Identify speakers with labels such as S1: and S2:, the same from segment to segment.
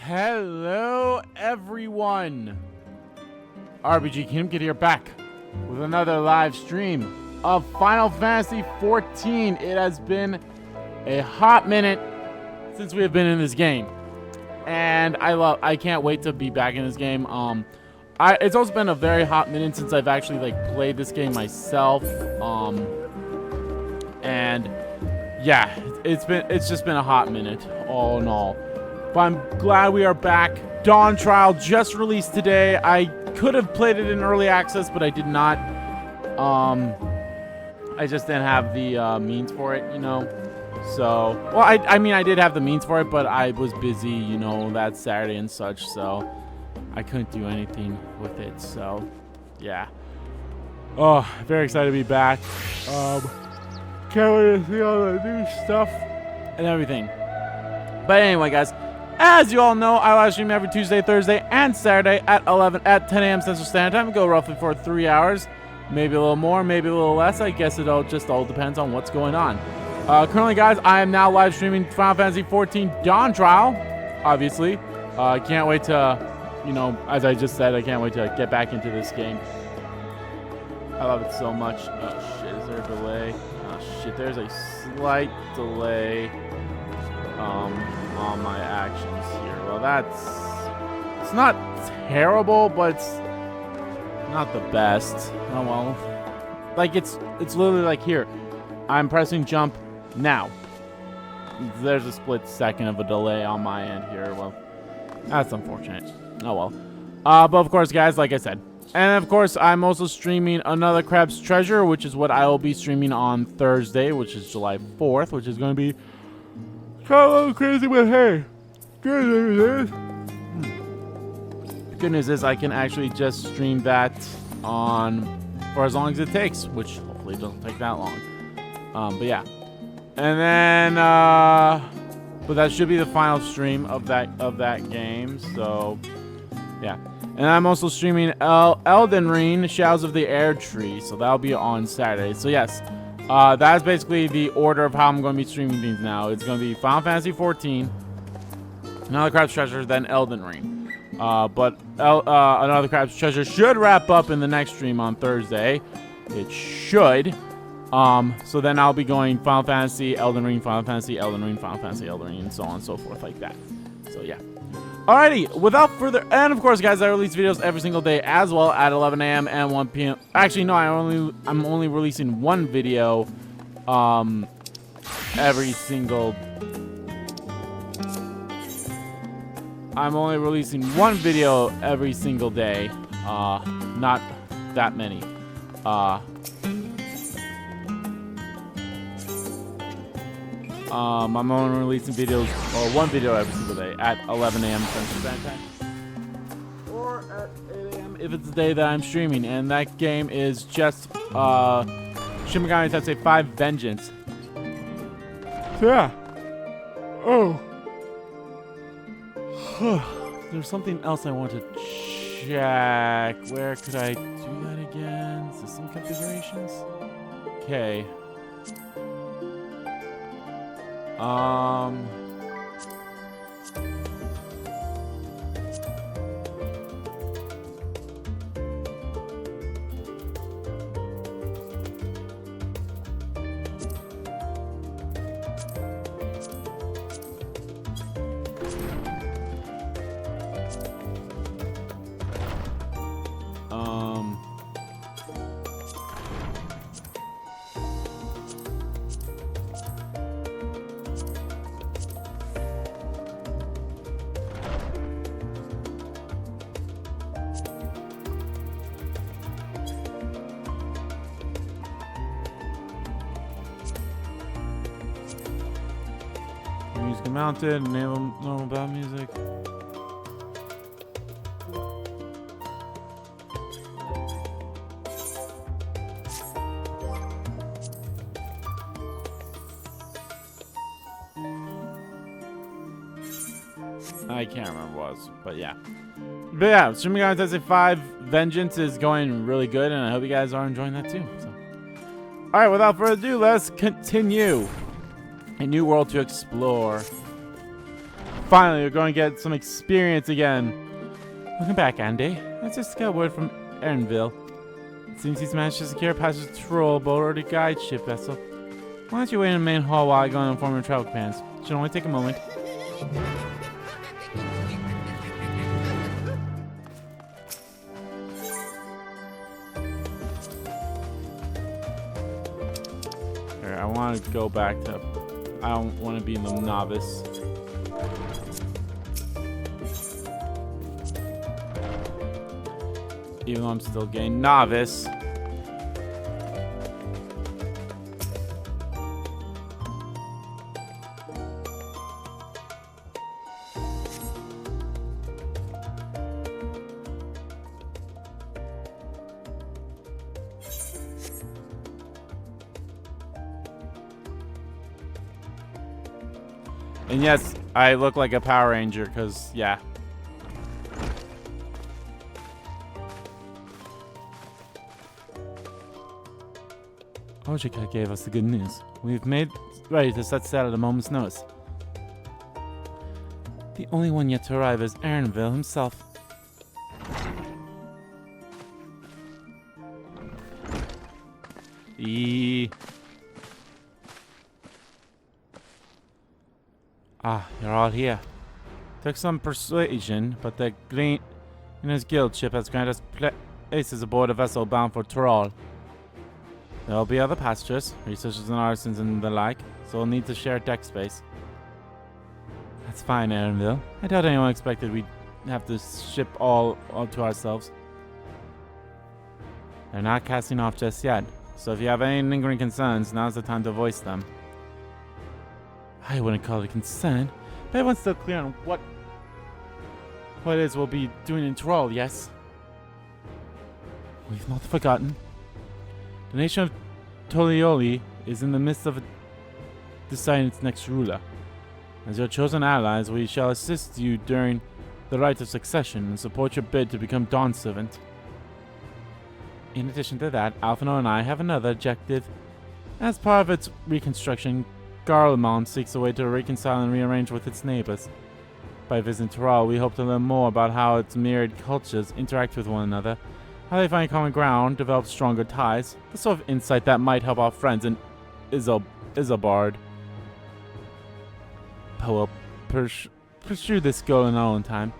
S1: Hello, everyone. RPG Kingdom Kid here, back with another live stream of Final Fantasy XIV. It has been a hot minute since we have been in this game, and I can't wait to be back in this game. It's also been a very hot minute since I've actually played this game myself. And yeah, it's just been a hot minute all in all. But I'm glad we are back. Dawn Trial just released today. I could have played it in early access, but I did not. I just didn't have the means for it, you know. So, well, I mean, I did have the means for it, but I was busy, you know, that Saturday and such, so I couldn't do anything with it. So, yeah. Oh, very excited to be back. Can't wait to see all the new stuff and everything. But anyway, guys, as you all know, I live stream every Tuesday, Thursday, and Saturday at 10 a.m. Central Standard Time. We go roughly for 3 hours, maybe a little more, maybe a little less. I guess it all depends on what's going on. Currently, guys, I am now live streaming Final Fantasy XIV Dawn Trial. Obviously, I can't wait to, you know, as I just said, I can't wait to get back into this game. I love it so much. Oh shit, is there a delay? Oh shit, there's a slight delay on my actions here. Well, it's not terrible, but it's not the best. Oh well. Like it's literally like here. I'm pressing jump now. There's a split second of a delay on my end here. Well, that's unfortunate. Oh well. But of course, guys, like I said, and of course, I'm also streaming Another Crab's Treasure, which is what I will be streaming on Thursday, which is July 4th, which is going to be kind of a little crazy, but hey, good news is I can actually just stream that on for as long as it takes, which hopefully doesn't take that long. But yeah, and then but that should be the final stream of that game. So yeah. And I'm also streaming Elden Ring, Shadows of the Air Tree, so that'll be on Saturday. So yes, that's basically the order of how I'm going to be streaming things now. It's going to be Final Fantasy XIV, Another Crab's Treasure, then Elden Ring. But Another Crab's Treasure should wrap up in the next stream on Thursday. It should. So then I'll be going Final Fantasy, Elden Ring, Final Fantasy, Elden Ring, Final Fantasy, Elden Ring, and so on and so forth like that. So yeah. Alrighty, without further, and of course, guys, I release videos every single day as well at 11 a.m. and 1 p.m. Actually, no, I'm only releasing one video, every single. I'm only releasing one video every single day, not that many. I'm only releasing videos, or one video every single day at 11 a.m. Central Standard Time, or at 8 a.m. if it's the day that I'm streaming, and that game is just Shin Megami Tensei 5 Vengeance. So yeah. Oh. There's something else I want to check. Where could I do that again? System configurations? Okay. Music mounted, normal bad music. I can't remember what it was, but yeah. But yeah, Shin Megami Tensei 5 Vengeance is going really good, and I hope you guys are enjoying that too. So. Alright, without further ado, let's continue. A new world to explore. finally, you're going to get some experience again. Welcome back, Andy. I just got word from Ernville. It seems he's managed to secure a passage to Troll aboard a guide ship vessel. Why don't you wait in the main hall while I go and inform your travel companions? Should only take a moment. Here, I want to go back to... I don't want to be in the novice. Even though I'm still getting novice. And yes, I look like a Power Ranger because, yeah. Ojika gave us the good news. We've made ready to set sail at a moment's notice. The only one yet to arrive is Ernville himself. Ah, you're all here. Took some persuasion, but the Green in his guild ship has granted us places aboard a vessel bound for Tyrol. There will be other passengers, researchers and artisans and the like, so we'll need to share deck space. That's fine, Ernville. I doubt anyone expected we'd have to ship all to ourselves. They're not casting off just yet, so if you have any lingering concerns, now's the time to voice them. I wouldn't call it a concern, but everyone's still clear on what it is we'll be doing in Tyrol, yes? We've not forgotten. The nation of Tolioli is in the midst of deciding its next ruler. As your chosen allies, we shall assist you during the rite of succession and support your bid to become Dawn Servant. In addition to that, Alphino and I have another objective. As part of its reconstruction, Garlemald seeks a way to reconcile and rearrange with its neighbors. By visiting Tyrol, we hope to learn more about how its myriad cultures interact with one another, how they find common ground, develop stronger ties, the sort of insight that might help our friends in Isobard. But we'll pursue this goal in our own time.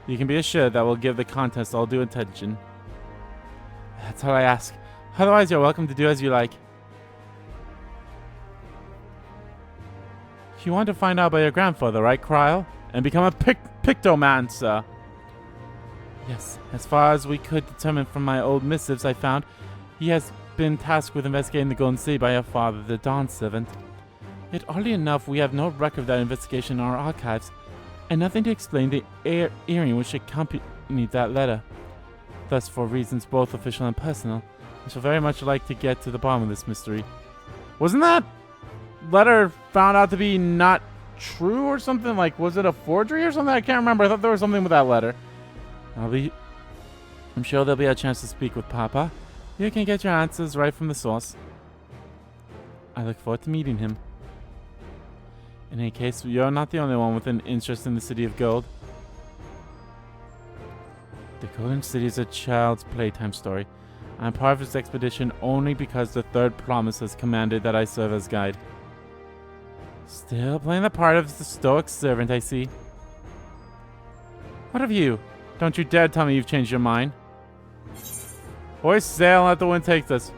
S1: You can be assured that we'll give the contest all due attention. That's all I ask. Otherwise, you're welcome to do as you like. You want to find out about your grandfather, right, Kryl? And become a pictomancer. Yes, as far as we could determine from my old missives I found, he has been tasked with investigating the Golden City by your father, the Dawn Servant. Yet oddly enough, we have no record of that investigation in our archives, and nothing to explain the earring which accompanied that letter. Thus, for reasons both official and personal, I shall very much like to get to the bottom of this mystery. Wasn't that letter found out to be not true or something? Like, was it a forgery or something? I can't remember. I thought there was something with that letter. I'm sure there'll be a chance to speak with Papa. You can get your answers right from the source. I look forward to meeting him. In any case, you're not the only one with an interest in the City of Gold. The Golden City is a child's playtime story. I'm part of this expedition only because the Third Promise has commanded that I serve as guide. Still playing the part of the stoic servant, I see. What of you? Don't you dare tell me you've changed your mind. Hoist sail and let the wind take us.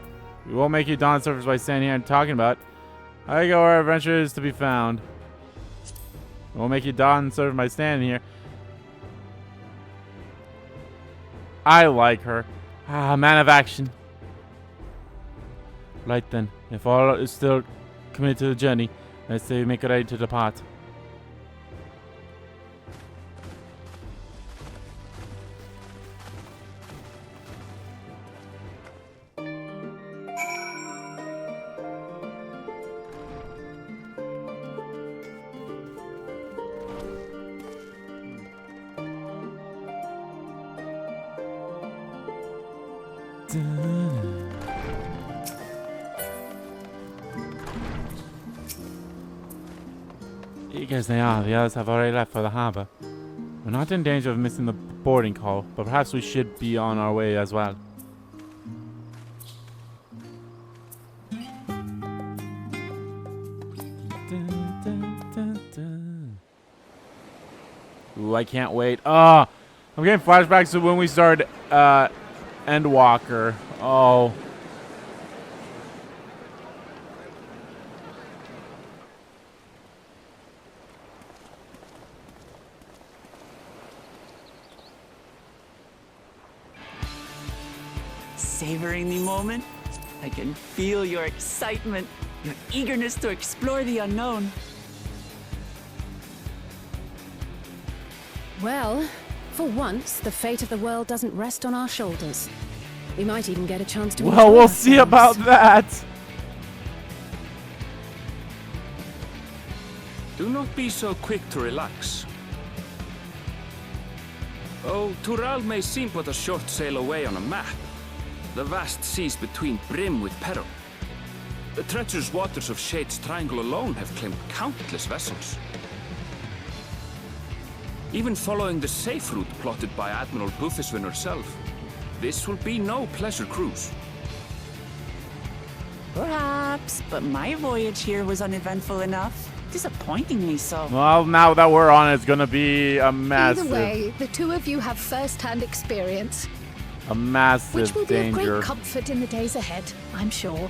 S1: We won't make you dawn servers by standing here and talking about. I go where adventure is to be found. We won't make you dawn servers by standing here. I like her. Ah, man of action. Right then, if all is still committed to the journey, let's say we make ready to depart. Eager as they are, the others have already left for the harbor. We're not in danger of missing the boarding call, but perhaps we should be on our way as well. Ooh, I can't wait. Oh, I'm getting flashbacks to when we started Endwalker. Oh.
S2: Savoring the moment? I can feel your excitement, your eagerness to explore the unknown.
S3: Well, for once, the fate of the world doesn't rest on our shoulders. We might even get a chance to.
S1: Well, we'll see about that.
S4: Do not be so quick to relax. Oh, Tural may seem but a short sail away on a map. The vast seas between brim with peril. The treacherous waters of Shade's Triangle alone have claimed countless vessels. Even following the safe route plotted by Admiral Bufiswin herself, this will be no pleasure cruise.
S2: Perhaps, but my voyage here was uneventful enough. Disappointingly so.
S1: Well, now that we're on, it's gonna be a massive.
S5: Either way, the two of you have first-hand experience.
S1: A massive
S5: Which will be a
S1: danger.
S5: great comfort in the days ahead, I'm sure.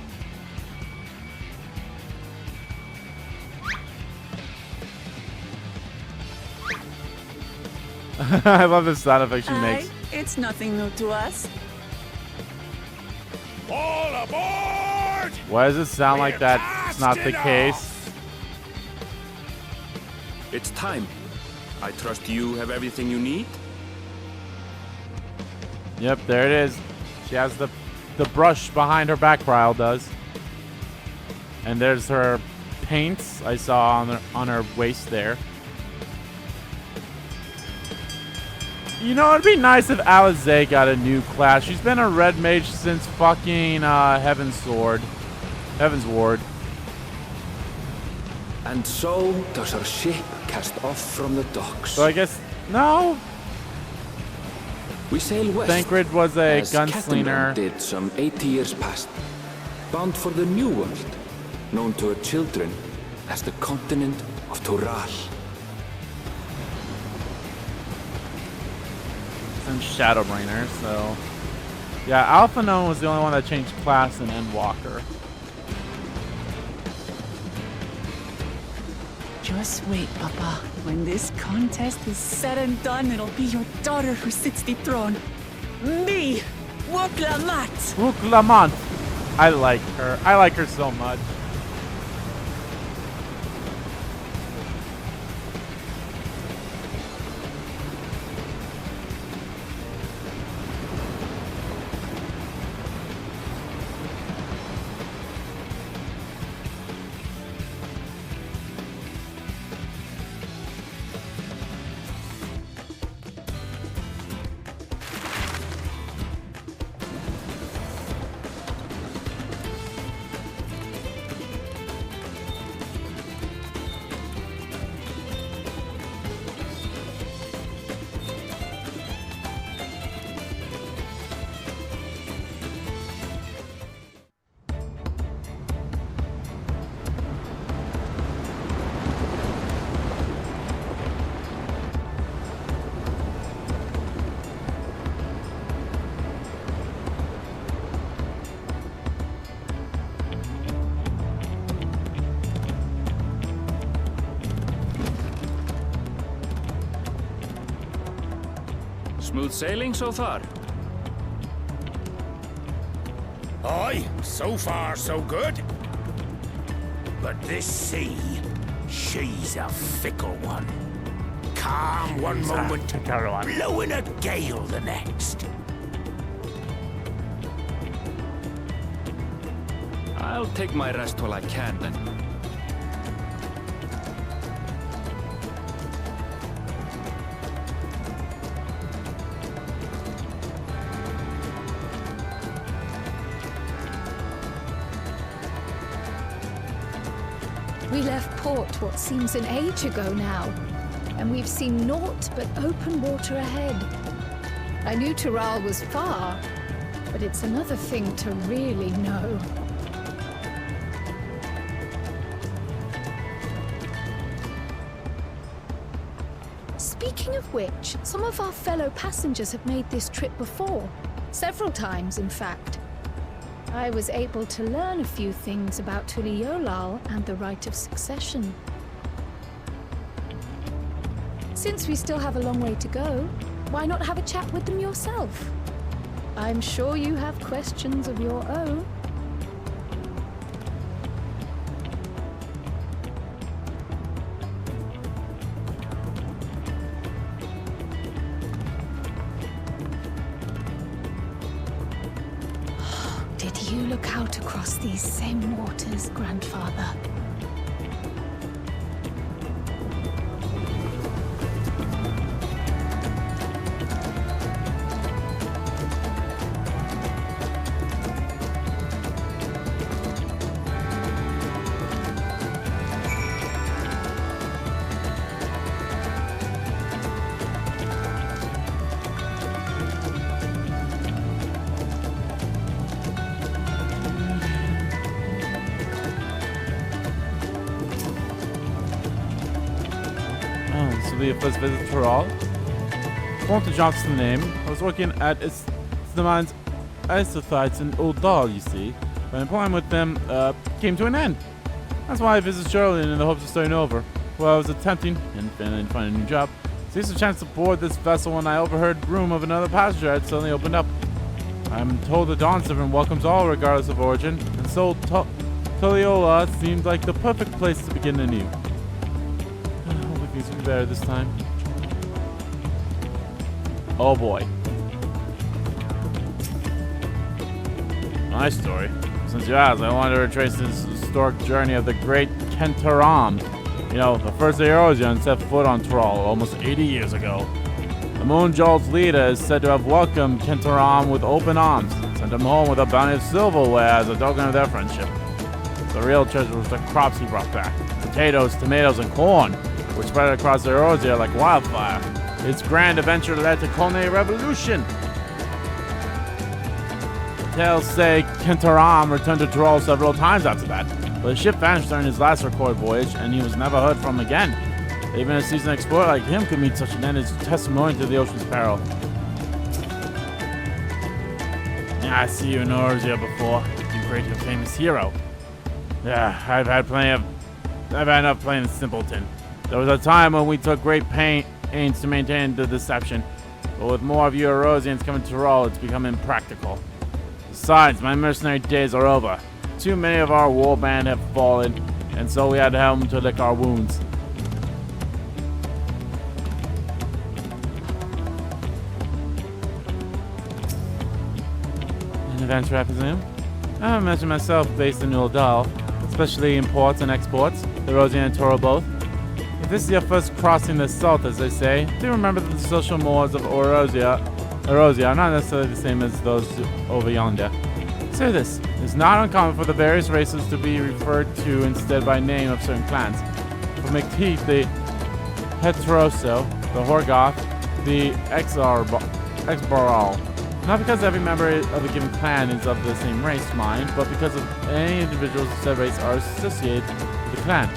S1: I love the sound effect she makes.
S2: It's nothing new to us.
S6: All aboard!
S1: Why does it sound like that? It's not the case.
S4: It's time. I trust you have everything you need?
S1: Yep, there it is. She has the brush behind her back, Ryle does. And there's her paints I saw on her waist there. You know, it'd be nice if Alize got a new class. She's been a red mage since fucking Heaven's Ward.
S4: And so does our ship cast off from the docks.
S1: So I guess no.
S4: We sail west.
S1: Thancred was a
S4: as
S1: gunslinger.
S4: Catamaran did some 80 years past, bound for the New World, known to her children as the continent of Tural.
S1: And Shadowbringer, so yeah, Alpha Gnome was the only one that changed class in Endwalker.
S2: Just wait, Papa. When this contest is said and done, it'll be your daughter who sits the throne. Me, Wuk Lamat.
S1: Wuk Lamat. I like her. I like her so much.
S4: Smooth sailing so far?
S6: Aye, so far so good. But this sea, she's a fickle one. Calm one moment, blowing a gale the next.
S4: I'll take my rest while I can then.
S3: We
S5: We left port what seems an age ago now, and we've seen naught but open water ahead. I knew Tural was far, but it's another thing to really know. Speaking of which, some of our fellow passengers have made this trip before. Several times, in fact. I was able to learn a few things about Tuliolal and the Rite of Succession. Since we still have a long way to go, why not have a chat with them yourself? I'm sure you have questions of your own. Did you look out across these same waters, Grandfather?
S1: This will be a first visit to Tural. According to Johnson's name, I was working at Istaman's Isothites in Old Dal, you see. My employment with them came to an end. That's why I visited Shirley in the hopes of starting over. While I was attempting, and failing to find a new job, seized a chance to board this vessel when I overheard room of another passenger had suddenly opened up. I'm told the Dawn Servant welcomes all regardless of origin, and so Tuliola seemed like the perfect place to begin anew. Hopefully things will be better this time. Oh boy. My story. Since you asked, I wanted to retrace this historic journey of the great Kentaram. You know, the first Eorzean set foot on Tural almost 80 years ago. The Moon Jolt's leader is said to have welcomed Kentaram with open arms, sent him home with a bounty of silverware as a token of their friendship. The real treasure was the crops he brought back. Potatoes, tomatoes, and corn, which spread across Eorzea like wildfire. His grand adventure led to culinary revolution. Tales say Kentaram returned to Tural several times after that, but his ship vanished during his last recorded voyage, and he was never heard from again. Even a seasoned explorer like him could meet such an end as testimony to the ocean's peril. Yeah, I see you in Eorzea before. You great and famous hero. Yeah, I've had enough playing the simpleton. There was a time when we took great pains to maintain the deception, but with more of you Eorzeans coming to Tural, it's become impractical. Besides, my mercenary days are over. Too many of our war band have fallen, and so we had to help them to lick our wounds. An adventure, I presume? I imagine myself based in Uldal, especially imports and exports, the Eorzean and Tural both. If this is your first crossing the salt, as they say, do remember that the social mores of Eorzea are not necessarily the same as those over yonder. Say this, it's not uncommon for the various races to be referred to instead by name of certain clans. For McTeeth, the Heteroso, the Horgoth, the Exbaral. Not because every member of a given clan is of the same race, mind, but because of any individuals of said race are associated with the clan.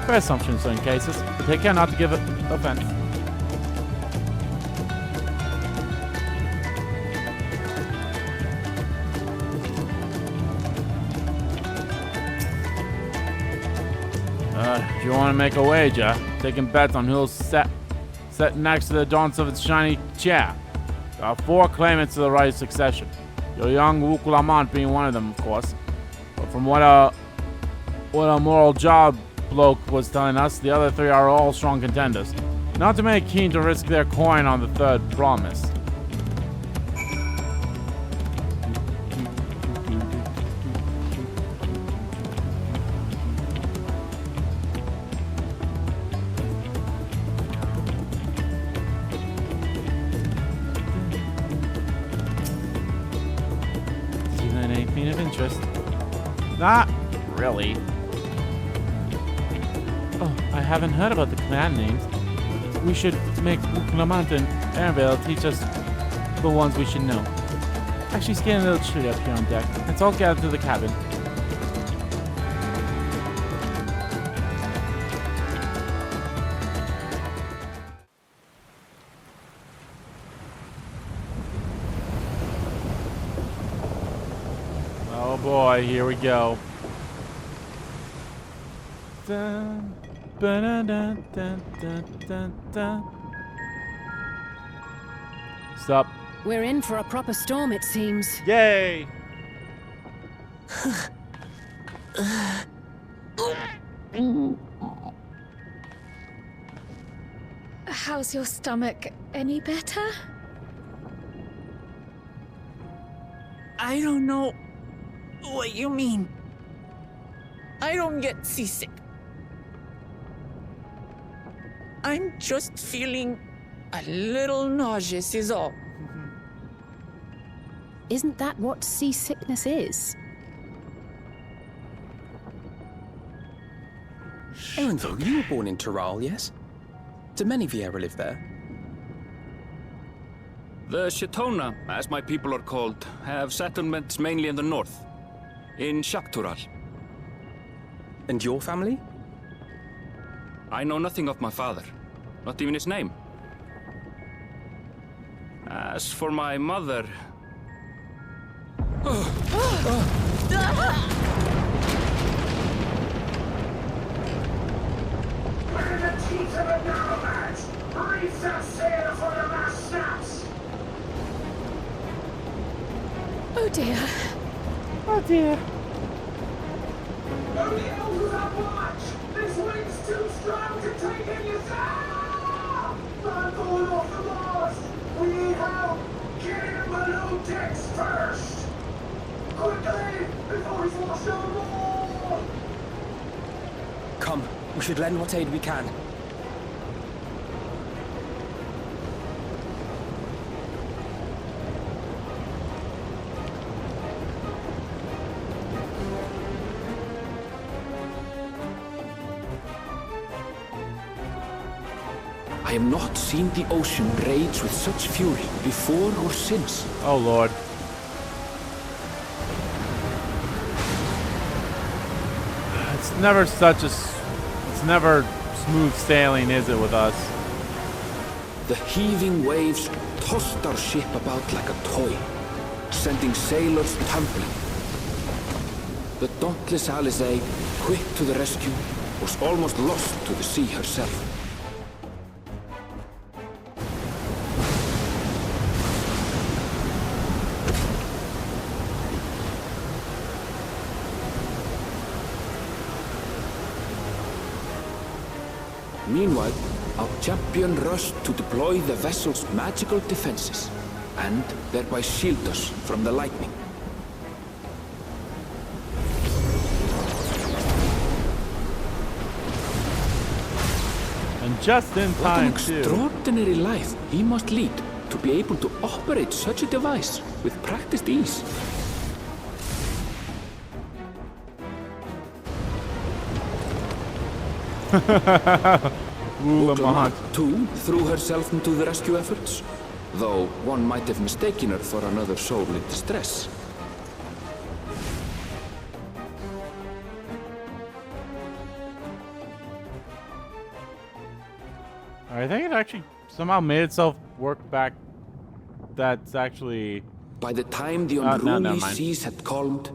S1: Fair assumption in certain cases, but take care not to give offense. If you want to make a wager, taking bets on who'll sit next to the Dawn Servant's shiny chair. There are 4 claimants to the right of succession. Your young Wuk Lamat being one of them, of course. But from what a moral job bloke was telling us, the other 3 are all strong contenders. Not too many keen to risk their coin on the 3rd promise. Anything of interest? Not really. Oh, I haven't heard about the clan names. We should make Wuk Lamat and Arabelle teach us the ones we should know. Actually, it's getting a little chilly up here on deck. Let's all gather to the cabin. Oh boy, here we go. Dun, ba-da-dun, dun, dun, dun, dun. Stop.
S3: We're in for a proper storm, it seems.
S1: Yay!
S5: How's your stomach? Any better?
S2: I don't know what you mean. I don't get seasick. I'm just feeling a little nauseous is all.
S3: Isn't that what seasickness is?
S7: Erenville, you were born in Tyrol, yes? Do many Vieira live there?
S4: The Shatona, as my people are called, have settlements mainly in the north, in Shaktural.
S7: And your family?
S4: I know nothing of my father, not even his name. As for my mother...
S6: We're the teeth of the nomads! Reef that sail for the last snaps!
S5: Oh dear.
S1: Oh dear.
S6: Only elders have watch! This wind's too strong to take in yourself! I'm going off the mast! We need help! Get him below decks first! Quickly! Before he's washed overboard!
S7: Come, we should lend what aid we can.
S4: I have not seen the ocean rage with such fury before or since.
S1: Oh Lord. It's never such a... It's never smooth sailing, is it, with us?
S4: The heaving waves tossed our ship about like a toy, sending sailors tumbling. The dauntless Alizé, quick to the rescue, was almost lost to the sea herself. Meanwhile, our champion rushed to deploy the vessel's magical defenses, and thereby shield us from the lightning.
S1: And just in
S4: What an
S1: time, too.
S4: extraordinary life he must lead to be able to operate such a device with practiced ease.
S1: Wuk
S4: Wuk
S1: Lamat.
S4: Lamat too threw herself into the rescue efforts, though one might have mistaken her for another soul in distress.
S1: I think it actually somehow made itself work back. That's actually...
S4: By the time the
S1: no,
S4: unruly
S1: never mind.
S4: seas had calmed,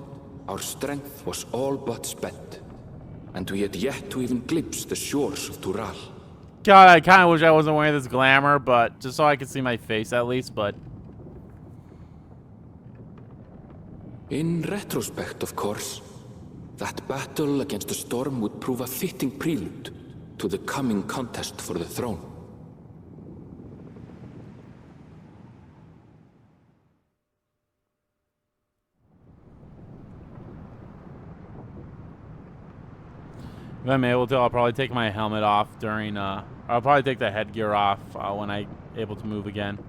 S4: our strength was all but spent, and we had yet to even glimpse the shores of Tural.
S1: God, I kind of wish I wasn't wearing this glamour, but just so I could see my face at least, but...
S4: In retrospect, of course, that battle against the storm would prove a fitting prelude to the coming contest for the throne.
S1: If I'm able to, I'll probably take my helmet off during, I'll probably take the headgear off when I'm able to move again.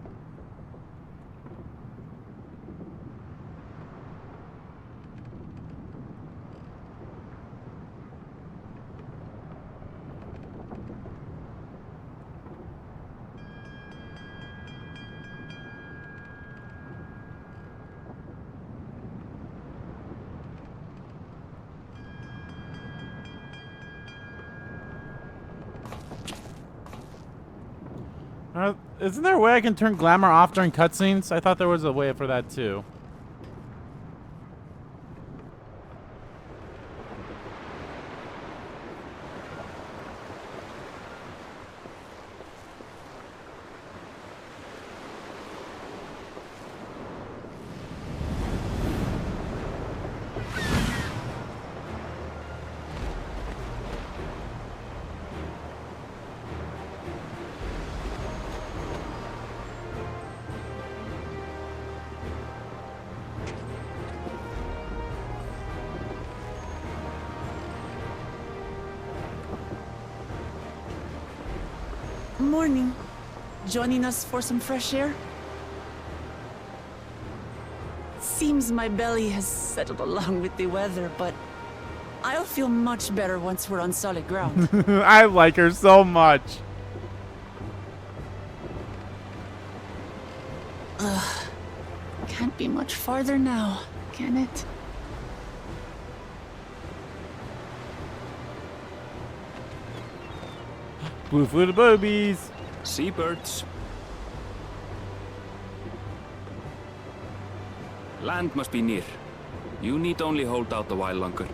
S1: Isn't there a way I can turn glamour off during cutscenes? I thought there was a way for that too.
S2: Morning. Joining us for some fresh air? Seems my belly has settled along with the weather, but I'll feel much better once we're on solid ground.
S1: I like her so much.
S2: Can't be much farther now, can it?
S1: Blue-footed boobies.
S4: Seabirds. Land must be near. You need only hold out a while longer.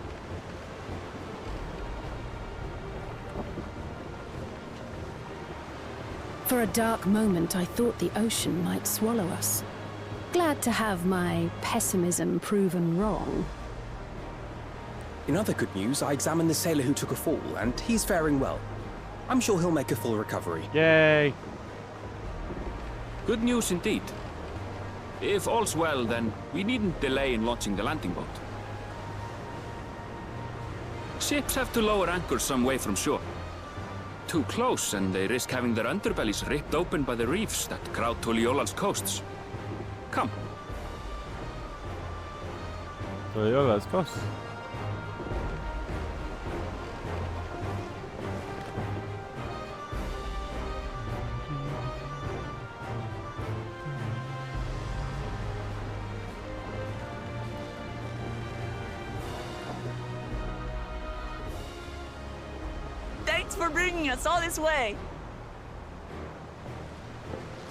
S3: For a dark moment, I thought the ocean might swallow us. Glad to have my pessimism proven wrong.
S7: In other good news, I examined the sailor who took a fall, and he's faring well. I'm sure he'll make a full recovery.
S1: Yay.
S4: Good news indeed. If all's well, then we needn't delay in launching the landing boat. Ships have to lower anchors some way from shore. Too close, and they risk having their underbellies ripped open by the reefs that crowd Tuliola's coasts. Come.
S1: Tuliola's coast.
S2: Thanks for bringing us all this way.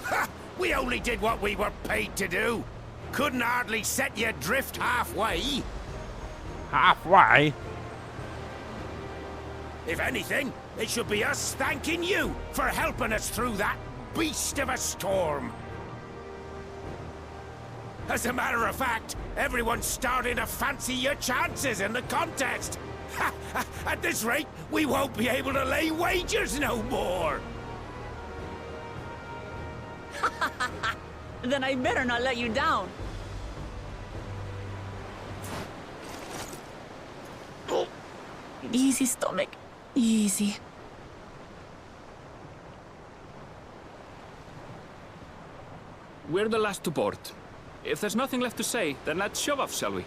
S6: Ha! We only did what we were paid to do. Couldn't hardly set you adrift halfway.
S1: Halfway?
S6: If anything, it should be us thanking you for helping us through that beast of a storm. As a matter of fact, everyone's starting to fancy your chances in the contest. At this rate, we won't be able to lay wagers no more.
S2: Then I better not let you down. Oh. Easy, stomach. Easy.
S4: We're the last to board. If there's nothing left to say, then let's shove off, shall we?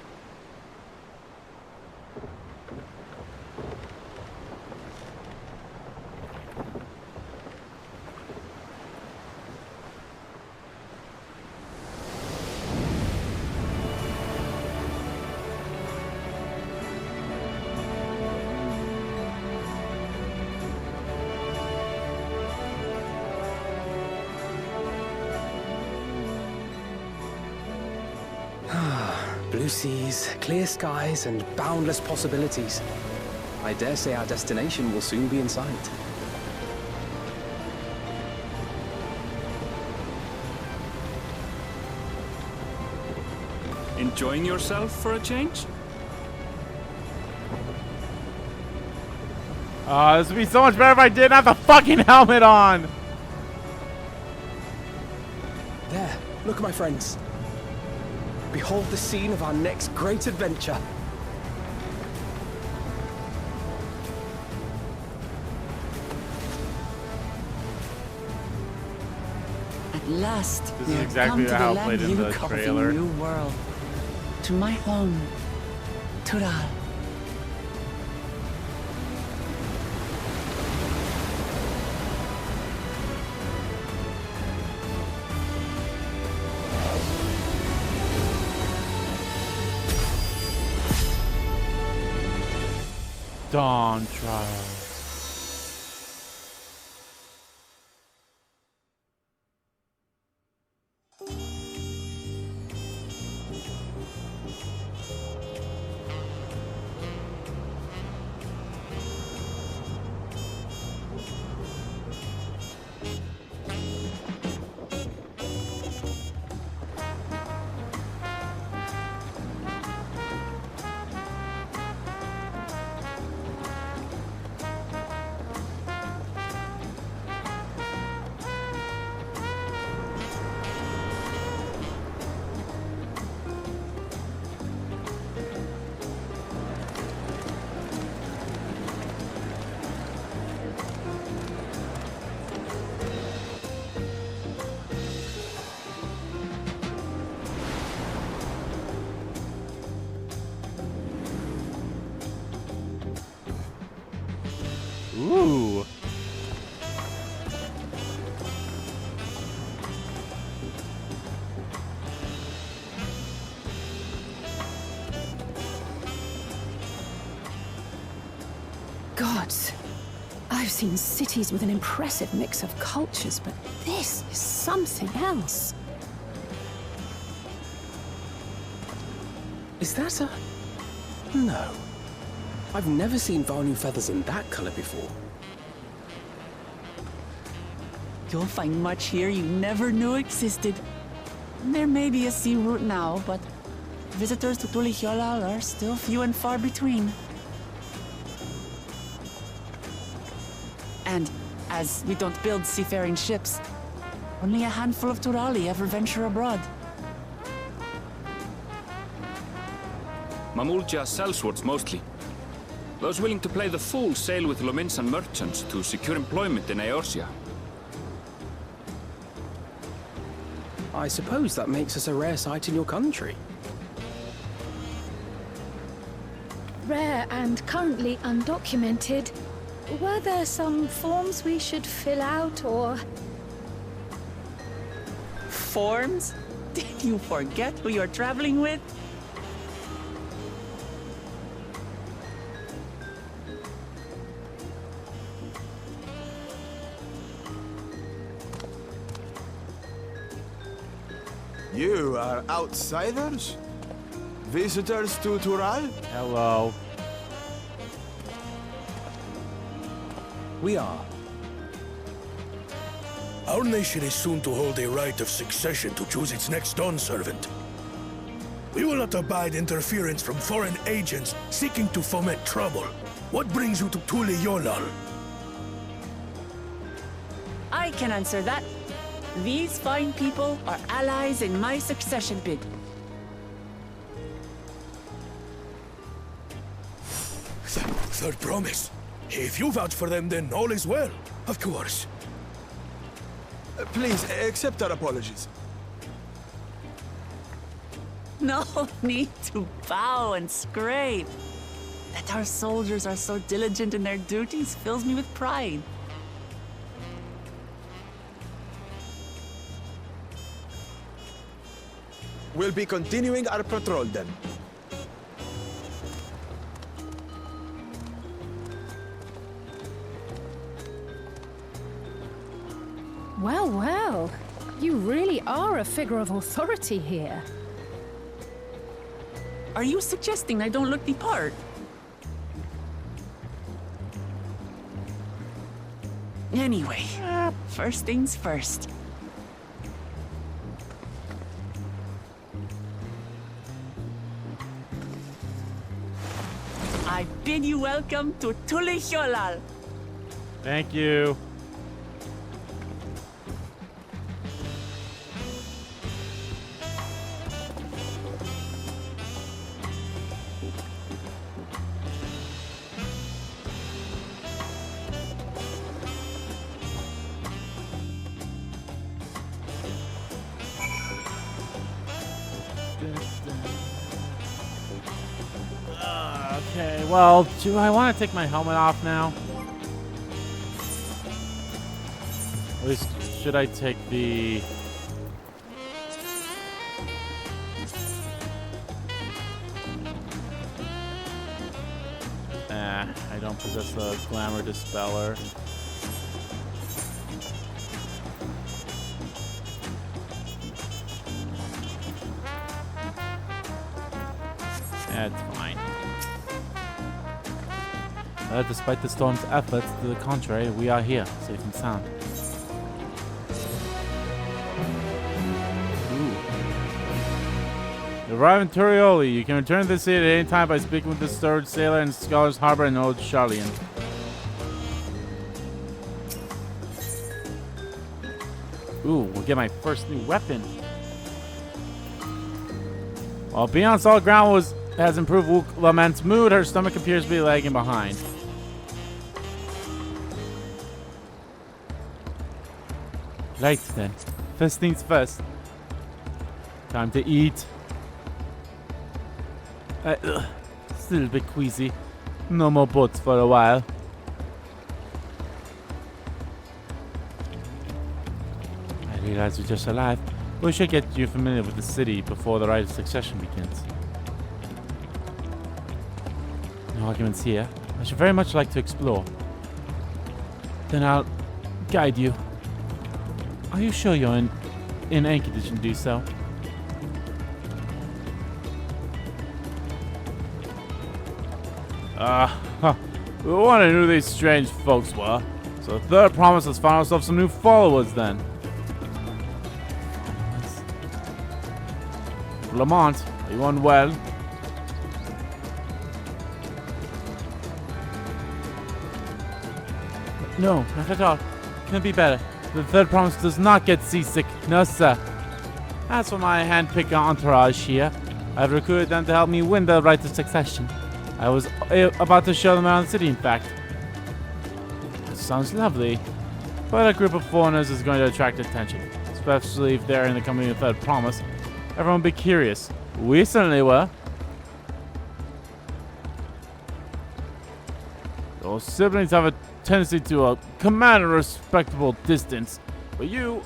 S7: Blue seas, clear skies, and boundless possibilities. I dare say our destination will soon be in sight.
S4: Enjoying yourself for a change?
S1: This would be so much better if I didn't have the fucking helmet on.
S7: There, look, my friends. Behold the scene of our next great adventure.
S2: At last,
S1: This
S2: we
S1: is
S2: have
S1: exactly
S2: come to
S1: how
S2: the
S1: it played
S2: land
S1: in
S2: you
S1: the
S2: call
S1: trailer.
S2: the New World. To my home, Tural.
S1: Dawn Trial.
S3: gods. I've seen cities with an impressive mix of cultures, but this is something else.
S7: Is that a... No. I've never seen Vanu feathers in that color before.
S2: You'll find much here you never knew existed. There may be a sea route now, but visitors to Tulihyolal are still few and far between. And as we don't build seafaring ships, only a handful of Turali ever venture abroad.
S4: Mamulja sellswords mostly. Those willing to play the fool sail with Lominsan merchants to secure employment in Eorzea.
S7: I suppose that makes us a rare sight in your country.
S5: Rare and currently undocumented. Were there some forms we should fill out, or...?
S2: Forms? Did you forget who you're traveling with?
S8: You are outsiders? Visitors to Tural?
S1: Hello.
S7: We are.
S6: Our nation is soon to hold a right of succession to choose its next dawn servant. We will not abide interference from foreign agents seeking to foment trouble. What brings you to Tulihyolal?
S2: I can answer that. These fine people are allies in my succession bid.
S6: Third promise. If you vouch for them, then all is well. Of course.
S8: Please, accept our apologies.
S2: No need to bow and scrape. That our soldiers are so diligent in their duties fills me with pride.
S8: We'll be continuing our patrol then.
S3: Well, well. You really are a figure of authority here.
S2: Are you suggesting I don't look the part? Anyway, first things first. I bid you welcome to Tulihyolal.
S1: Thank you. Okay, well, do I want to take my helmet off now? At least, should I take the... I don't possess the glamour dispeller. That's fine. Despite the storm's efforts to the contrary, we are here, safe and sound. Ooh. You arrive in Turioli. You can return to the city at any time by speaking with the storage sailor in Scholar's Harbor and Old Charlian. Ooh, we'll get my first new weapon. While being on solid ground has improved Wuk Lamat's mood, her stomach appears to be lagging behind. Right then. First things first. Time to eat. Still a bit queasy. No more boats for a while. I realize you're just alive. We should get you familiar with the city before the Rite of Succession begins. No arguments here. I should very much like to explore. Then I'll guide you. Are you sure you're in any condition to do so? We wondered who these strange folks were. So the third promise has found ourselves some new followers then. Lamont, are you unwell? No, not at all. Couldn't be better. The third promise does not get seasick. No, sir. As for my hand-picked entourage here, I've recruited them to help me win the right of succession. I was about to show them around the city, in fact. Sounds lovely. But a group of foreigners is going to attract attention, especially if they're in the company of the third promise. Everyone will be curious. We certainly were. Those siblings have a tendency to command a respectable distance, but you're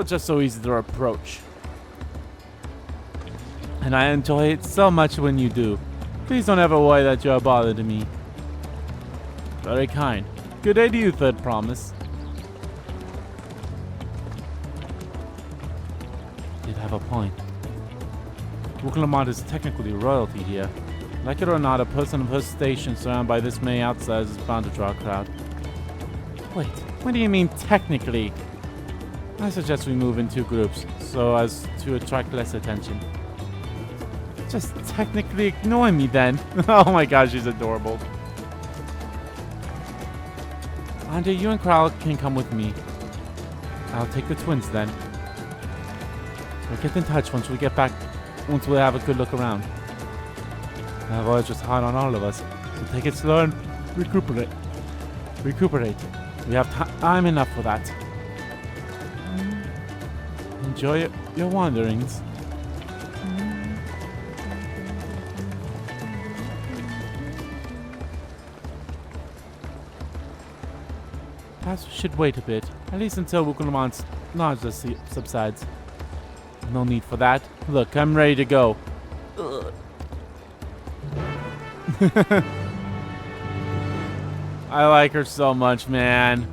S1: just so easy to approach. And I enjoy it so much when you do. Please don't ever worry that you're a bother to me. Very kind. Good day to you, third promise. Did have a point. Wuk Lamat is technically royalty here. Like it or not, a person of her station surrounded by this many outsiders is bound to draw a crowd. Wait, what do you mean technically? I suggest we move in 2 groups, so as to attract less attention. Just technically ignore me then. Oh my gosh, she's adorable. Andre, you and Krall can come with me. I'll take the twins then. We'll get in touch once we have a good look around. Otherwise, just hard on all of us. So take it slow and recuperate. We have time enough for that. Enjoy your wanderings. Perhaps we should wait a bit, at least until Wuk Lamat's nausea subsides. No need for that. Look, I'm ready to go. I like her so much, man.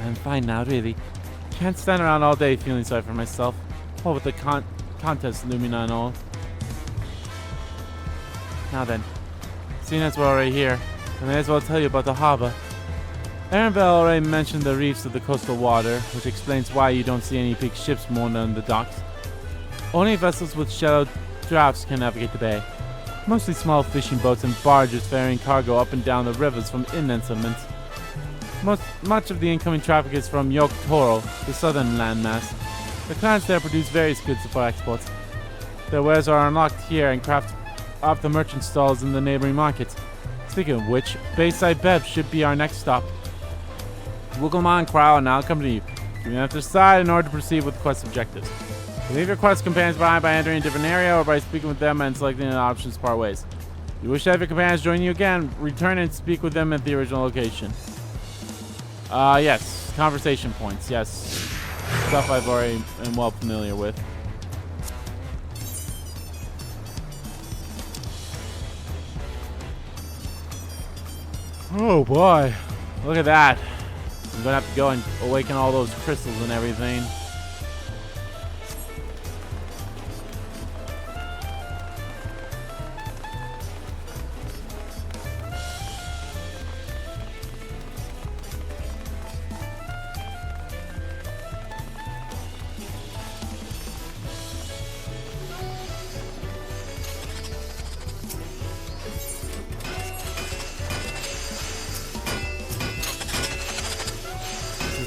S1: I'm fine now, really. Can't stand around all day feeling sorry for myself. What with the contest looming and all. Now then, seeing as we're already here, I may as well tell you about the harbor. Erenville already mentioned the reefs of the coastal water, which explains why you don't see any big ships moored on the docks. Only vessels with shallow drafts can navigate the bay. Mostly small fishing boats and barges ferrying cargo up and down the rivers from inland settlements. Much of the incoming traffic is from Yok Toro, the southern landmass. The clans there produce various goods for exports. Their wares are unlocked here and crafted off the merchant stalls in the neighboring markets. Speaking of which, Bayside Bev should be our next stop. Wuk Lamat and Krall now accompany you. You may have to decide in order to proceed with the quest objectives. Leave your quest companions behind by entering a different area or by speaking with them and selecting an option to part ways. If you wish to have your companions join you again, return and speak with them at the original location. Yes. Conversation points. Yes. Stuff I've already am well familiar with. Oh boy. Look at that. I'm gonna have to go and awaken all those crystals and everything.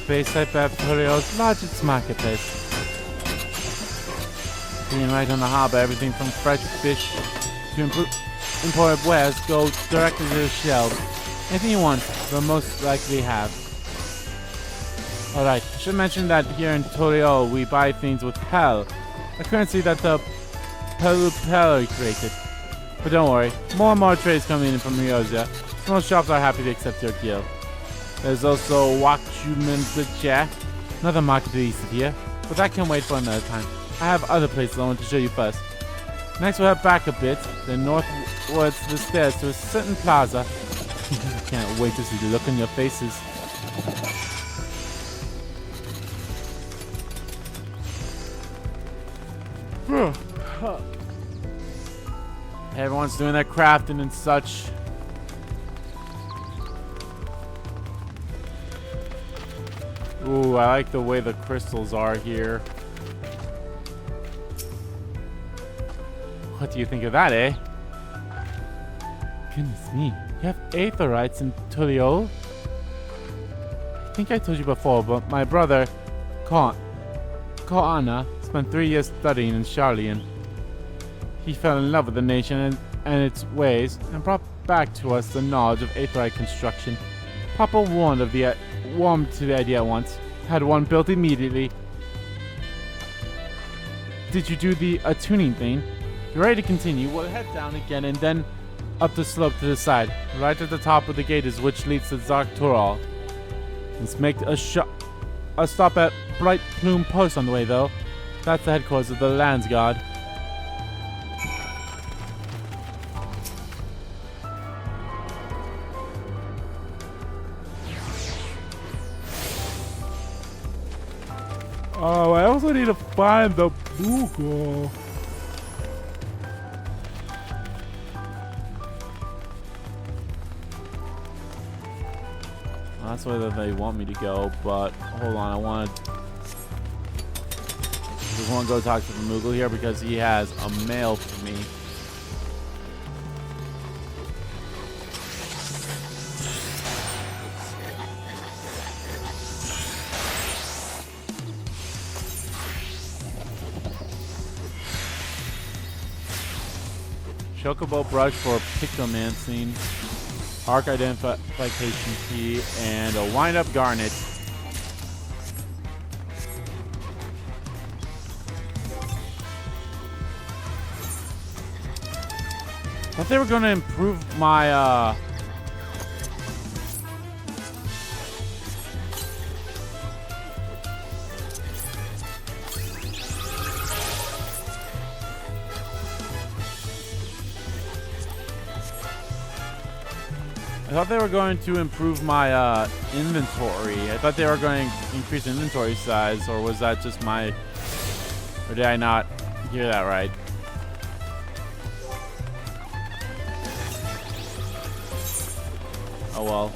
S1: Bayside Baptorial's largest marketplace. Being right on the harbor, everything from fresh fish to imported wares go directly to the shelves. Anything you want, they'll most likely have. Alright, I should mention that here in Toriel we buy things with Pel, a currency that the Pelu created. But don't worry, more and more trades coming in from Ryoja. Most shops are happy to accept your deal. There's also Wuk Lamat I, another market east of here, but that can wait for another time. I have other places I want to show you first. Next we'll head back a bit, then northwards to the stairs to a certain plaza. I can't wait to see the look on your faces. Everyone's doing their crafting and such. Ooh, I like the way the crystals are here. What do you think of that, eh? Goodness me, you have aetherites in Tuliol? I think I told you before, but my brother, Koana, spent 3 years studying in Charlian. He fell in love with the nation and its ways, and brought back to us the knowledge of aetherite construction. Papa warmed to the idea once. Had one built immediately. Did you do the attuning thing? If you're ready to continue, we'll head down again and then up the slope to the side. Right at the top of the gate is which leads to Zartural. Let's make a stop at Bright Plume Post on the way, though. That's the headquarters of the Lands Guard. Oh, I also need to find the Bugle. That's where they want me to go, but hold on, I just want to go talk to the Moogle here because he has a mail for me. Chocobo brush for pictomancing, arc identification key, and a wind-up garnet. I thought they were going to improve my inventory. I thought they were going to increase inventory size, or was that just my... Or did I not hear that right? Oh well.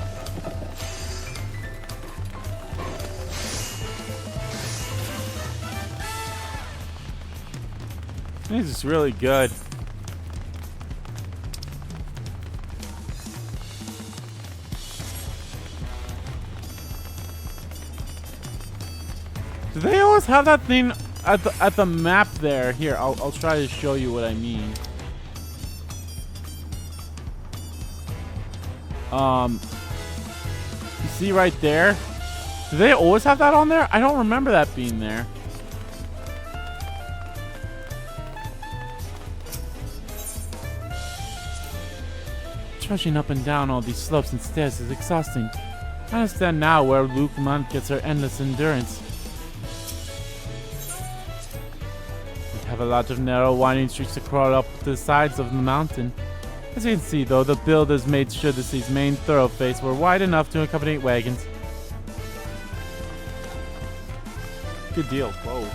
S1: This is really good. Do they always have that thing at the map there? Here, I'll try to show you what I mean. You see right there? Do they always have that on there? I don't remember that being there. Trudging up and down all these slopes and stairs is exhausting. I understand now where Wuk Lamat gets her endless endurance. We have a lot of narrow, winding streets to crawl up the sides of the mountain. As you can see, though, the builders made sure that these main thoroughfares were wide enough to accommodate wagons. Good deal. Whoa.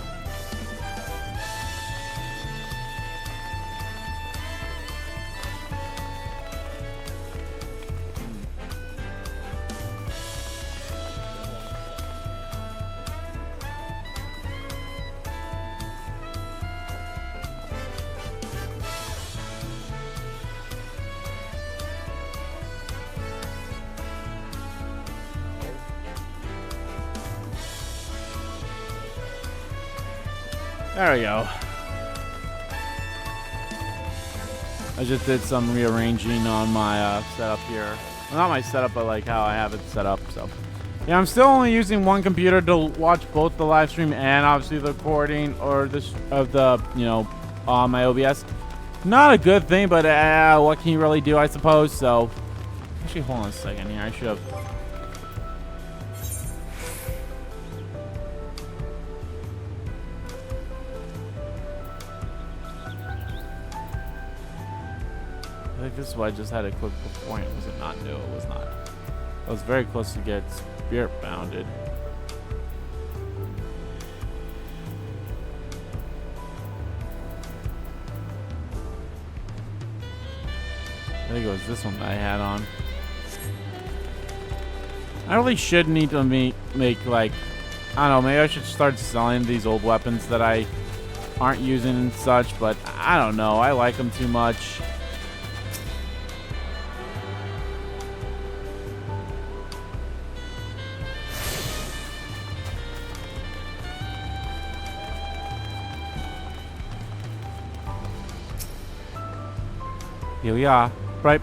S1: There we go. I just did some rearranging on my setup here. Well, not my setup, but like how I have it set up. So, yeah, I'm still only using one computer to watch both the live stream and obviously the recording or my OBS. Not a good thing, but what can you really do, I suppose? So, actually, hold on a second here. I should have I think this is why I just had a quick point. Was it not? No, it was not. I was very close to get spirit bounded. I think it was this one that I had on. I really should need to make like, I don't know, maybe I should start selling these old weapons that I aren't using and such, but I don't know. I like them too much. Here we are, Bright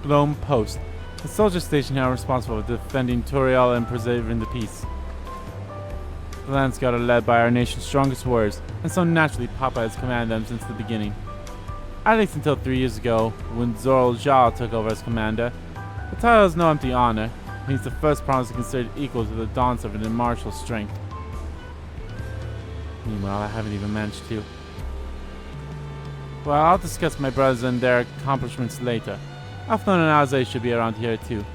S1: Bloom Post. The soldier station here are responsible for defending Toriel and preserving the peace. The Landsguard are led by our nation's strongest warriors, and so naturally Papa has commanded them since the beginning. At least until 3 years ago, when Zorl Zhao took over as commander. The title is no empty honor. He's the first promise considered equal to the Dawn Servant in martial strength. Meanwhile, I haven't even managed to. Well, I'll discuss my brothers and their accomplishments later. Athlon and Alzay should be around here too.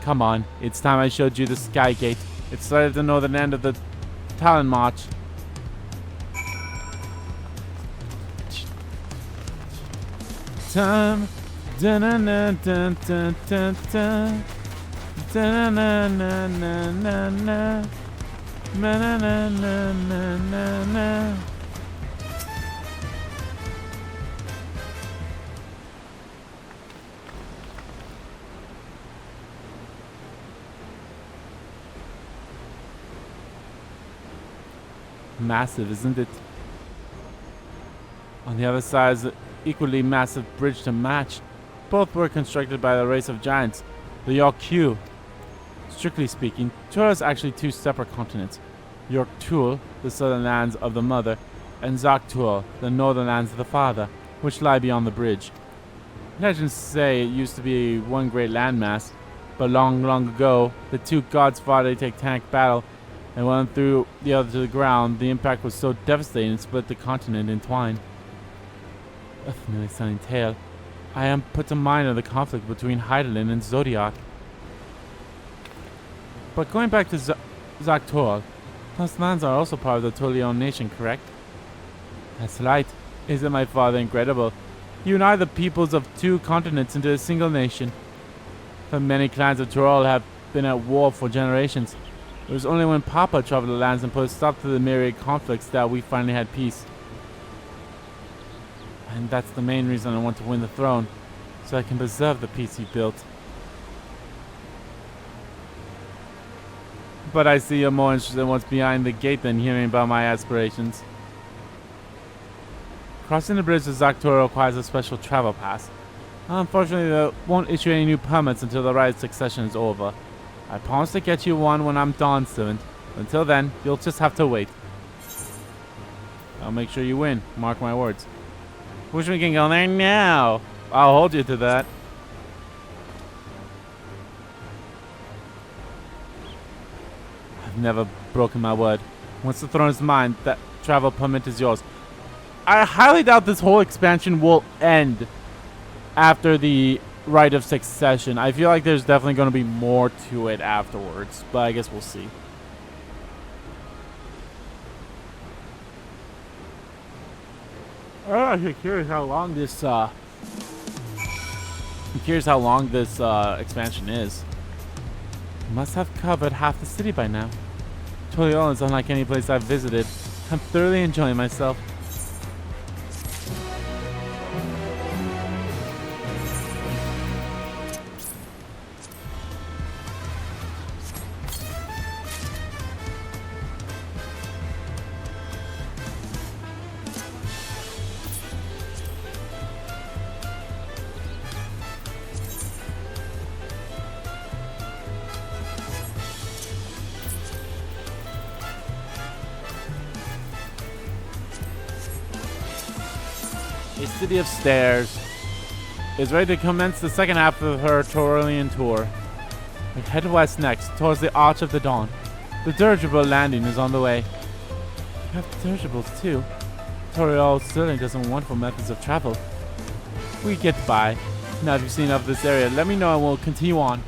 S1: Come on, it's time I showed you the Sky Gate. It started the northern end of the Talon March. Time. Da-na-na-dun-dun-dun-dun. Da-na-na-na-na-na-na. Na-na-na-na-na-na. Massive, isn't it? On the other side is an equally massive bridge to match. Both were constructed by the race of giants, the York-Q. Strictly speaking, Tura is actually two separate continents. York-Tul, the southern lands of the mother, and Zak-Tul, the northern lands of the father, which lie beyond the bridge. Legends say it used to be one great landmass, but long, long ago, the two gods fought a titanic battle and one threw the other to the ground. The impact was so devastating it split the continent in twine. A familiar sounding tale. I am put to mind of the conflict between Heidelin and Zodiac. But going back to Zak-Tul, those lands are also part of the Tulion nation, correct? That's right. Isn't my father incredible? He united the peoples of two continents into a single nation. The many clans of Tural have been at war for generations. It was only when Papa traveled the lands and put a stop to the myriad conflicts that we finally had peace. And that's the main reason I want to win the throne, so I can preserve the peace he built. But I see you're more interested in what's behind the gate than hearing about my aspirations. Crossing the bridge to Zak-Tul requires a special travel pass. Unfortunately, they won't issue any new permits until the Rite succession is over. I promise to get you one when I'm Dawn Servant. Until then, you'll just have to wait. I'll make sure you win, mark my words. Wish we can go there now. I'll hold you to that. I've never broken my word. Once the throne is mine, that travel permit is yours. I highly doubt this whole expansion will end after the Rite of Succession. I feel like there's definitely going to be more to it afterwards, but I guess we'll see. I'm curious how long this expansion is. Must have covered half the city by now. Toliol is unlike any place I've visited. I'm thoroughly enjoying myself. A city of stairs is ready to commence the second half of her Taurelian tour. We head west next, towards the Arch of the Dawn. The dirigible landing is on the way. We have dirigibles too. Toriel certainly doesn't want for methods of travel. we get by. Now, if you've seen enough of this area, let me know and we'll continue on.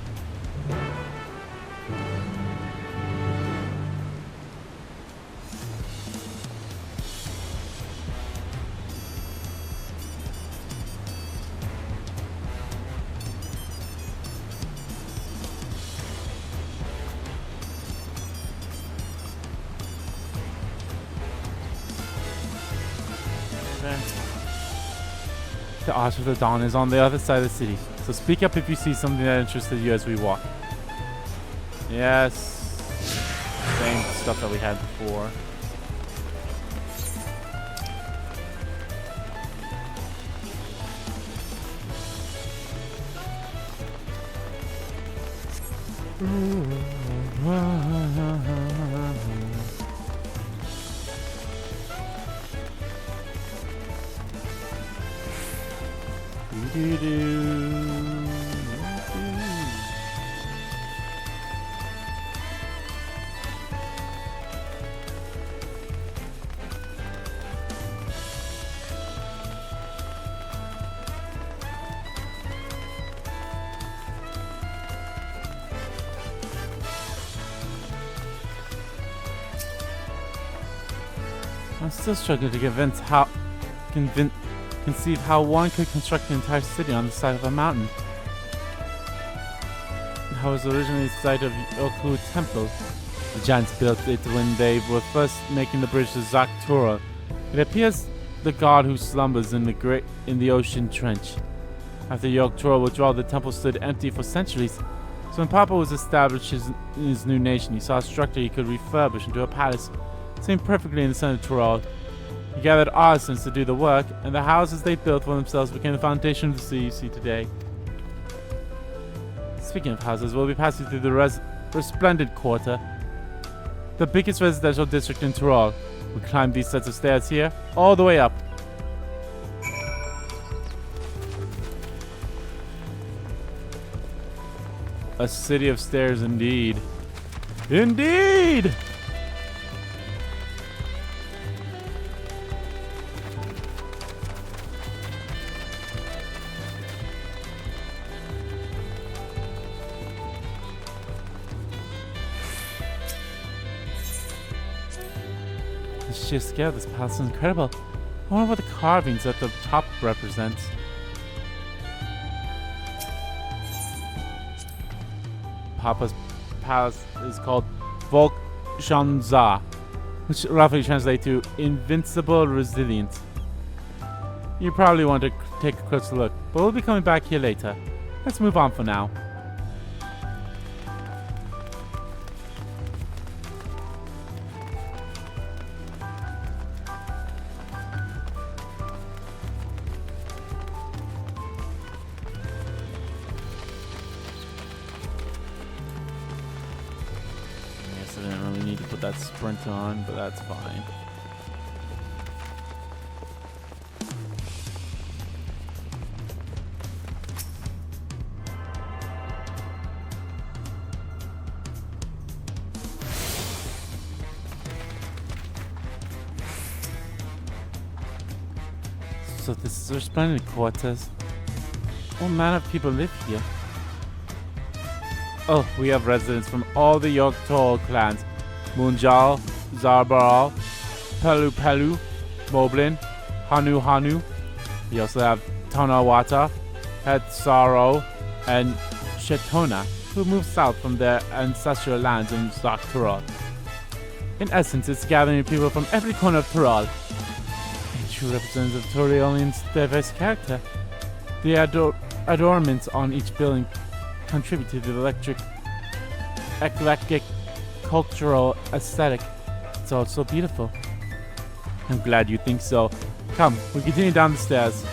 S1: The Arch of the Dawn is on the other side of the city, so speak up if you see something that interested you as we walk. Yes. Same stuff that we had before. I'm still struggling to conceive how one could construct an entire city on the side of a mountain. How was originally the site of Yoku Temple. The giants built it when they were first making the bridge to Zaktura. It appears the god who slumbers in the ocean trench. After Yogg-Toro withdrawal, the temple stood empty for centuries. So when Papa was established in his new nation, he saw a structure he could refurbish into a palace, sitting perfectly in the center of Tural. He gathered artisans to do the work, and the houses they built for themselves became the foundation of the city you see today. Speaking of houses, we'll be passing through the Resplendent Quarter, the biggest residential district in Tural. We climb these sets of stairs here, all the way up. A city of stairs indeed. Indeed! The sheer scale of this palace is incredible. I wonder what the carvings at the top represent. Papa's palace is called Wuk Lamat I, which roughly translates to Invincible Resilience. You probably want to take a closer look, but we'll be coming back here later. Let's move on for now. That sprint on, but that's fine. So this is Resplendent Quarters. What manner of people live here? Oh, we have residents from all the Yogg-Toro clans. Munjal, Zarbaral, Pelu Pelu, Moblin, Hanu Hanu. We also have Tonawata, Hetsaro, and Shetona, who moved south from their ancestral lands in Zaktura. In essence, it's a gathering of people from every corner of Tural. A true representative of Turalian's diverse character. The adornments on each building contribute to the eclectic cultural aesthetic. It's all so beautiful. I'm glad you think so. Come, we continue down the stairs.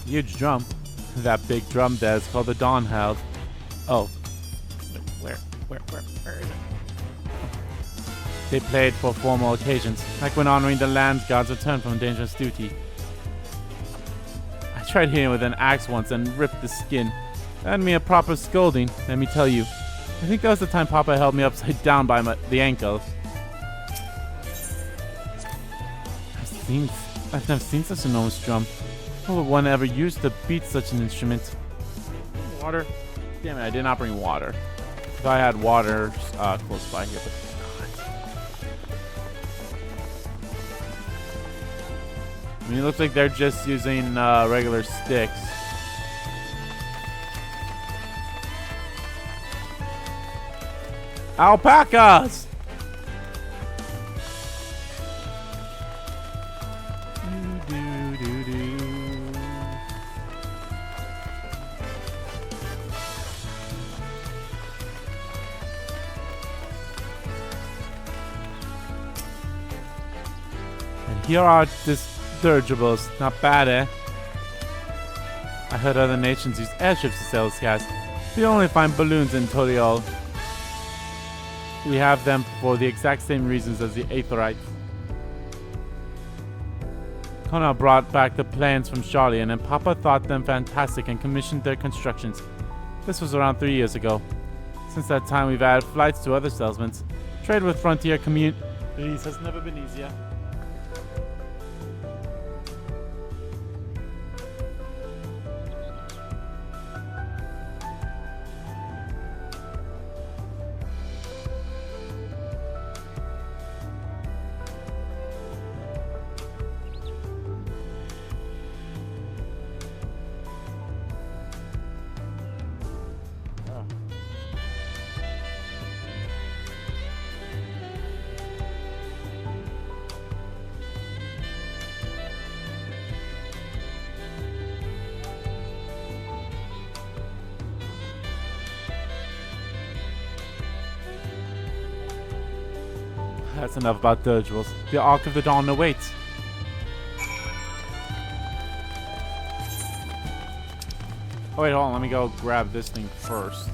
S1: Huge drum. That big drum there is called the Dawn Held. Oh. Where is it? They played for formal occasions, like when honoring the land god's return from dangerous duty. I I tried hitting it with an axe once and ripped the skin. That had me a proper scolding, let me tell you. I think that was the time Papa held me upside down by the ankle. I've never seen such an enormous drum. How would one ever use to beat such an instrument? Water? Damn it, I did not bring water. If I had water close by here, but I mean, it looks like they're just using regular sticks. Alpacas! And here are dirigibles. Not bad, eh? I heard other nations use airships to sail the skies. We only find balloons in Toriol. We have them for the exact same reasons as the Rite. Connor brought back the plans from Charlian, and Papa thought them fantastic and commissioned their constructions. This was around 3 years ago. Since that time, we've added flights to other settlements. Trade with frontier communities has never been easier. That's enough about dirigibles. The Ark of the Dawn awaits. Oh wait, hold on. Let me go grab this thing first.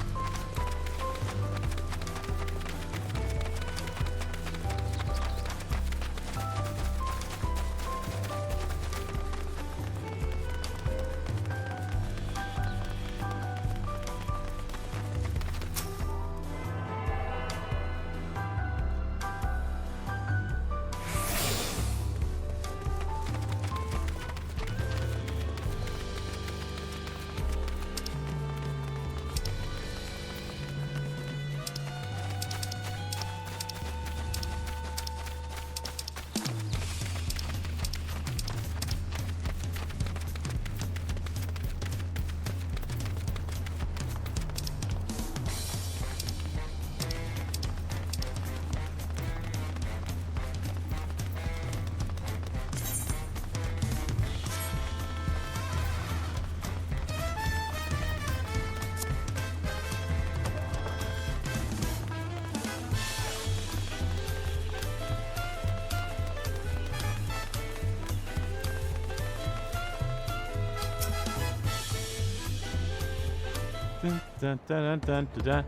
S1: Dun, dun, dun, dun, dun, dun.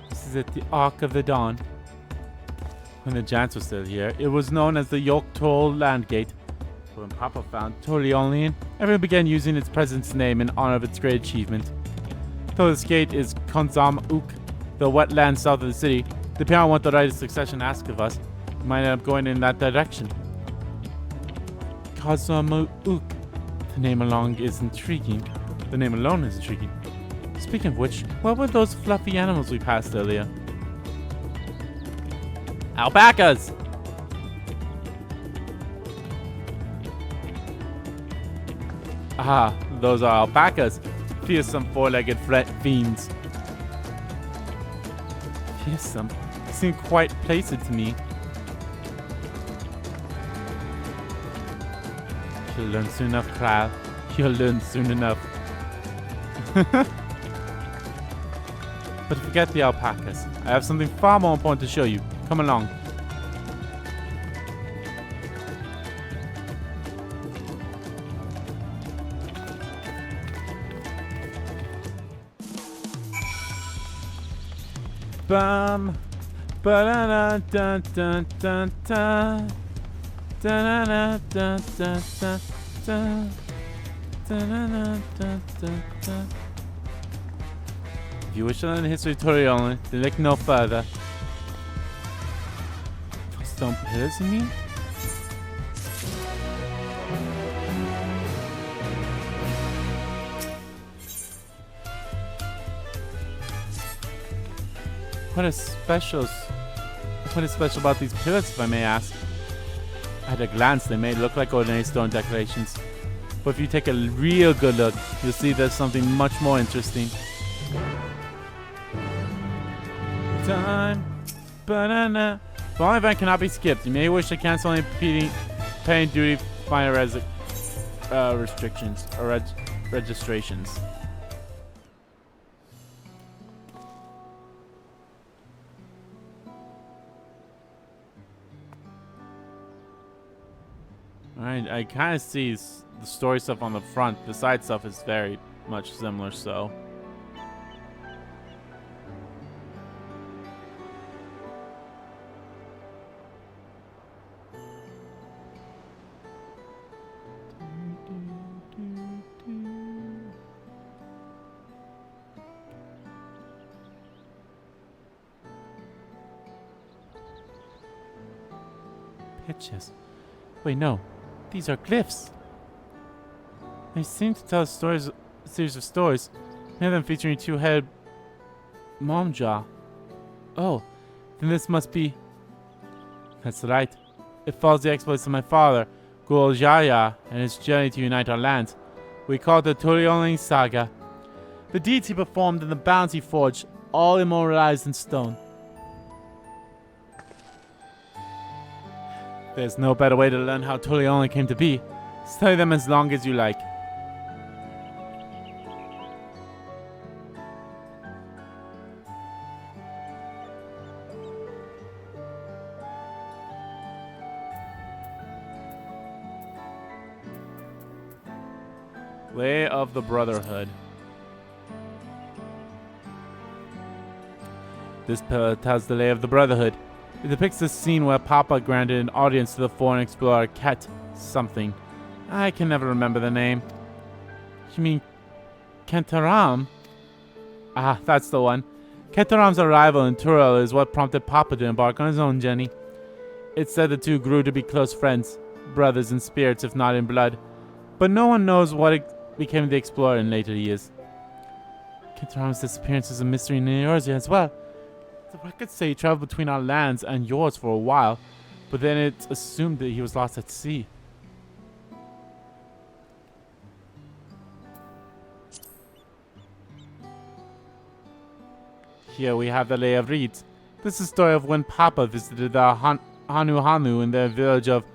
S1: This is at the Ark of the Dawn. When the giants were still here, it was known as the Yogg-Tol Landgate. But when Papa found Toriolian, everyone began using its president's name in honor of its great achievement. Though this gate is Konzam-Uk, the wetland south of the city, depending on what the right of succession asks of us, we might end up going in that direction. Konzam-Uk. The name alone is intriguing. Speaking of which, what were those fluffy animals we passed earlier? Alpacas! Ah, those are alpacas. Fearsome four-legged fiends. Fearsome? They seem quite placid to me. You'll learn soon enough, Kyle. You'll learn soon enough. But forget the alpacas. I have something far more important to show you. Come along. Bum. Ba-da-da-dun-dun-dun-dun. If you wish to learn the history of Torioli, then look no further. Stone pillars, you mean? What is special about these pillars, if I may ask? At a glance, they may look like ordinary stone decorations, but if you take a real good look, you'll see there's something much more interesting. Time, banana. The only event cannot be skipped. You may wish to cancel any paying duty fine restrictions or registrations. Alright, I kind of see the story stuff on the front. The side stuff is very much similar, so. Pictures. Wait, no. These are glyphs. They seem to tell a series of stories, many of them featuring a two-headed momja. Oh, then this must be... That's right. It follows the exploits of my father, Guljaya, and his journey to unite our lands. We call it the Torioli Saga. The deeds he performed in the bounds he forged, all immortalized in stone. There's no better way to learn how Torioli came to be. Study them as long as you like. Way of the Brotherhood. This pillar tells the Lay of the Brotherhood. It depicts the scene where Papa granted an audience to the foreign explorer Ket something. I can never remember the name. You mean Kentaram? Ah, that's the one. Kentaram's arrival in Turel is what prompted Papa to embark on his own journey. It's said the two grew to be close friends, brothers in spirits if not in blood. But no one knows what became of the explorer in later years. Kentaram's disappearance is a mystery in Eorzea as well. The records say he traveled between our lands and yours for a while, but then it's assumed that he was lost at sea. Here we have the Lay of Rite. This is the story of when Papa visited the Hanu in their village of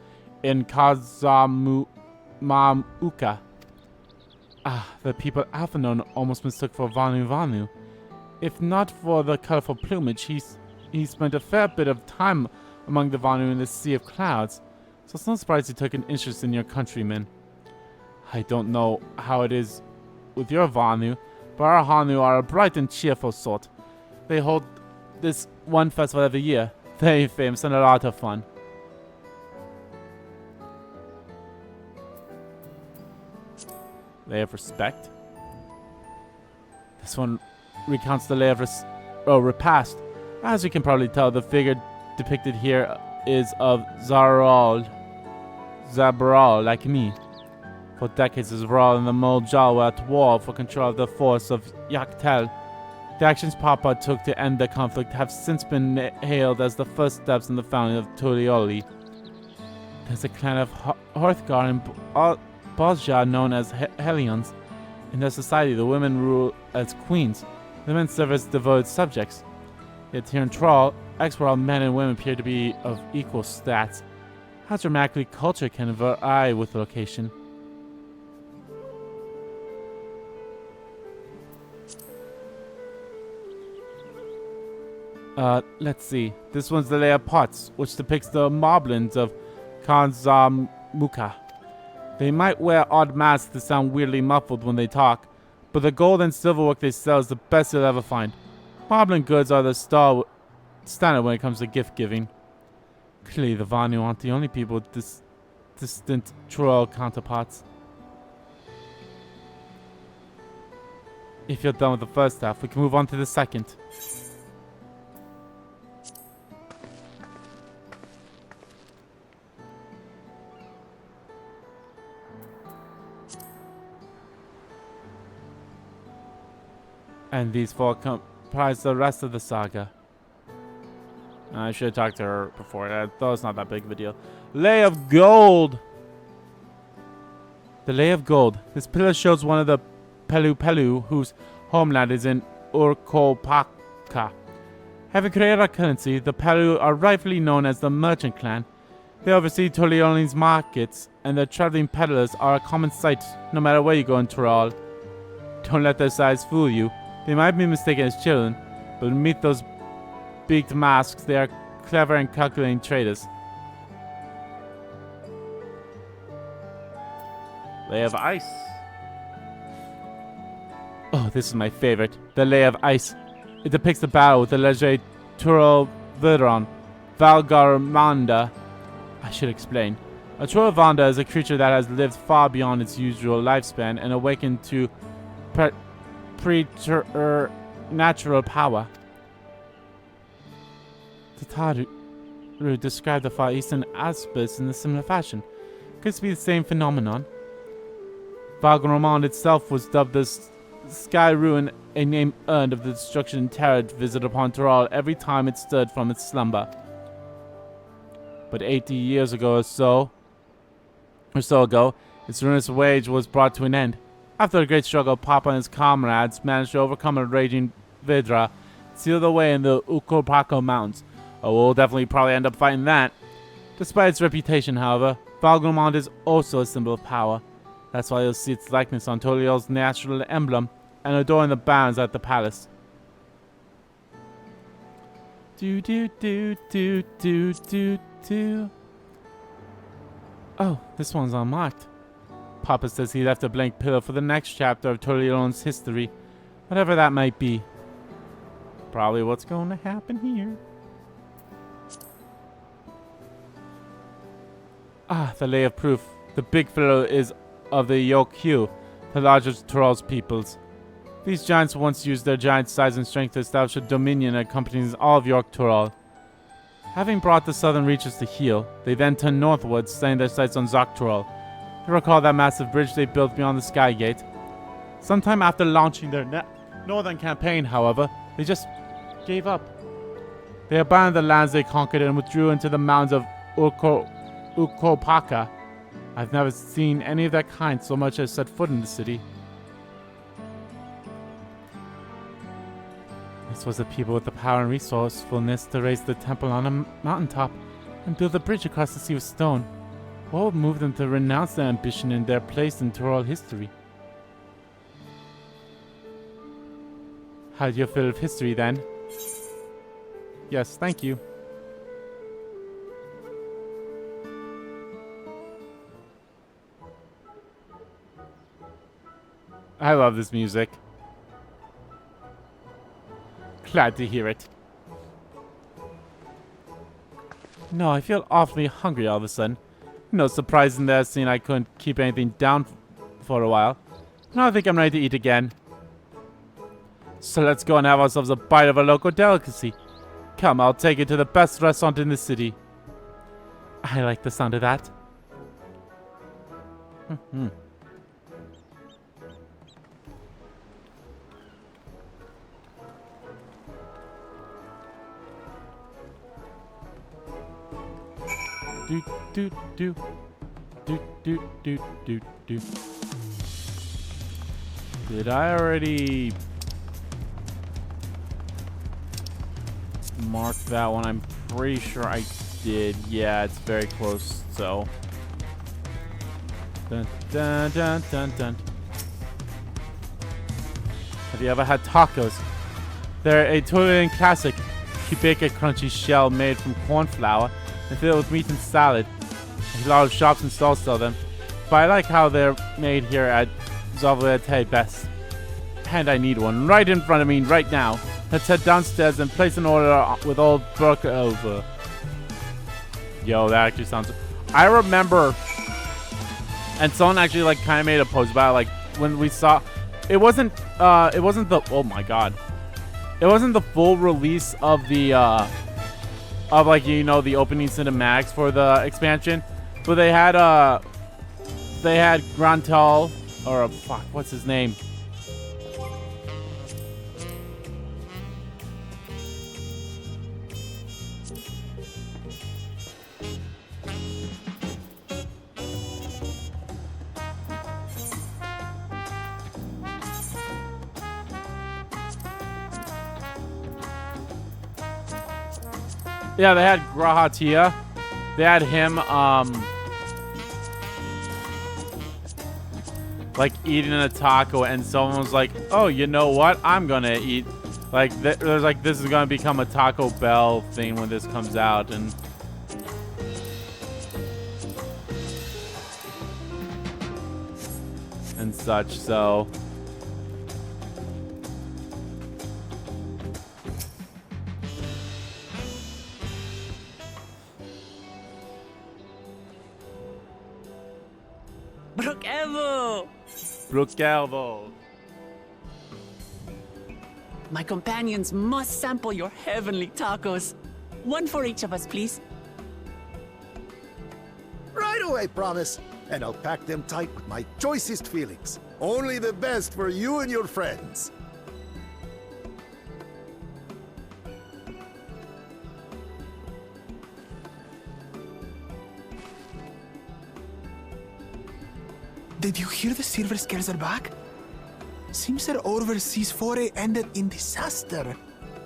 S1: Nkazamauka. The people Alpha known almost mistook for Vanu. If not for the colorful plumage, he spent a fair bit of time among the Vanu in the Sea of Clouds, so it's not surprised he took an interest in your countrymen. I don't know how it is with your Vanu, but our Hanu are a bright and cheerful sort. They hold this one festival every year, very famous and a lot of fun. Lay of Respect. This one recounts the Lay of Repast. As you can probably tell, the figure depicted here is of Zabral, like me. For decades, Zabral and the Moljal were at war for control of the force of Yaktel. The actions Papa took to end the conflict have since been hailed as the first steps in the founding of Torioli. There's a clan of Hearthgar and Bozja known as Helions. In their society, the women rule as queens. The men serve as devoted subjects. Yet here in Troll, ex-world men and women appear to be of equal stats. How dramatically culture can vary with location. Let's see. This one's the Lay of Pots, which depicts the moblins of Kanzamuka. They might wear odd masks to sound weirdly muffled when they talk, but the gold and silverwork they sell is the best you'll ever find. Moblin goods are the standard when it comes to gift giving. Clearly, the Vanu aren't the only people distant Troll counterparts. If you're done with the first half, we can move on to the second. And these four comprise the rest of the saga. I should have talked to her before. I thought it's not that big of a deal. Lay of Gold! The Lay of Gold. This pillar shows one of the Pelu whose homeland is in Urkopaka. Having created a currency, the Pelu are rightfully known as the Merchant Clan. They oversee Torleone's markets, and their traveling peddlers are a common sight no matter where you go in Tyrol. Don't let their size fool you. They might be mistaken as children, but beneath those beaked masks, they are clever and calculating traders. Lay of Ice. Oh, this is my favorite. The Lay of Ice. It depicts the battle with the legendary Turo Vidron, Valgarmanda. I should explain. A Turavanda is a creature that has lived far beyond its usual lifespan and awakened to preternatural power. Tataru described the Far Eastern Aspis in a similar fashion. Could this be the same phenomenon? Valgarmand itself was dubbed the Sky Ruin, a name earned of the destruction and terror visited upon Tyrol every time it stirred from its slumber. But 80 years ago or so ago, its ruinous wage was brought to an end. After a great struggle, Papa and his comrades managed to overcome a raging Vidra, seal the way in the Ukopako Mountains. Oh, we'll definitely probably end up fighting that. Despite its reputation, however, Valgarmand is also a symbol of power. That's why you'll see its likeness on Toliol's national emblem and adorning the bands at the palace. Oh, this one's unmarked. Papa says he left a blank pillar for the next chapter of Toliol's history, whatever that might be. Probably what's going to happen here. Ah, the Lay of Proof. The big pillar is of the Yokyu, the largest Tyrol's peoples. These giants once used their giant size and strength to establish a dominion that accompanies all of York Tyrol. Having brought the southern reaches to heel, they then turned northwards, setting their sights on Zok Tyrol. You recall that massive bridge they built beyond the Sky Gate? Sometime after launching their northern campaign, however, they just gave up. They abandoned the lands they conquered and withdrew into the mountains of Ukopaka. I've never seen any of that kind so much as set foot in the city. This was the people with the power and resourcefulness to raise the temple on a mountaintop and build a bridge across the sea of stone. What would move them to renounce their ambition and their place in Tyrol history? How'd you feel of history then? Yes, thank you. I love this music. Glad to hear it. No, I feel awfully hungry all of a sudden. No surprise in there, seeing I couldn't keep anything down for a while. Now I think I'm ready to eat again. So let's go and have ourselves a bite of a local delicacy. Come, I'll take you to the best restaurant in the city. I like the sound of that. Do. Did I already mark that one? I'm pretty sure I did. Yeah, it's very close, so. Dun, dun, dun, dun, dun. Have you ever had tacos? They're a Tolian classic. You bake a crunchy shell made from corn flour and fill it with meat and salad. A lot of shops and stalls sell them, but I like how they're made here at Zovalete best. And I need one right in front of me right now. Let's head downstairs and place an order with old Burke over. Yo, that actually sounds... I remember And someone actually like kind of made a post about it, like when we saw, it wasn't the, oh my god, it wasn't the full release of the of like, you know, the opening cinematics for the expansion, but they had Grantel, or fuck, what's his name? Yeah, they had Grahatia. They had him, like eating a taco, and someone was like, "Oh, you know what? I'm gonna eat." Like, there's like, this is gonna become a Taco Bell thing when this comes out, and such. So. Brookelvo.
S2: My companions must sample your heavenly tacos. One for each of us, please.
S9: Right away, promise. And I'll pack them tight with my choicest feelings. Only the best for you and your friends.
S8: Did you hear the Silver Scares are back? Seems their overseas foray ended in disaster.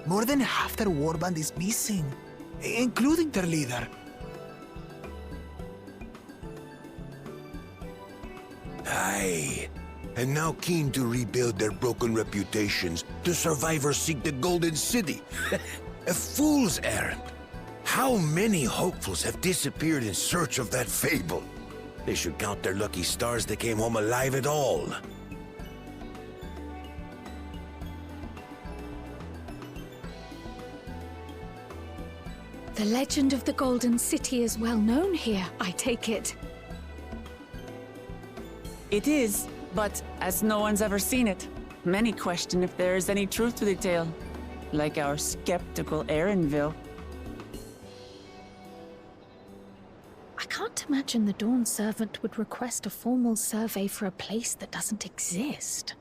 S8: More than half their warband is missing, including their leader.
S6: Aye. And now keen to rebuild their broken reputations, the survivors seek the Golden City. A fool's errand. How many hopefuls have disappeared in search of that fable? They should count their lucky stars they came home alive at all.
S5: The legend of the Golden City is well known here, I take it.
S2: It is, but as no one's ever seen it, many question if there is any truth to the tale. Like our skeptical Erinville.
S5: I can't imagine the Dawn Servant would request a formal survey for a place that doesn't exist.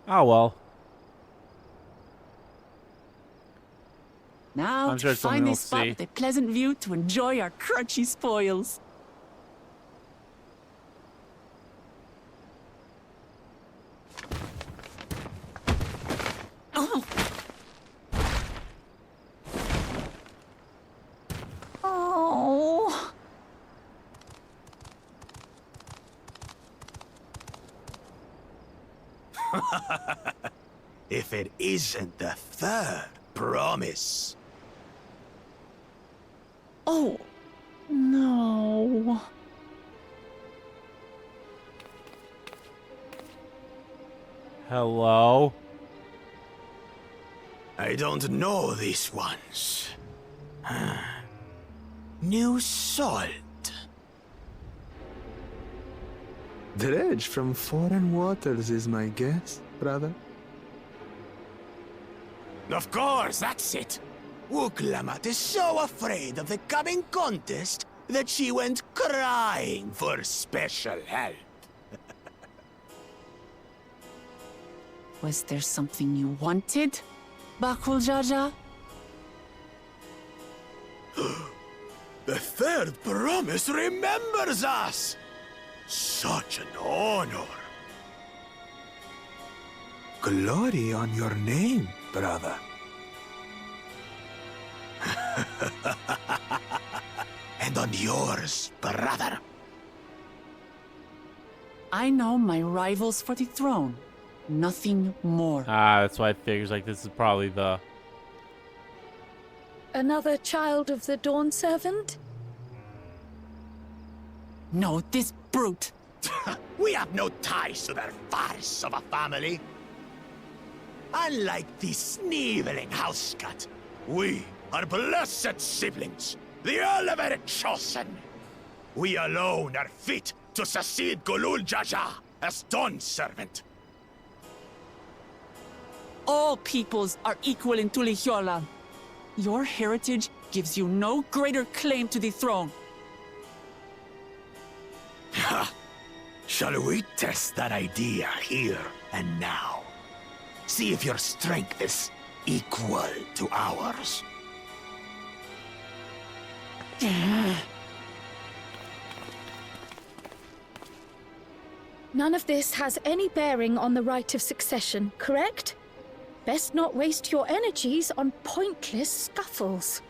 S1: Oh well.
S2: Now
S1: I'm sure
S2: to
S1: someone
S2: find
S1: will
S2: this spot
S1: see.
S2: with a pleasant view to enjoy our crunchy spoils. Oh. Oh.
S6: If it isn't the third promise.
S2: Oh. No.
S1: Hello?
S6: I don't know these ones. New salt.
S8: Dredge from foreign waters is my guess, brother.
S6: Of course, that's it. Wuk Lamat is so afraid of the coming contest that she went crying for special help.
S2: Was there something you wanted, Bakul Jaja?
S6: The third promise remembers us! Such an honor.
S8: Glory on your name, brother.
S6: And on yours, brother.
S2: I know my rivals for the throne. Nothing more.
S1: Ah, that's why I figures like this is probably the...
S5: Another child of the Dawn Servant?
S2: No, this brute.
S6: We have no ties to their farce of a family. Unlike the sneevling housecut, we are blessed siblings, the elevated chosen. We alone are fit to succeed Golul Jaja as Dawn's servant.
S2: All peoples are equal in Tulihiola. Your heritage gives you no greater claim to the throne.
S6: Ha! Shall we test that idea here and now? See if your strength is equal to ours.
S5: None of this has any bearing on the right of succession, correct? Best not waste your energies on pointless scuffles.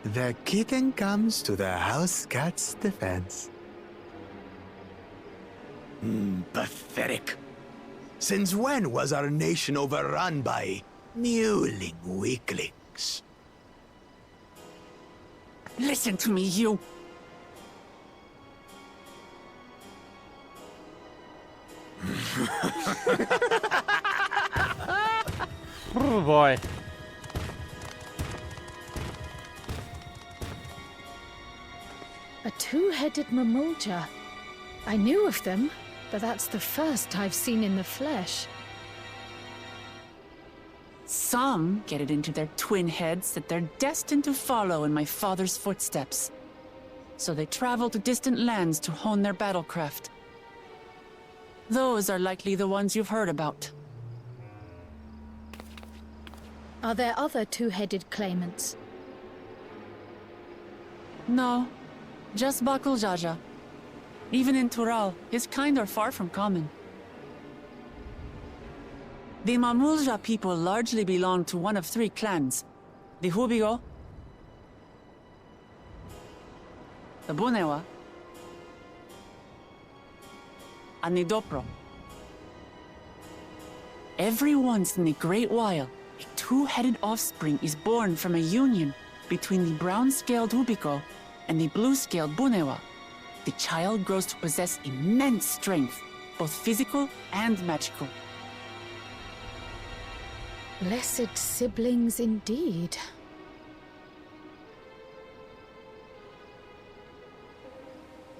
S8: The kitten comes to the house cat's defense.
S6: Pathetic. Since when was our nation overrun by mewling weaklings?
S2: Listen to me, you.
S1: Oh boy.
S5: A two-headed Mamulja. I knew of them, but that's the first I've seen in the flesh.
S2: Some get it into their twin heads that they're destined to follow in my father's footsteps. So they travel to distant lands to hone their battlecraft. Those are likely the ones you've heard about.
S5: Are there other two-headed claimants?
S2: No, just Bakul Jaja. Even in Tural, his kind are far from common. The Mamulja people largely belong to one of three clans. The Hubigo, the Bunewa, and the Dopro. Every once in the great while, a two-headed offspring is born from a union between the brown-scaled Hubigo and the blue-scaled Bunewa. The child grows to possess immense strength, both physical and magical.
S5: Blessed siblings indeed.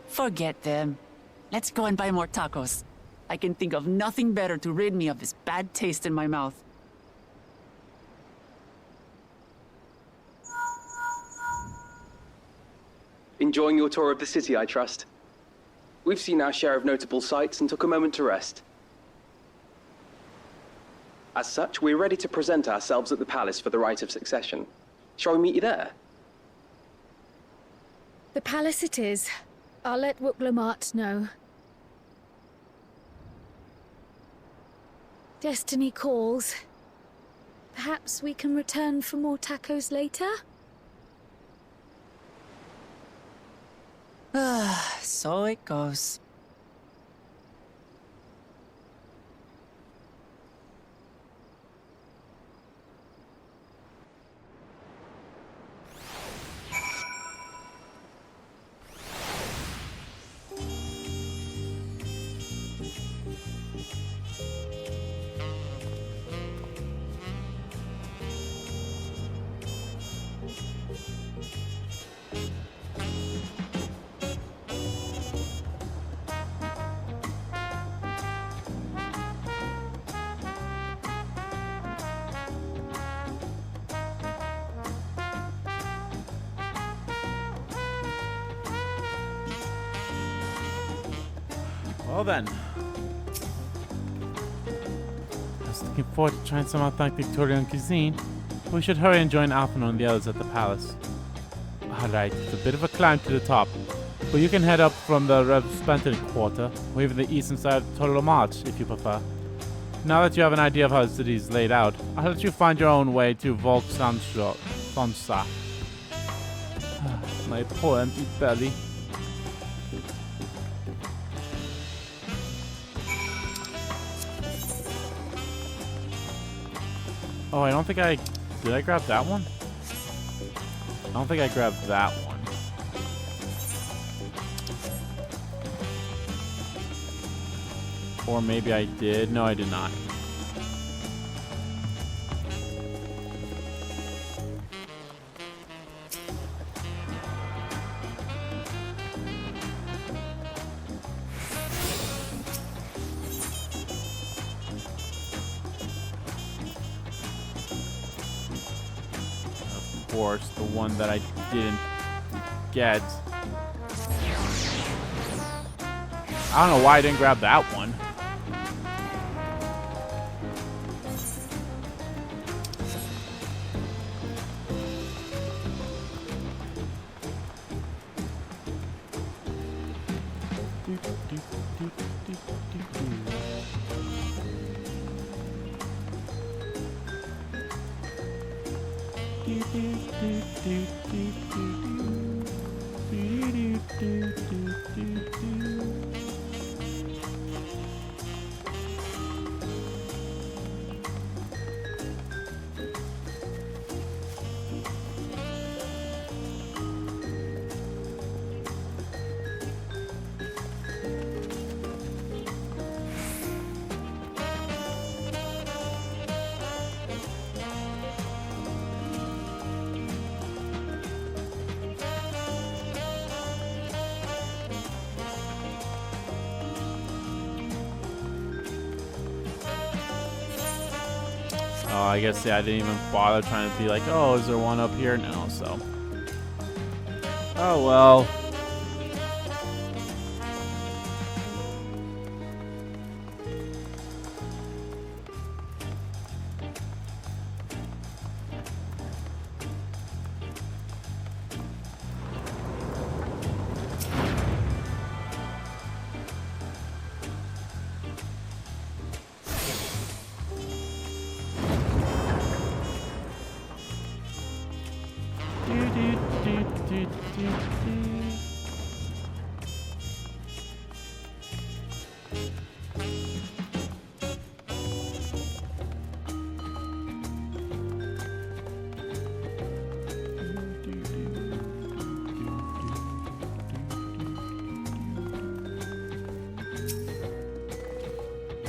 S2: Forget them. Let's go and buy more tacos. I can think of nothing better to rid me of this bad taste in my mouth.
S7: Enjoying your tour of the city, I trust. We've seen our share of notable sights and took a moment to rest. As such, we're ready to present ourselves at the palace for the rite of succession. Shall we meet you there?
S5: The palace it is. I'll let Wuk Lamat know. Destiny calls. Perhaps we can return for more tacos later?
S2: So it goes.
S1: Well then. I was looking forward to trying some authentic Victorian cuisine. We should hurry and join Alphino and the others at the palace. Alright, it's a bit of a climb to the top, but you can head up from the Revenant Quarter, or even the eastern side of Wuk Lamat if you prefer. Now that you have an idea of how the city is laid out, I'll let you find your own way to Volk Sansa. My poor empty belly. Oh, I don't think did I grab that one? I don't think I grabbed that one. Or maybe I did. No, I did not. Of course, the one that I didn't get. I don't know why I didn't grab that one. Oh, I guess, yeah, I didn't even bother trying to be like, oh, is there one up here? No, so. Oh, well.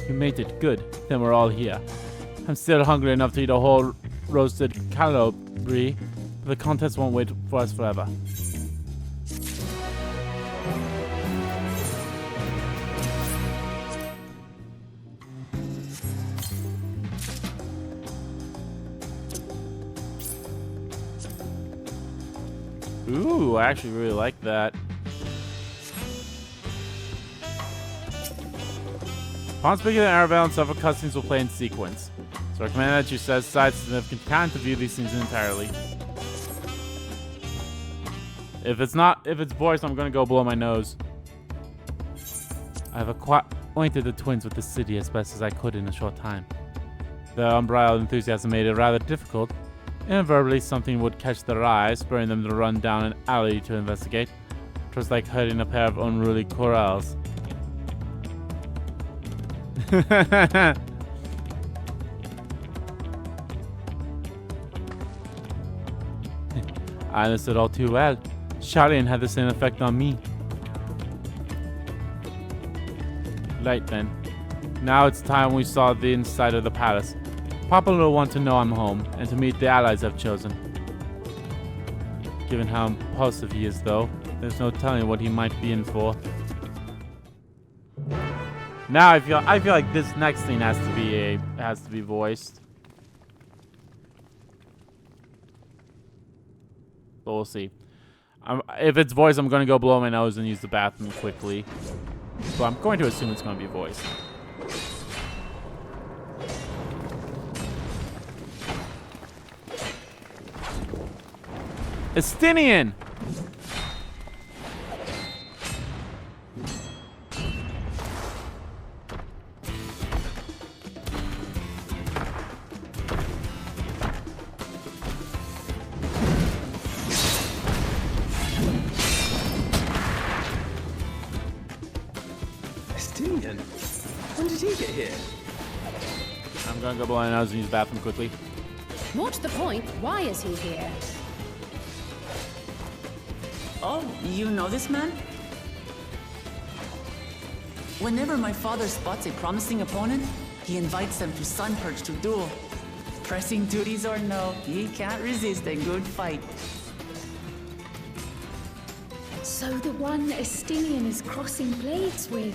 S1: You made it. Good. Then we're all here. I'm still hungry enough to eat a whole roasted calorie, but the contest won't wait for us forever. Ooh, I actually really like that. Upon speaking of Arabelle, several cutscenes will play in sequence. So I recommend that you set aside significant time to view these scenes entirely. If it's voiced, I'm gonna go blow my nose. I have acquainted the twins with the city as best as I could in a short time. Their unbridled enthusiasm made it rather difficult. Invariably, something would catch their eye, spurring them to run down an alley to investigate. It was like herding a pair of unruly corrals. I understood all too well. Shouting had the same effect on me. Right then. Now it's time we saw the inside of the palace. Papa will want to know I'm home, and to meet the allies I've chosen. Given how impulsive he is, though, there's no telling what he might be in for. Now I feel like this next thing has to be voiced. But we'll see. If it's voiced, I'm gonna go blow my nose and use the bathroom quickly. But I'm going to assume it's gonna be voiced. Estinian!
S7: Estinian? When did he get here?
S1: I'm gonna go blow my nose and use the bathroom quickly.
S3: What's the point? Why is he here?
S2: Oh, you know this man? Whenever my father spots a promising opponent, he invites them to Sunperch to duel. Pressing duties or no, he can't resist a good fight.
S5: So the one Estinian is crossing blades with.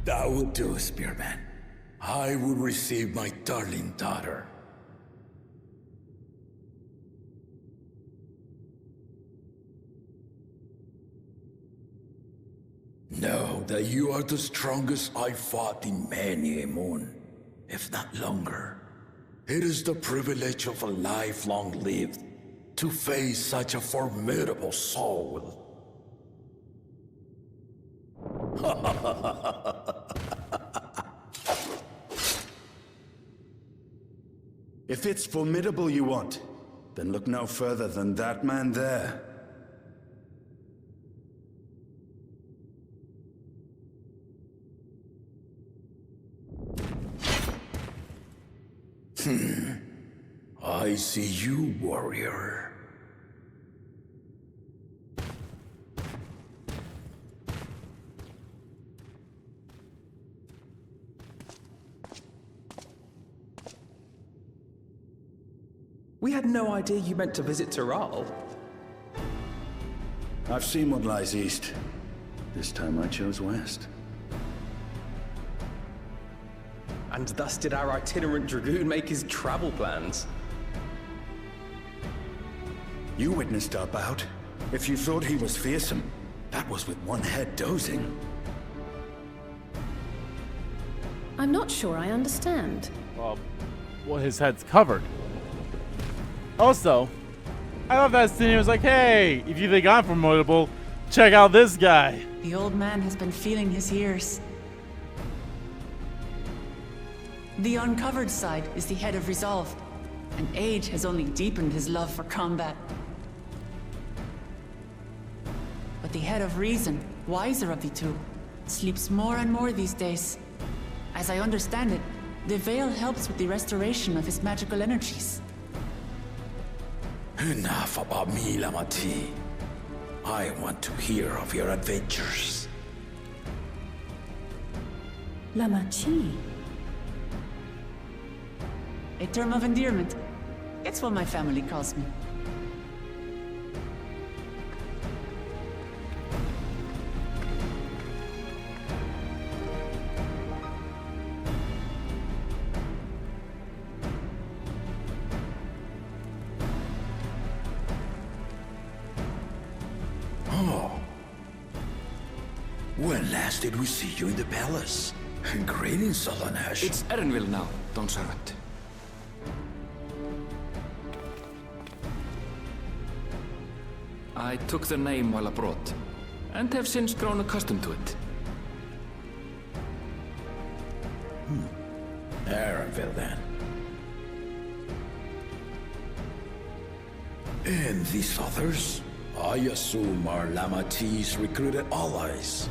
S6: That will do, Spearman. I will receive my darling daughter. Know that you are the strongest I fought in many a moon, if not longer. It is the privilege of a life long lived to face such a formidable soul.
S10: If it's formidable you want, then look no further than that man there.
S6: I see you, warrior.
S7: We had no idea you meant to visit Tyrol.
S10: I've seen what lies east. This time I chose west.
S7: And thus did our itinerant dragoon make his travel plans.
S10: You witnessed our bout. If you thought he was fearsome, that was with one head dozing.
S3: I'm not sure I understand.
S1: Well, his head's covered. Also, I love that Stinian was like, hey, if you think I'm formidable, check out this guy.
S2: The old man has been feeling his years. The uncovered side is the head of resolve, and age has only deepened his love for combat. But the head of reason, wiser of the two, sleeps more and more these days. As I understand it, the veil helps with the restoration of his magical energies.
S6: Enough about me, Lamat I. I want to hear of your adventures.
S3: Lamat I.
S2: A term of endearment. It's what my family calls me.
S6: When last did we see you in the palace? Greetings, Solanash.
S4: It's Erenville now, Don Servant. I took the name while abroad, and have since grown accustomed to it.
S6: Erenville, then. And these others? I assume are Lamati's recruited allies.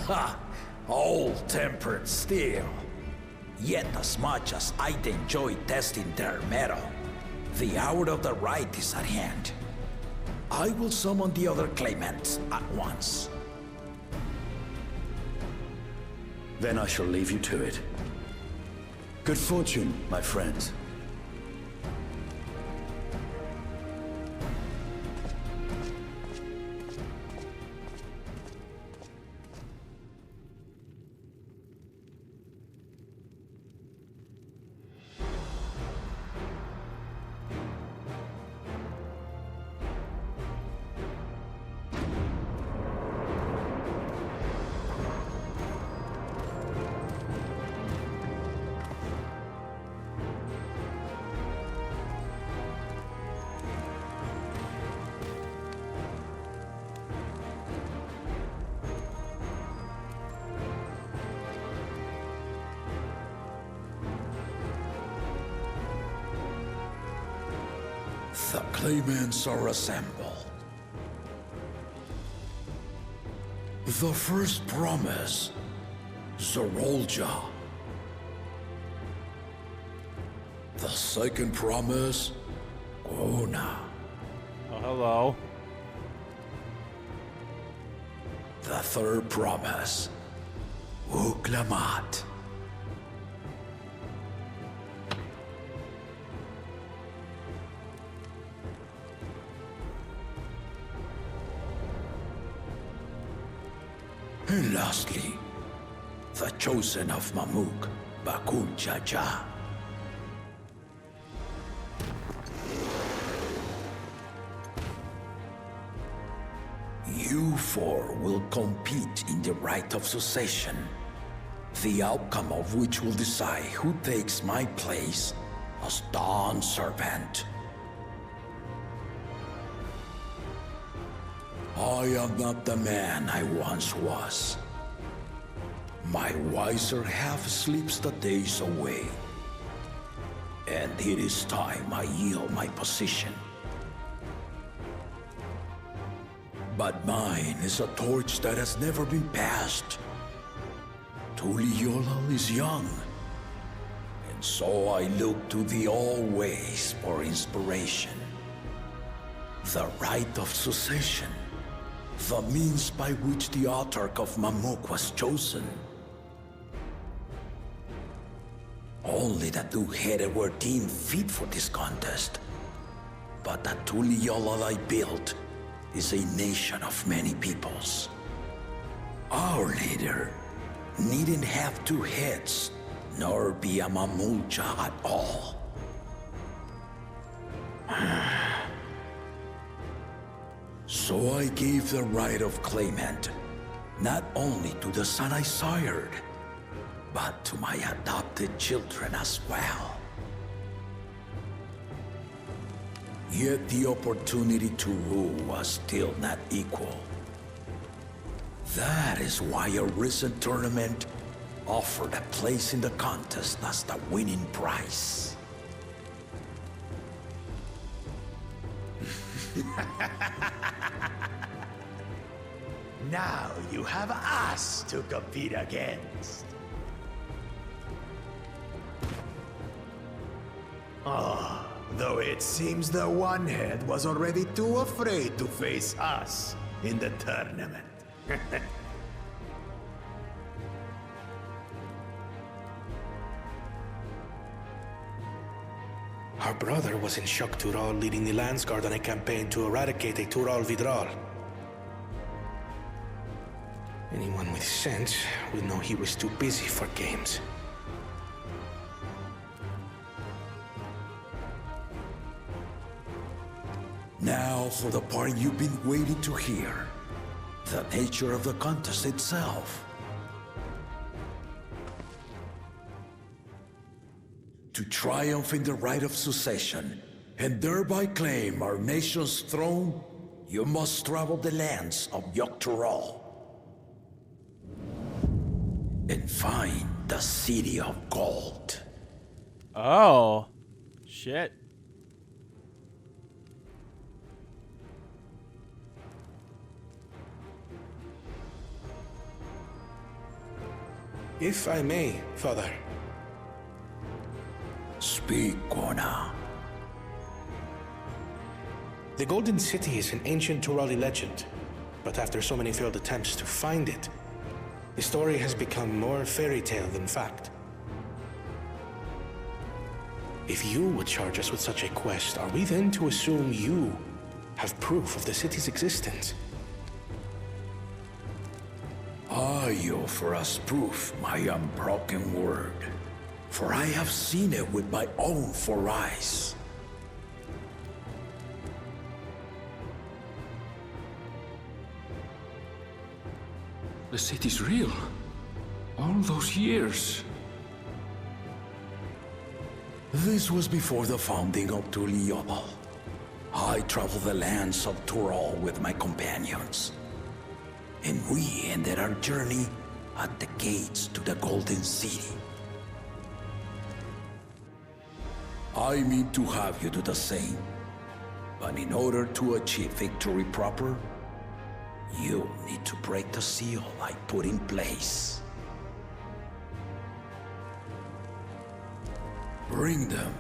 S6: Ha! Old-tempered still. Yet as much as I'd enjoy testing their metal, the hour of the Rite is at hand. I will summon the other claimants at once.
S10: Then I shall leave you to it. Good fortune, my friends.
S11: The claimants are assembled. The first promise, Zorolja. The second promise, Gona.
S1: Oh, hello.
S11: The third promise, Wuk Lamat. And lastly, the chosen of Mamuk, Bakun Jaja. You four will compete in the Rite of Succession, the outcome of which will decide who takes my place as Dawn Servant. I am not the man I once was. My wiser half sleeps the days away, and it is time I yield my position. But mine is a torch that has never been passed. Tuliyollal is young, and so I look to thee always for inspiration. The Rite of Succession, the means by which the autarch of Mamuk was chosen. Only the two-headed were deemed fit for this contest, but the Tuliyollal I built is a nation of many peoples. Our leader needn't have two heads, nor be a Mamulcha at all. So I gave the right of claimant, not only to the son I sired, but to my adopted children as well. Yet the opportunity to rule was still not equal. That is why a recent tournament offered a place in the contest as the winning prize.
S6: Now you have us to compete against. Oh, though it seems the one-head was already too afraid to face us in the tournament.
S12: Our brother was in Shok Tural leading the Landsguard on a campaign to eradicate a Tural Vidral. Anyone with sense would know he was too busy for games.
S11: Now for the part you've been waiting to hear. The nature of the contest itself. To triumph in the Rite of Succession, and thereby claim our nation's throne, you must travel the lands of Yogg-Tural and find the City of Gold.
S1: Oh, shit.
S12: If I may, Father.
S11: Speak, Gona.
S12: The Golden City is an ancient Turali legend, but after so many failed attempts to find it, the story has become more fairy tale than fact. If you would charge us with such a quest, are we then to assume you have proof of the city's existence?
S11: I offer as proof my unbroken word, for I have seen it with my own 4 eyes.
S4: The city's real. All those years.
S11: This was before the founding of Tuliyollal. I traveled the lands of Tural with my companions, and we ended our journey at the gates to the Golden City. I mean to have you do the same. But in order to achieve victory proper, you'll need to break the seal I put in place. Bring them.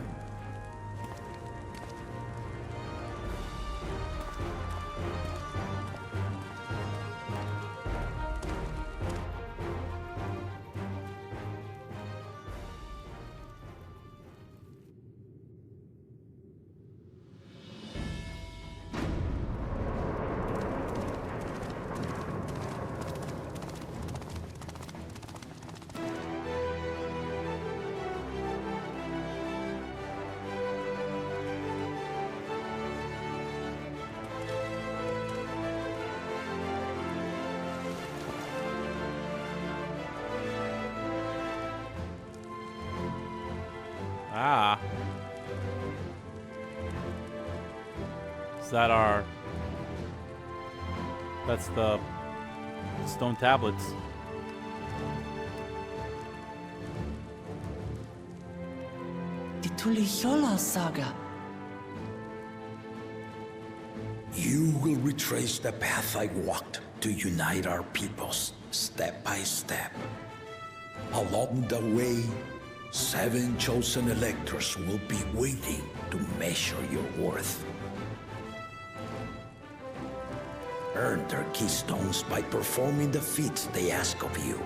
S1: Ah. Is that our... That's the stone tablets.
S2: The Tuliyola saga.
S11: You will retrace the path I walked to unite our peoples, step by step. Along the way, 7 chosen electors will be waiting to measure your worth. Earn their keystones by performing the feats they ask of you.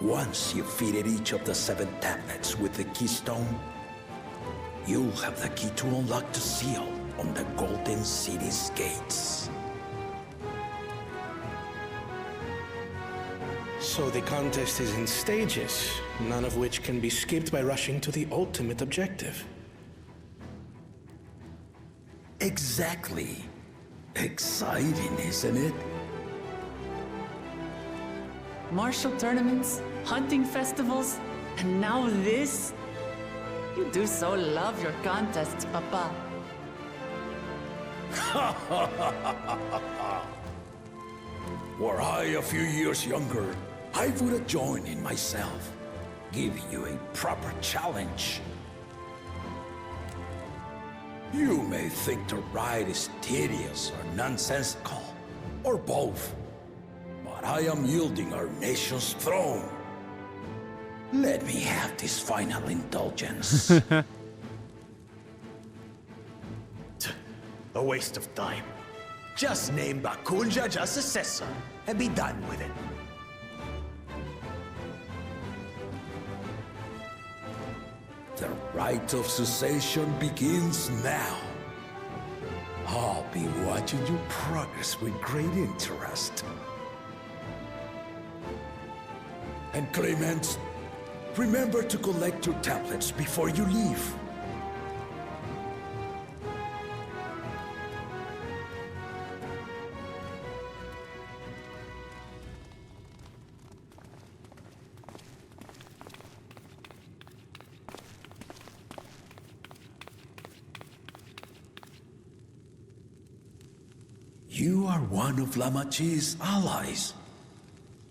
S11: Once you've fitted each of the 7 tablets with the keystone, you'll have the key to unlock the seal on the Golden City's gates.
S12: So the contest is in stages, none of which can be skipped by rushing to the ultimate objective.
S11: Exactly. Exciting, isn't it?
S2: Martial tournaments, hunting festivals, and now this? You do so love your contests, Papa.
S11: Were I a few years younger, I would have joined in myself, giving you a proper challenge. You may think the ride is tedious or nonsensical, or both, but I am yielding our nation's throne. Let me have this final indulgence.
S6: A waste of time. Just name Bakunja just successor and be done with it.
S11: The rite of cessation begins now. I'll be watching your progress with great interest. And Clemens, remember to collect your tablets before you leave. You are one of Lamat I's allies.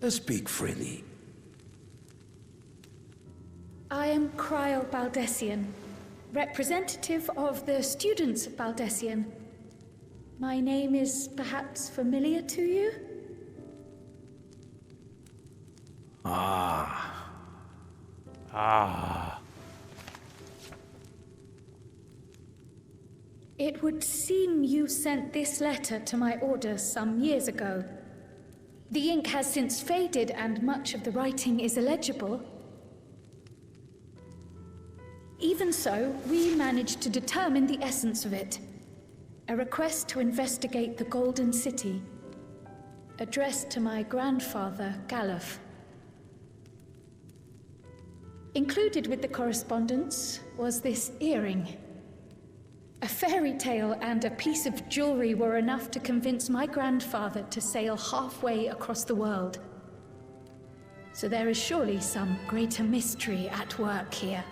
S11: Speak freely.
S5: I am Cryle Baldessian, representative of the students of Baldessian. My name is perhaps familiar to you? It would seem you sent this letter to my orders some years ago. The ink has since faded and much of the writing is illegible. Even so, we managed to determine the essence of it. A request to investigate the Golden City, addressed to my grandfather, Galuf. Included with the correspondence was this earring. A fairy tale and a piece of jewelry were enough to convince my grandfather to sail halfway across the world. So there is surely some greater mystery at work here.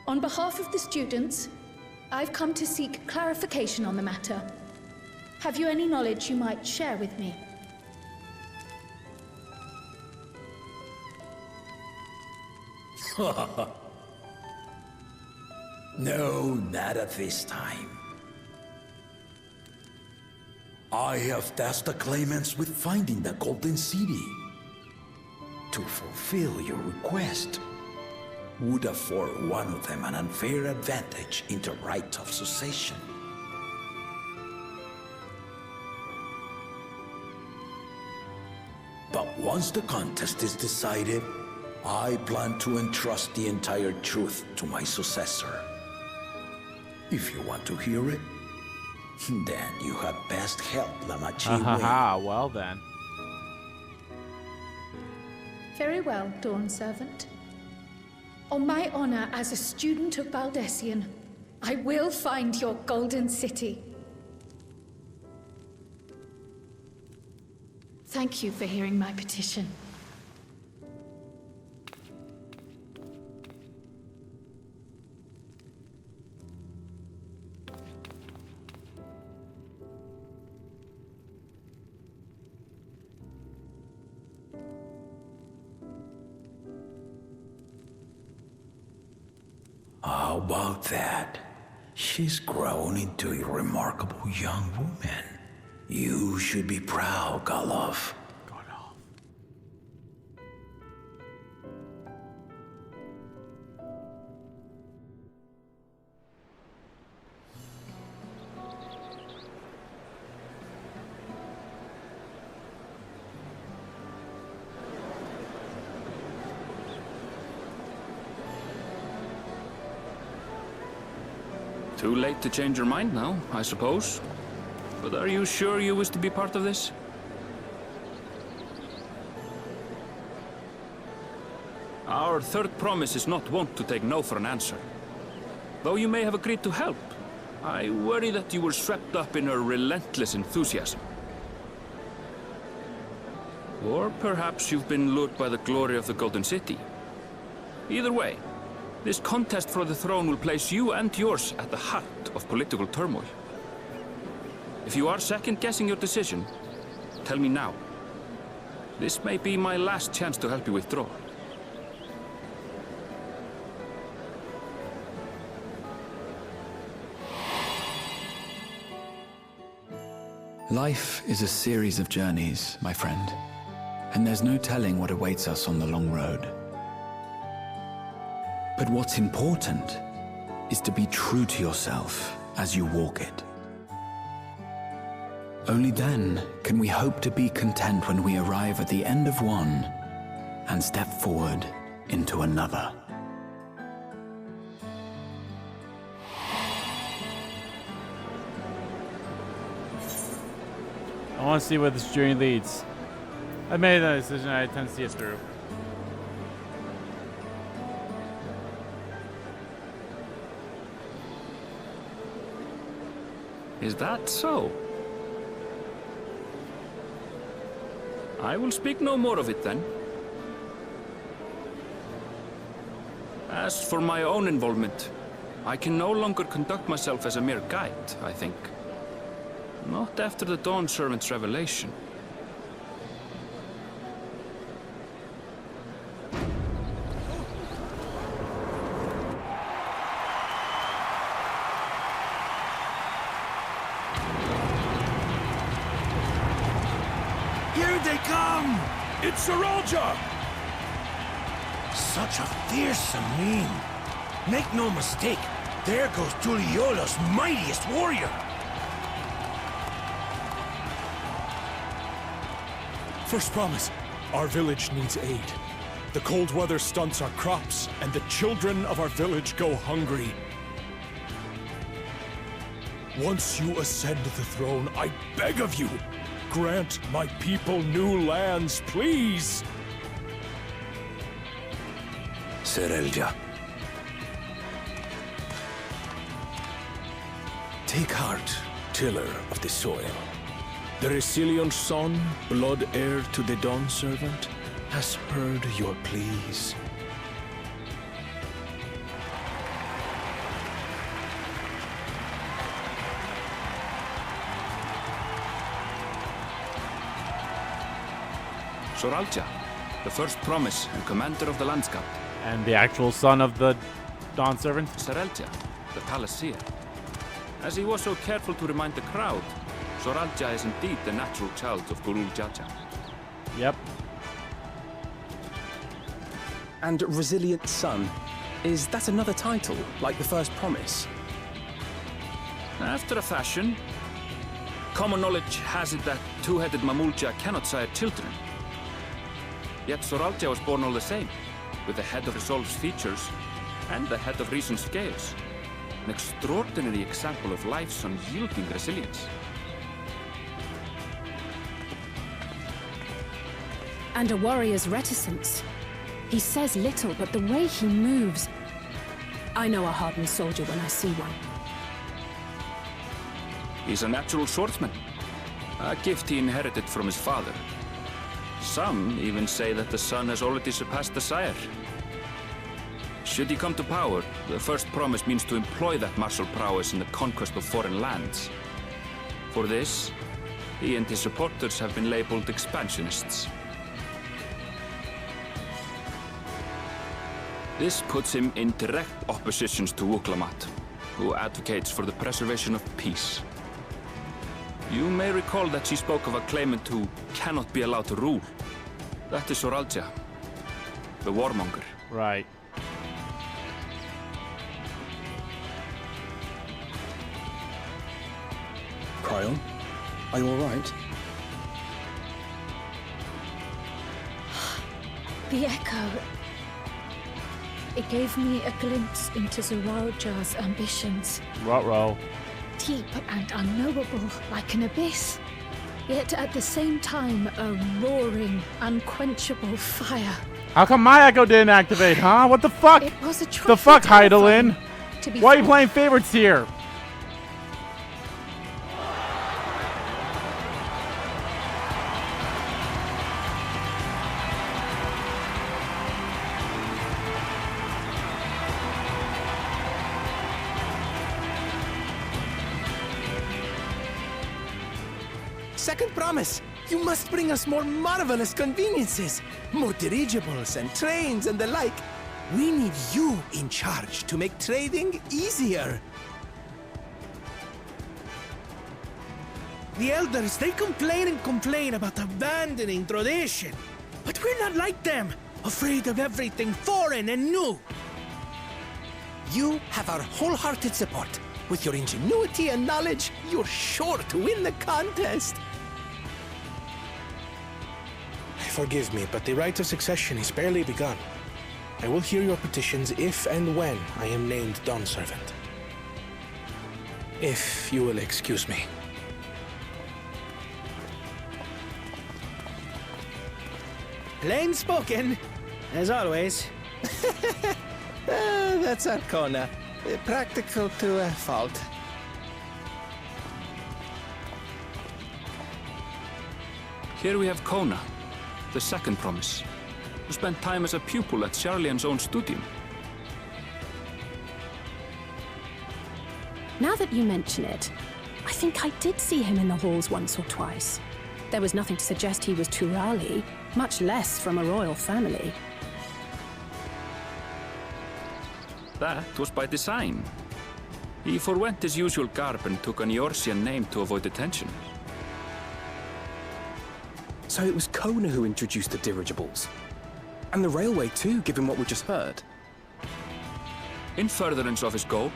S5: On behalf of the students, I've come to seek clarification on the matter. Have you any knowledge you might share with me?
S11: No, not at this time. I have tasked the claimants with finding the Golden City. To fulfill your request would afford one of them an unfair advantage in the right of succession. But once the contest is decided, I plan to entrust the entire truth to my successor. If you want to hear it, then you had best help Lamat I win.
S1: Well then.
S5: Very well, Dawn Servant. On my honor as a student of Baldessian, I will find your Golden City. Thank you for hearing my petition.
S11: How about that? She's grown into a remarkable young woman. You should be proud, Galov.
S4: Too late to change your mind now, I suppose. But are you sure you wish to be part of this? Our third promise is not wont to take no for an answer. Though you may have agreed to help, I worry that you were swept up in her relentless enthusiasm. Or perhaps you've been lured by the glory of the Golden City. Either way, this contest for the throne will place you and yours at the heart of political turmoil. If you are second-guessing your decision, tell me now. This may be my last chance to help you withdraw.
S13: Life is a series of journeys, my friend, and there's no telling what awaits us on the long road. But what's important is to be true to yourself as you walk it. Only then can we hope to be content when we arrive at the end of one and step forward into another.
S1: I want to see where this journey leads. I made that decision. I tend to see it through.
S4: Is that so? I will speak no more of it then. As for my own involvement, I can no longer conduct myself as a mere guide, I think. Not after the Dawn Servant's revelation.
S6: Here they come! It's Saralja! Such a fearsome mien. Make no mistake, there goes Tuliola's mightiest warrior!
S14: First promise, our village needs aid. The cold weather stunts our crops, and the children of our village go hungry. Once you ascend the throne, I beg of you, grant my people new lands, please!
S6: Serelja. Take heart, tiller of the soil. The Resilion son, blood heir to the Dawn Servant, has heard your pleas.
S4: Soralja, the first promise and commander of the Landscape.
S1: And the actual son of the Dawn Servant?
S4: Sarelja, the Talasia. As he was so careful to remind the crowd, Soralja is indeed the natural child of Gurul Jaja.
S1: Yep.
S7: And Resilient Son. Is that another title, like the first promise?
S4: After a fashion. Common knowledge has it that two-headed Mamulja cannot sire children. Yet Soralja was born all the same, with the head of Resolve's features and the head of Reason's scales. An extraordinary example of life's unyielding resilience.
S3: And a warrior's reticence. He says little, but the way he moves... I know a hardened soldier when I see one.
S4: He's a natural swordsman, a gift he inherited from his father. Some even say that the son has already surpassed the sire. Should he come to power, the first promise means to employ that martial prowess in the conquest of foreign lands. For this, he and his supporters have been labeled expansionists. This puts him in direct opposition to Wuk Lamat, who advocates for the preservation of peace. You may recall that she spoke of a claimant who cannot be allowed to rule. That is Soralja, the warmonger.
S1: Right.
S7: Cryon, are you alright?
S5: The echo. It gave me a glimpse into Zoralja's ambitions.
S1: Ruh-roh.
S5: Deep and unknowable, like an abyss. Yet at the same time, a roaring, unquenchable fire.
S1: How come my echo didn't activate, huh? What the fuck?
S5: It was a
S1: the fuck,
S5: terrifying,
S1: Heidelin? Why are you playing favorites here?
S8: Second promise, you must bring us more marvelous conveniences. More dirigibles and trains and the like. We need you in charge to make trading easier.
S15: The elders, they complain about abandoning tradition. But we're not like them, afraid of everything foreign and new.
S8: You have our wholehearted support. With your ingenuity and knowledge, you're sure to win the contest.
S12: Forgive me, but the rite of succession is barely begun. I will hear your petitions if and when I am named Dawn Servant. If you will excuse me.
S15: Plain spoken, as always.
S8: That's Arcona. Practical to a fault.
S4: Here we have Kona, the second promise, who spent time as a pupil at Charlian's own studium.
S3: Now that you mention it, I think I did see him in the halls once or twice. There was nothing to suggest he was Turali, much less from a royal family.
S4: That was by design. He forwent his usual garb and took an Eorzean name to avoid attention.
S7: So it was Kona who introduced the dirigibles. And the railway too, given what we just heard.
S4: In furtherance of his goal,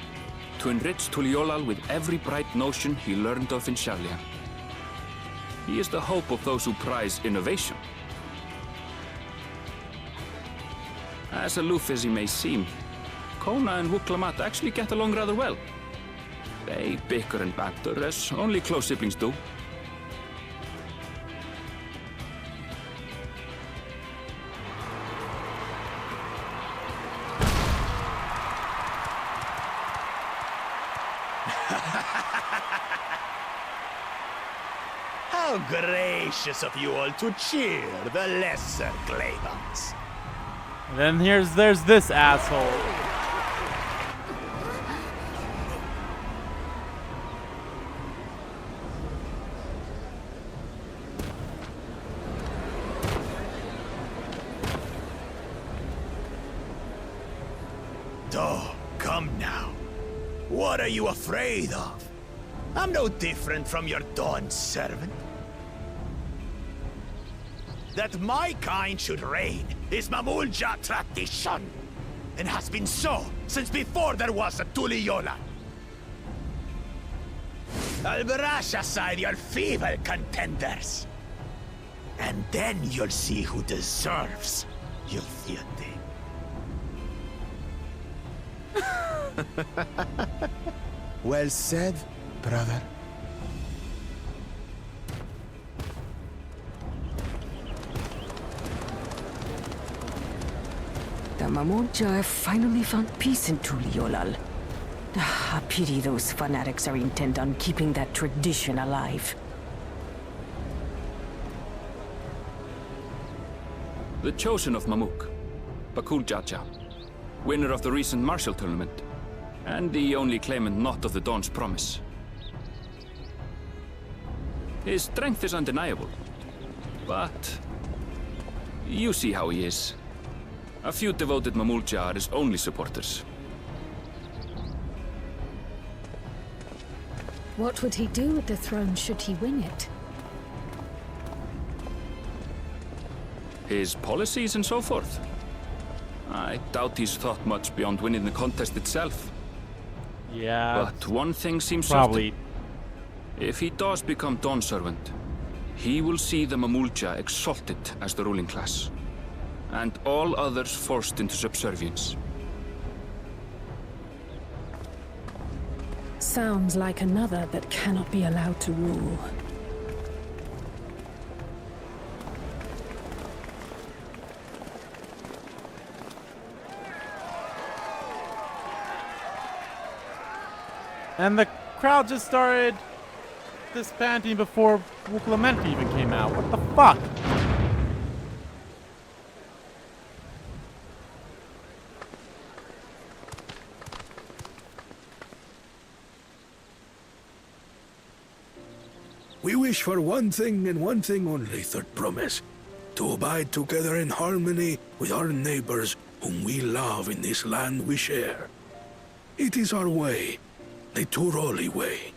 S4: to enrich Tuliolal with every bright notion he learned of in Charlian. He is the hope of those who prize innovation. As aloof as he may seem, Kona and Wuk Lamat actually get along rather well. They bicker and banter as only close siblings do.
S6: How gracious of you all to cheer the lesser Clavons.
S1: And then there's this asshole.
S6: Oh, come now. What are you afraid of? I'm no different from your Dawn servant. That my kind should reign is Mamulja tradition, and has been so since before there was a Tuliyola. I'll brush aside your feeble contenders, and then you'll see who deserves your fealty.
S8: Well said, brother.
S16: The Mamulja have finally found peace in Tuliyollal. A pity those fanatics are intent on keeping that tradition alive.
S4: The chosen of Mamuk, Bakul Jaja, winner of the recent martial tournament, and the only claimant not of the Dawn's promise. His strength is undeniable, but you see how he is. A few devoted Mamulja are his only supporters.
S5: What would he do with the throne should he win it?
S4: His policies and so forth. I doubt he's thought much beyond winning the contest itself.
S1: Yeah.
S4: But one thing seems
S1: probably
S4: certain. If he does become Dawn servant, he will see the Mamulja exalted as the ruling class, and all others forced into subservience.
S3: Sounds like another that cannot be allowed to rule.
S1: And the crowd just started disbanding before Wuk Lamat I even came out. What the fuck?
S10: We wish for one thing and one thing only, Third Promise. To abide together in harmony with our neighbors whom we love in this land we share. It is our way, the Turoli way.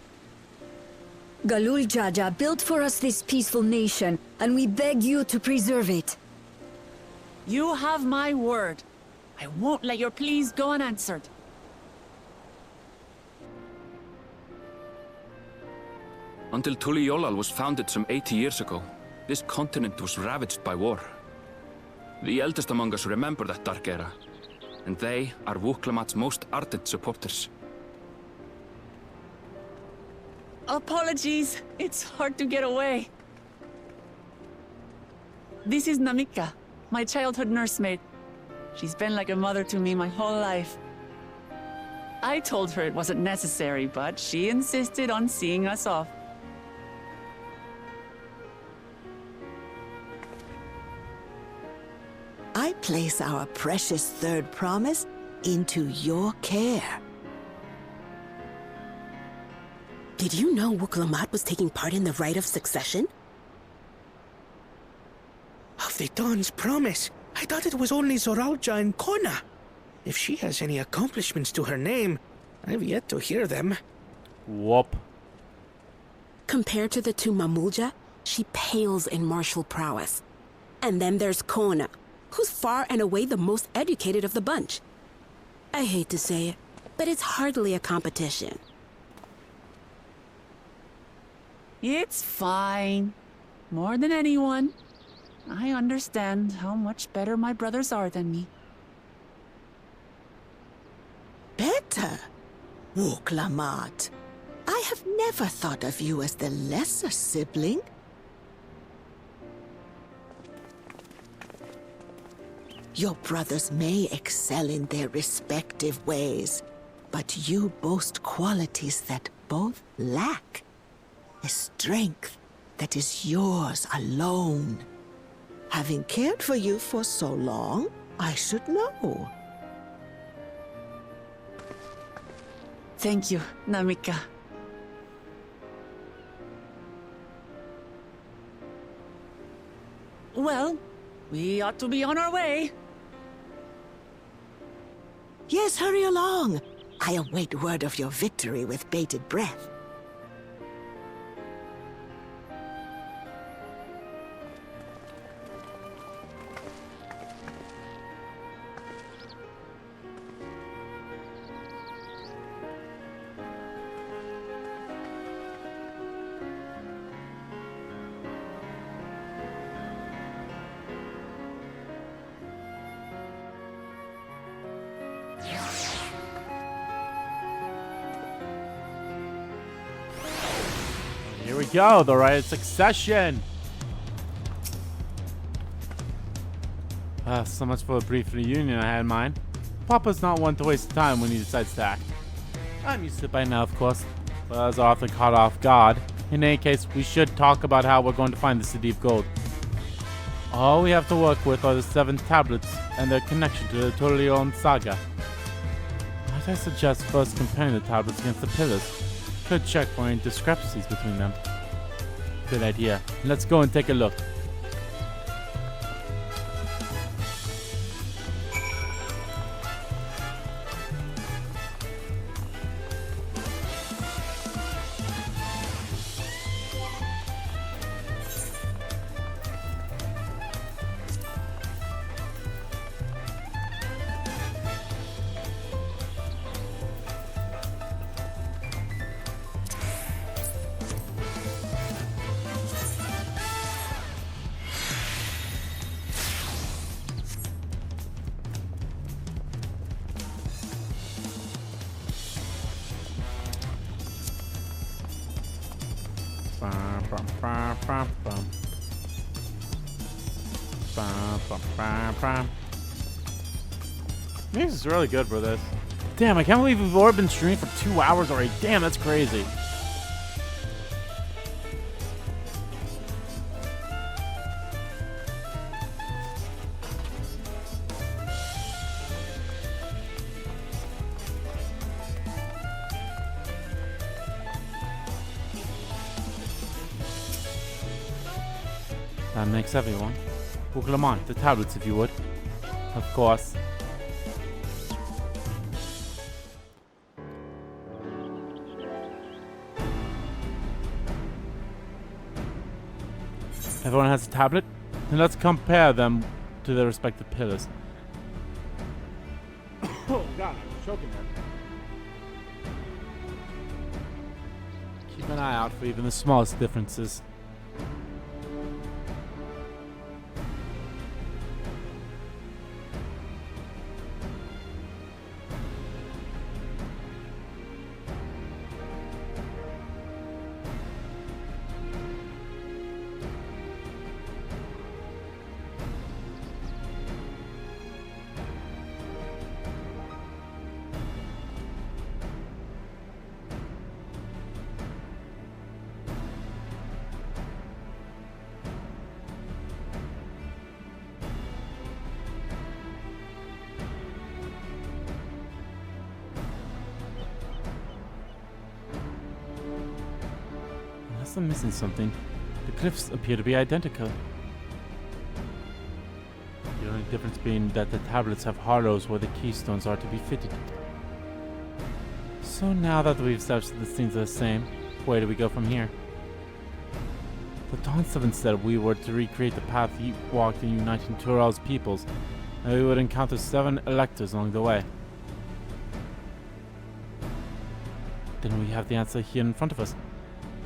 S17: Galul Jaja built for us this peaceful nation, and we beg you to preserve it.
S2: You have my word. I won't let your pleas go unanswered.
S4: Until Tuliyollal was founded some 80 years ago, this continent was ravaged by war. The eldest among us remember that dark era, and they are Wuk Lamat's most ardent supporters.
S2: Apologies. It's hard to get away. This is Namika, my childhood nursemaid. She's been like a mother to me my whole life. I told her it wasn't necessary, but she insisted on seeing us off.
S18: I place our precious Third Promise into your care.
S19: Did you know Wuk Lamat was taking part in the Rite of Succession?
S15: Of the Dawn's Promise? I thought it was only Zoralja and Kona. If she has any accomplishments to her name, I've yet to hear them.
S1: Whoop.
S19: Compared to the two Mamulja, she pales in martial prowess. And then there's Kona, who's far and away the most educated of the bunch. I hate to say it, but it's hardly a competition.
S2: It's fine. More than anyone, I understand how much better my brothers are than me.
S18: Better? Wuk Lamat, I have never thought of you as the lesser sibling. Your brothers may excel in their respective ways, but you boast qualities that both lack. A strength that is yours alone. Having cared for you for so long, I should know.
S2: Thank you, Namika. Well, we ought to be on our way.
S18: Yes, hurry along. I await word of your victory with bated breath.
S1: Here we go, the Rite of Succession. So much for a brief reunion I had in mind. Papa's not one to waste time when he decides to act. I'm used to it by now, of course, but I was often caught off guard. In any case, we should talk about how we're going to find the City of Gold. All we have to work with are the 7 tablets and their connection to the Turlion saga. Might I suggest first comparing the tablets against the pillars? Could check for any discrepancies between them. Good idea. Let's go and take a look. This is really good for this. Damn, I can't believe we've already been streaming for 2 hours already. Damn, that's crazy. That makes everyone. Wuk Lamat, the tablets, if you would. Of course. Everyone has a tablet? Then let's compare them to their respective pillars. Oh god, I'm choking there. Keep an eye out for even the smallest differences. I'm missing something. The cliffs appear to be identical. The only difference being that the tablets have hollows where the keystones are to be fitted. So now that we've established that the things are the same, where do we go from here? The Dawn 7 said we were to recreate the path he walked in uniting Tural's peoples, and we would encounter 7 electors along the way. Then we have the answer here in front of us.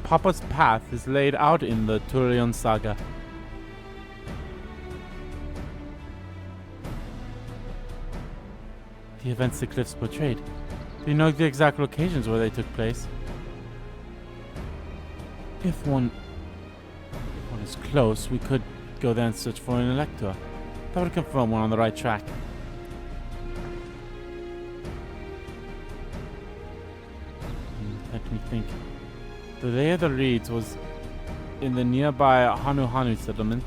S1: Papa's path is laid out in the Turlion saga. The events the cliffs portrayed. Do you know the exact locations where they took place? If one is close, we could go there and search for an elector. That would confirm we're on the right track. Let me think. The Day of the Reeds was in the nearby Hanu settlement.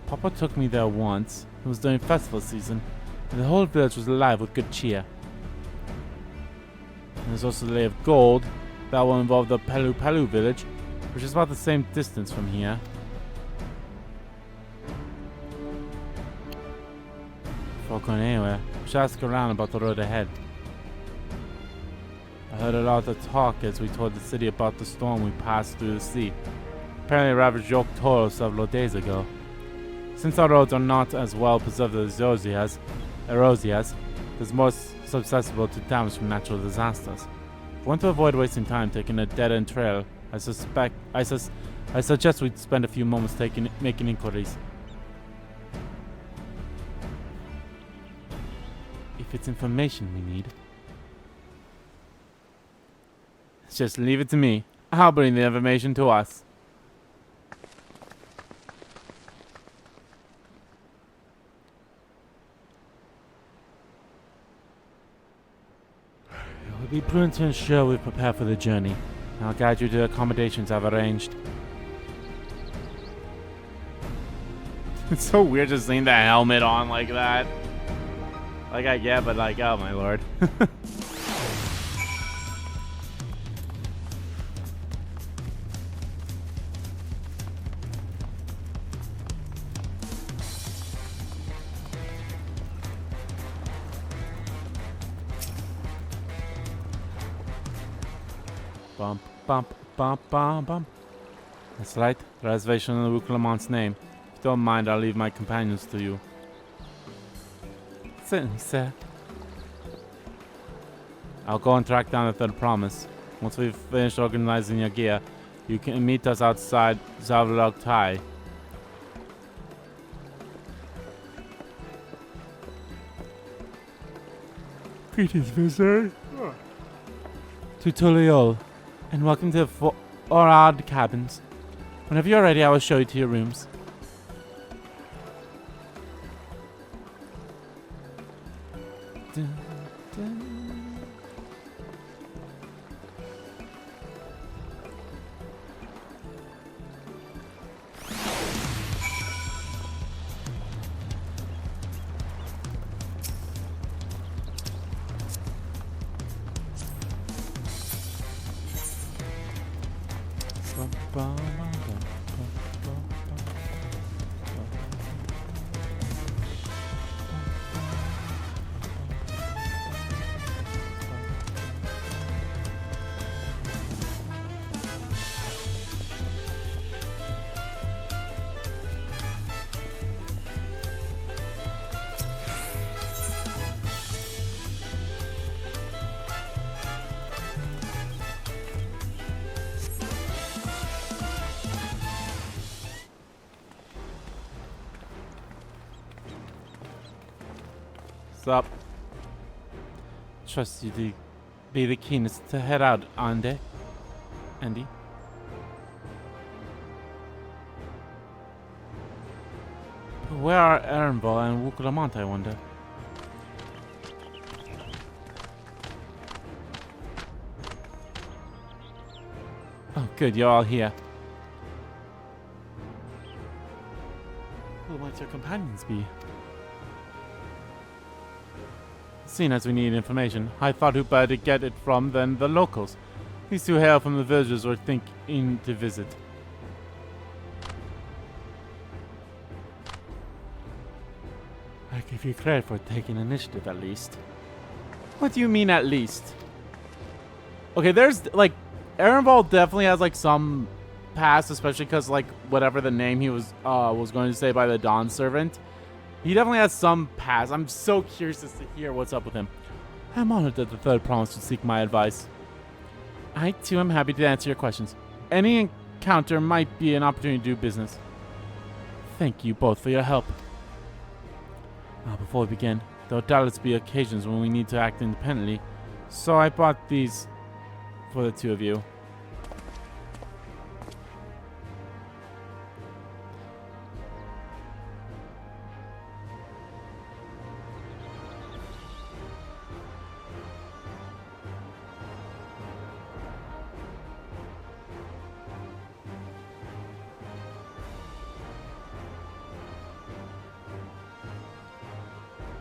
S1: Papa took me there once. It was during festival season, and the whole village was alive with good cheer. And there's also the Day of Gold. That will involve the Pelu village, which is about the same distance from here. Before going anywhere, we should ask around about the road ahead. heard a lot of talk as we toured the city about the storm we passed through the sea. Apparently ravaged York Toro several days ago. Since our roads are not as well preserved as Erosia's, it's more susceptible to damage from natural disasters. If we want to avoid wasting time taking a dead-end trail, I suggest we spend a few moments making inquiries. If it's information we need, just leave it to me. I'll bring the information to us. It will be prudent to ensure we prepare for the journey. I'll guide you to the accommodations I've arranged. It's so weird just seeing the helmet on like that. Like I get, but like, oh my lord. Bump, bump, bump, bump, bump. That's right. The reservation in the Wuk Lamat's name. If you don't mind, I'll leave my companions to you. Certainly, sir. I'll go and track down the third promise. Once we've finished organizing your gear, you can meet us outside Wuk Lamat I. Greetings, visitor. To Tuliol, and welcome to the Orad Cabins. Whenever you're ready, I will show you to your rooms. Dun, dun. What's up? Trust you to be the keenest to head out, Andy. But where are Ehrenball and Wuk Lamat, I wonder? Oh, good, you're all here. Who might your companions be? Seeing as we need information, I thought who better to get it from than the locals. These two hail from the villages we're thinking to visit. I give you credit for taking initiative, at least. What do you mean, at least? Okay, there's, like, Ehrenball definitely has, like, some past, especially because, like, whatever the name he was going to say by the Dawn Servant. He definitely has some past. I'm so curious as to hear what's up with him. I'm honored that the third promised to seek my advice. I, too, am happy to answer your questions. Any encounter might be an opportunity to do business. Thank you both for your help. Now, before we begin, there will doubtless be occasions when we need to act independently, so I bought these for the two of you.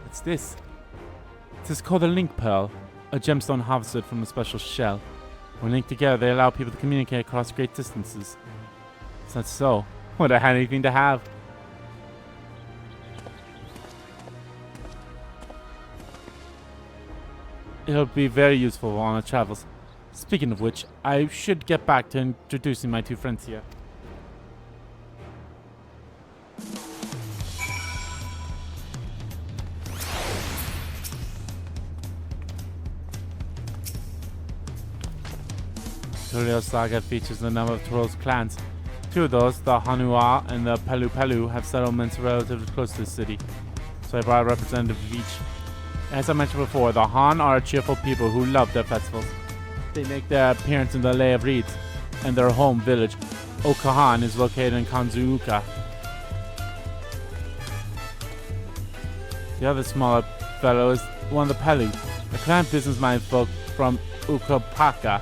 S1: What's this? This is called a link pearl, a gemstone harvested from a special shell. When linked together, they allow people to communicate across great distances. Is that so? What a handy thing to have. It'll be very useful on our travels. Speaking of which, I should get back to introducing my two friends here. Tulio's saga features a number of Turo's clans. Two of those, the Hanua and the Pelu Pelu, have settlements relatively close to the city, so I brought a representative of each. As I mentioned before, the Han are a cheerful people who love their festivals. They make their appearance in the Lay of Rite, and their home village, Okahan, is located in Kanzuuka. The other smaller fellow is one of the Pelu, a clan businessman folk from Ukapaka.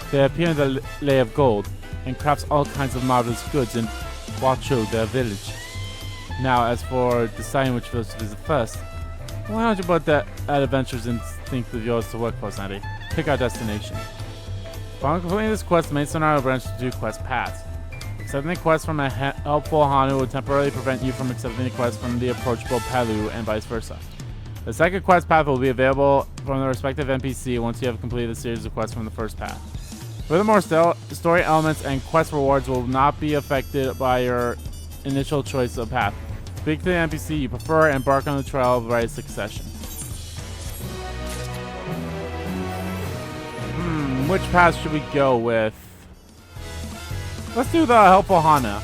S1: They appear in the Lay of Gold, and crafts all kinds of marvelous goods in Wacho, their village. Now, as for deciding which village to visit first, why don't you put that adventurous instinct of yours to work for us, Andy? Pick our destination. Upon completing this quest, the main scenario branches to 2 quest paths. Accepting a quest from a helpful Hanu will temporarily prevent you from accepting a quest from the approachable Pelu, and vice versa. The second quest path will be available from the respective NPC once you have completed the series of quests from the first path. Furthermore, story elements and quest rewards will not be affected by your initial choice of path. Speak to the NPC you prefer and embark on the trail of the right succession. Which path should we go with? Let's do the helpful Hana.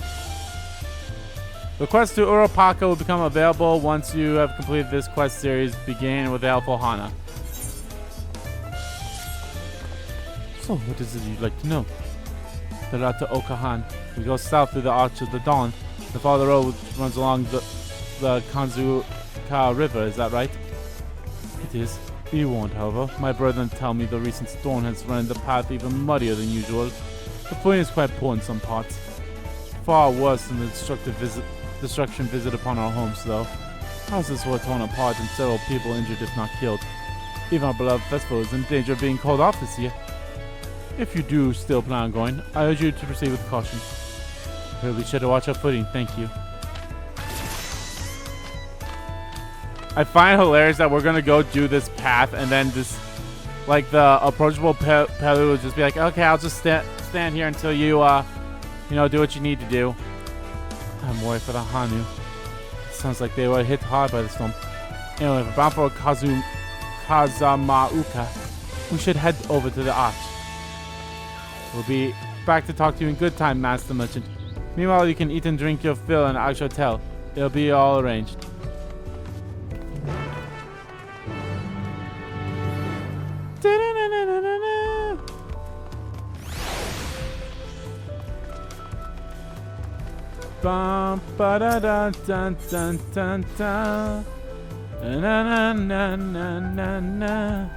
S1: The quest to Uropaka will become available once you have completed this quest series, beginning with the helpful Hana. So, what is it you'd like to know? The route to Okahan. We go south through the Arch of the Dawn. The follow the road which runs along the Kanzuka River, is that right? It is. Be warned, however. My brethren tell me the recent storm has rendered the path even muddier than usual. The footing is quite poor in some parts. Far worse than the destruction visited upon our homes, though. Houses were torn apart and several people injured if not killed. Even our beloved festival is in danger of being called off this year. If you do still plan on going, I urge you to proceed with caution. We'll be sure to watch our footing, thank you. I find it hilarious that we're gonna go do this path and then this, like the approachable Pelu would just be like, okay, I'll just stand here until you, do what you need to do. I'm worried for the Hanu. Sounds like they were hit hard by the storm. Anyway, if we're bound for Kazamauka, we should head over to the Arch. We'll be back to talk to you in good time, Master Merchant. Meanwhile, you can eat and drink your fill in Arch Hotel. It'll be all arranged. Bum ba da da dun dun dun dun. Na na na na na na.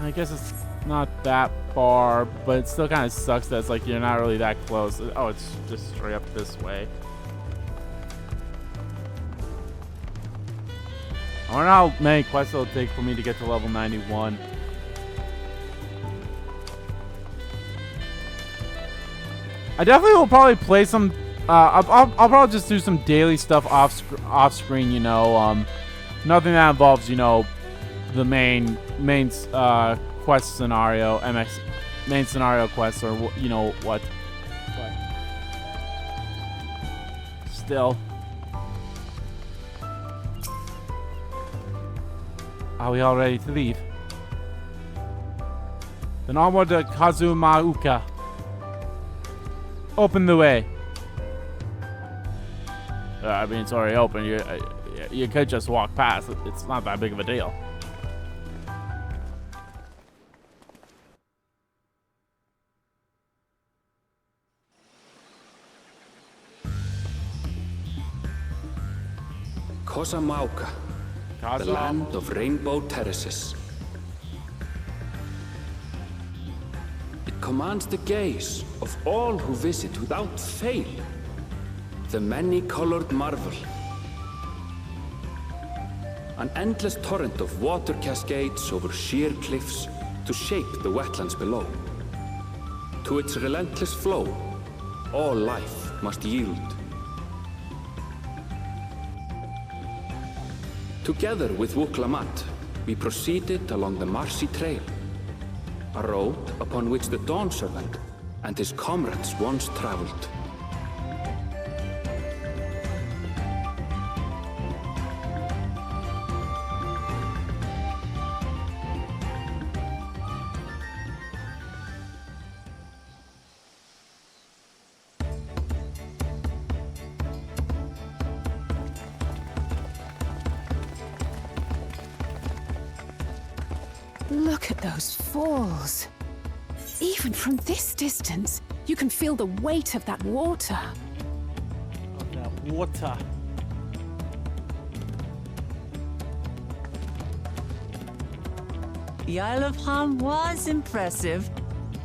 S1: I guess it's not that far, but it still kind of sucks that it's like you're not really that close. Oh, it's just straight up this way. I wonder how many quests it'll take for me to get to level 91. I definitely will probably play some. I'll probably just do some daily stuff off screen. Nothing that involves the main quest scenario, main scenario quests, or what. But still, are we all ready to leave? Then onward to Kazumauka. Open the way. I mean, it's already open. You could just walk past. It's not that big of a deal.
S4: Kazumauka, the land of rainbow terraces. It commands the gaze of all who visit without fail. The many-colored marvel. An endless torrent of water cascades over sheer cliffs to shape the wetlands below. To its relentless flow, all life must yield. Together with Wuk Lamat, we proceeded along the Marcy Trail, a road upon which the Dawn Servant and his comrades once traveled.
S3: Look at those falls. Even from this distance, you can feel the weight of that water.
S1: Water.
S2: The Isle of Ham was impressive,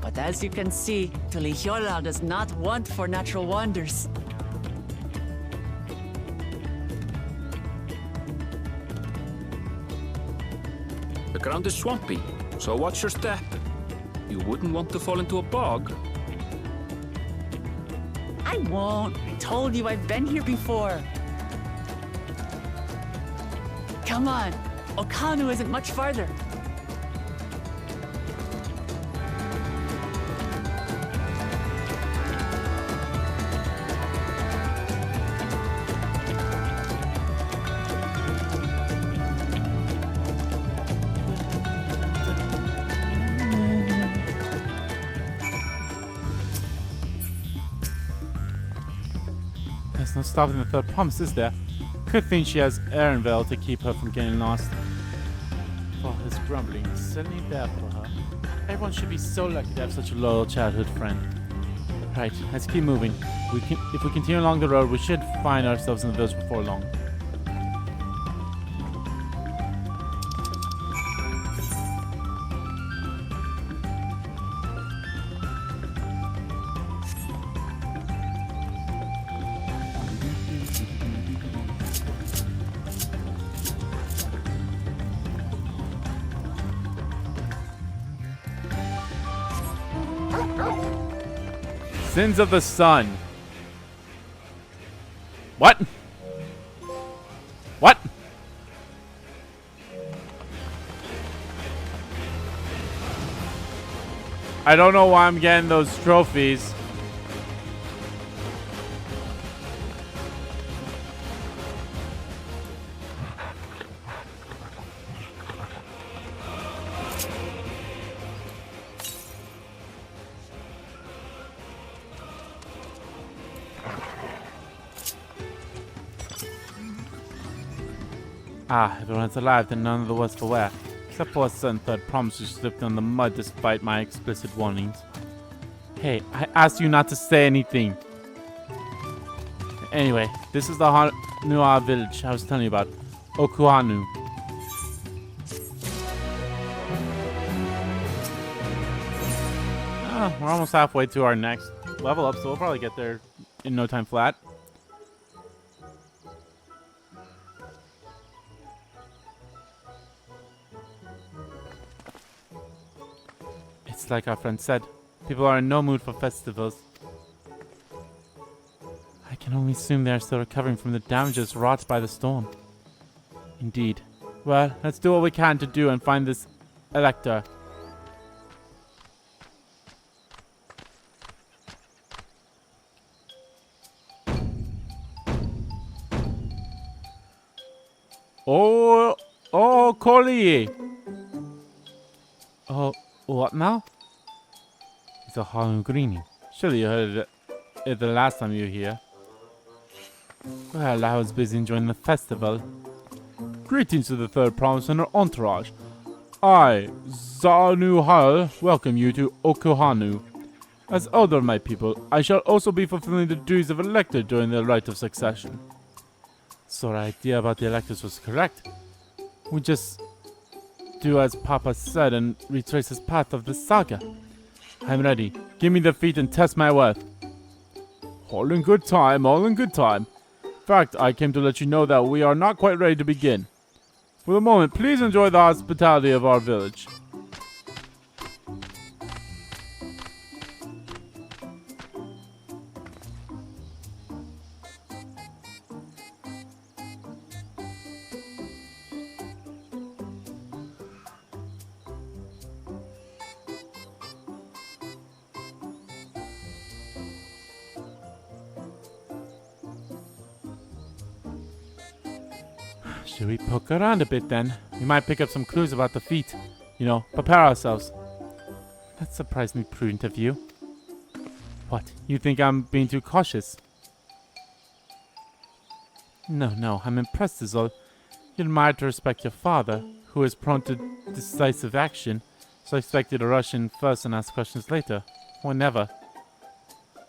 S2: but as you can see, Tuliyollal does not want for natural wonders.
S4: The ground is swampy, so watch your step. You wouldn't want to fall into a bog.
S2: I won't. I told you I've been here before. Come on. Okanu isn't much farther.
S1: There's no stopping the third promise, is there? Good thing she has Aaronvale to keep her from getting lost. For his grumbling is certainly there for her. Everyone should be so lucky to have such a loyal childhood friend. Right, let's keep moving. If we continue along the road, we should find ourselves in the village before long. Sins of the Sun. What? What? I don't know why I'm getting those trophies. Ah, everyone's alive, then none of the worse for wear. Except for a certain third promise who slipped on the mud despite my explicit warnings. Hey, I asked you not to say anything. Anyway, this is the Hanua village I was telling you about. Okuhanu. Ah, we're almost halfway to our next level up, so we'll probably get there in no time flat. It's like our friend said, people are in no mood for festivals. I can only assume they are still recovering from the damages wrought by the storm. Indeed. Well, let's do what we can to do and find this Elector. Oh, Collie! Oh, what now? It's a Halungrini. Surely you heard it the last time you were here. Well, I was busy enjoying the festival. Greetings to the third province and her entourage. I, Zanu Hal, welcome you to Okuhanu. As elder of my people, I shall also be fulfilling the duties of elector during the rite of succession. So our idea about the electors was correct. We just do as Papa said and retrace his path of the saga. I'm ready. Give me the feat and test my worth. All in good time, all in good time. In fact, I came to let you know that we are not quite ready to begin. For the moment, please enjoy the hospitality of our village. Should we poke around a bit then? We might pick up some clues about the feat. You know, prepare ourselves. That's surprisingly prudent of you. What? You think I'm being too cautious? No, I'm impressed is all. You admire to respect your father, who is prone to decisive action, so I expect you to rush in first and ask questions later. Or never.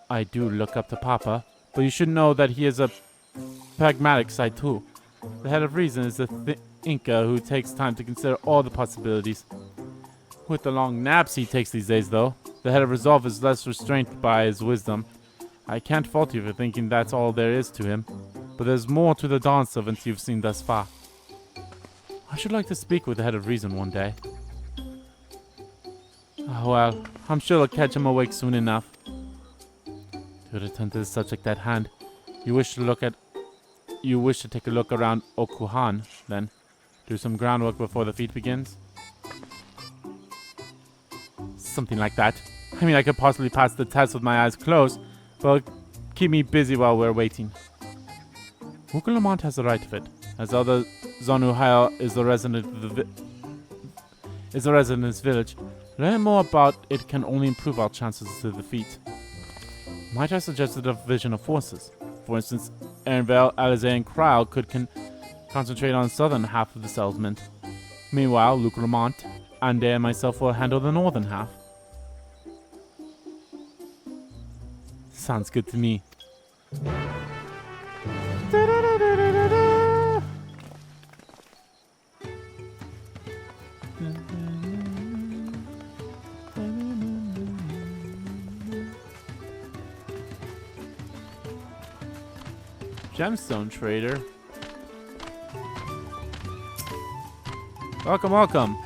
S1: I do look up to Papa, but you should know that he has a pragmatic side too. The head of reason is the thinker who takes time to consider all the possibilities. With the long naps he takes these days, though, the head of resolve is less restrained by his wisdom. I can't fault you for thinking that's all there is to him, but there's more to the Dawn Servants you've seen thus far. I should like to speak with the head of reason one day. Oh, well, I'm sure I'll catch him awake soon enough. To return to the subject at hand, you wish to take a look around Okuhan, then? Do some groundwork before the feat begins? Something like that. I mean, I could possibly pass the test with my eyes closed, but keep me busy while we're waiting. Wuk Lamat has the right of it, as Elder Zonuhail is the resident of the resident's village. Learning more about it can only improve our chances to defeat. Might I suggest a division of forces? For instance, Erinvale, Alizé, and Kryle could concentrate on the southern half of the settlement. Meanwhile, Wuk Lamat, Ande, and myself will handle the northern half. Sounds good to me. Gemstone trader. Welcome, welcome.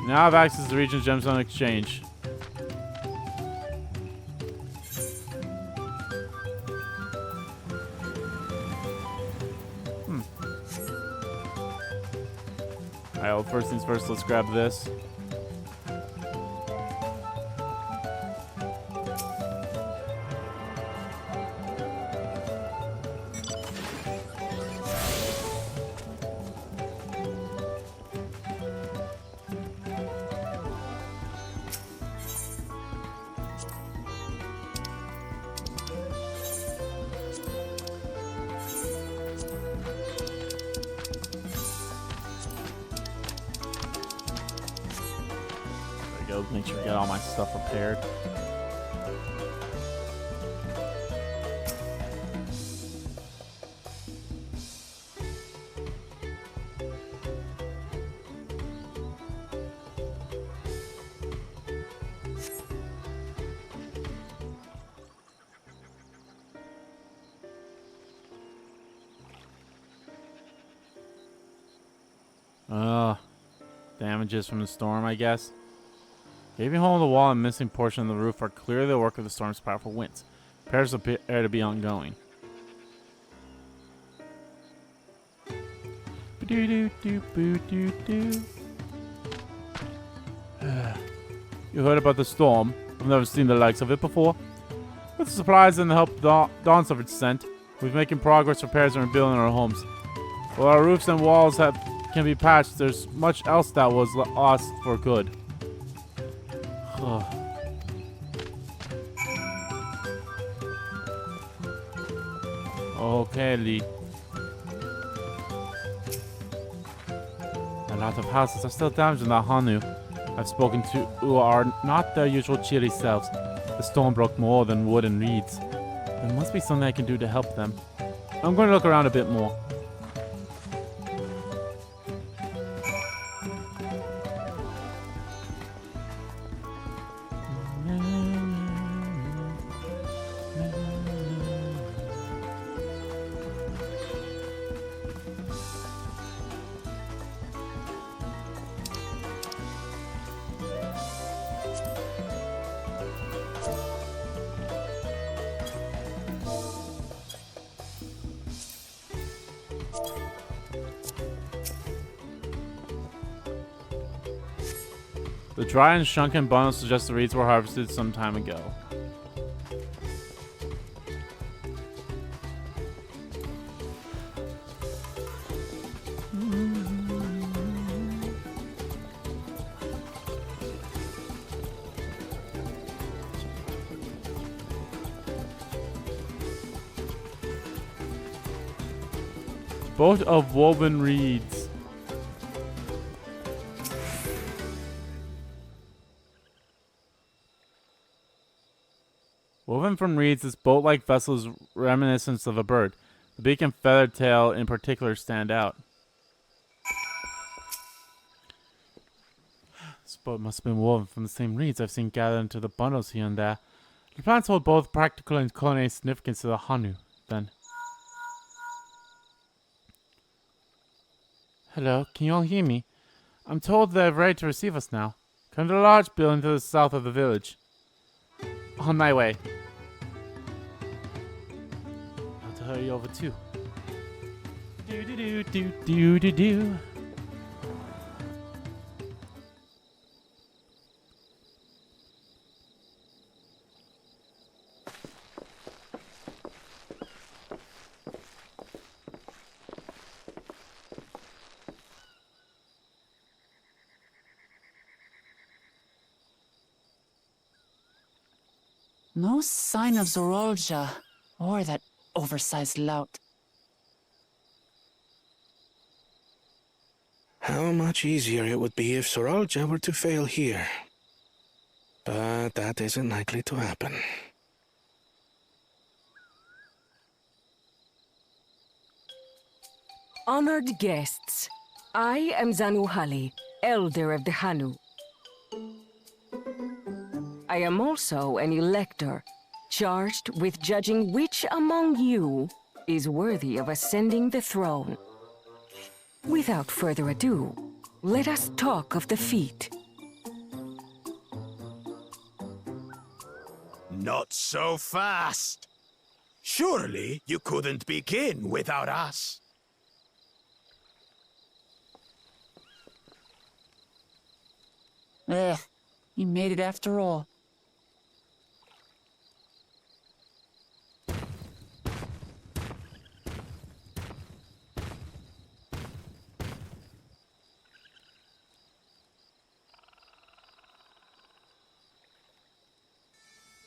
S1: You now have access to the region's gemstone exchange. Alright, well, first things first, let's grab this. Make sure I get all my stuff prepared. Damages from the storm, I guess. Gaping hole in the wall and missing portion of the roof are clearly the work of the storm's powerful winds. Repairs appear to be ongoing. You heard about the storm? I've never seen the likes of it before. With the supplies and the help Dawn Servants sent, we've making progress repairs and rebuilding our homes. While our roofs and walls can be patched, there's much else that was lost for good. Okay, Lee. A lot of houses are still damaged in the Hanu. I've spoken to who are not their usual cheery selves. The storm broke more than wood and reeds. There must be something I can do to help them. I'm going to look around a bit more. The dry and shrunken bundles suggest the reeds were harvested some time ago. Boat of woven reeds. Woven from reeds, this boat-like vessel is reminiscent of a bird. The beak and feathered tail in particular stand out. This boat must have been woven from the same reeds I've seen gathered into the bundles here and there. The plants hold both practical and culinary significance to the Hanu, then. Hello, can you all hear me? I'm told they're ready to receive us now. Come to the large building to the south of the village. On my way. I'll have to hurry over too. Do.
S2: No sign of Zorolja or that oversized lout.
S12: How much easier it would be if Zorolja were to fail here. But that isn't likely to happen.
S16: Honored guests, I am Zanuhali, Elder of the Hanu. I am also an elector, charged with judging which among you is worthy of ascending the throne. Without further ado, let us talk of the feat.
S6: Not so fast. Surely you couldn't begin without us.
S2: You made it after all.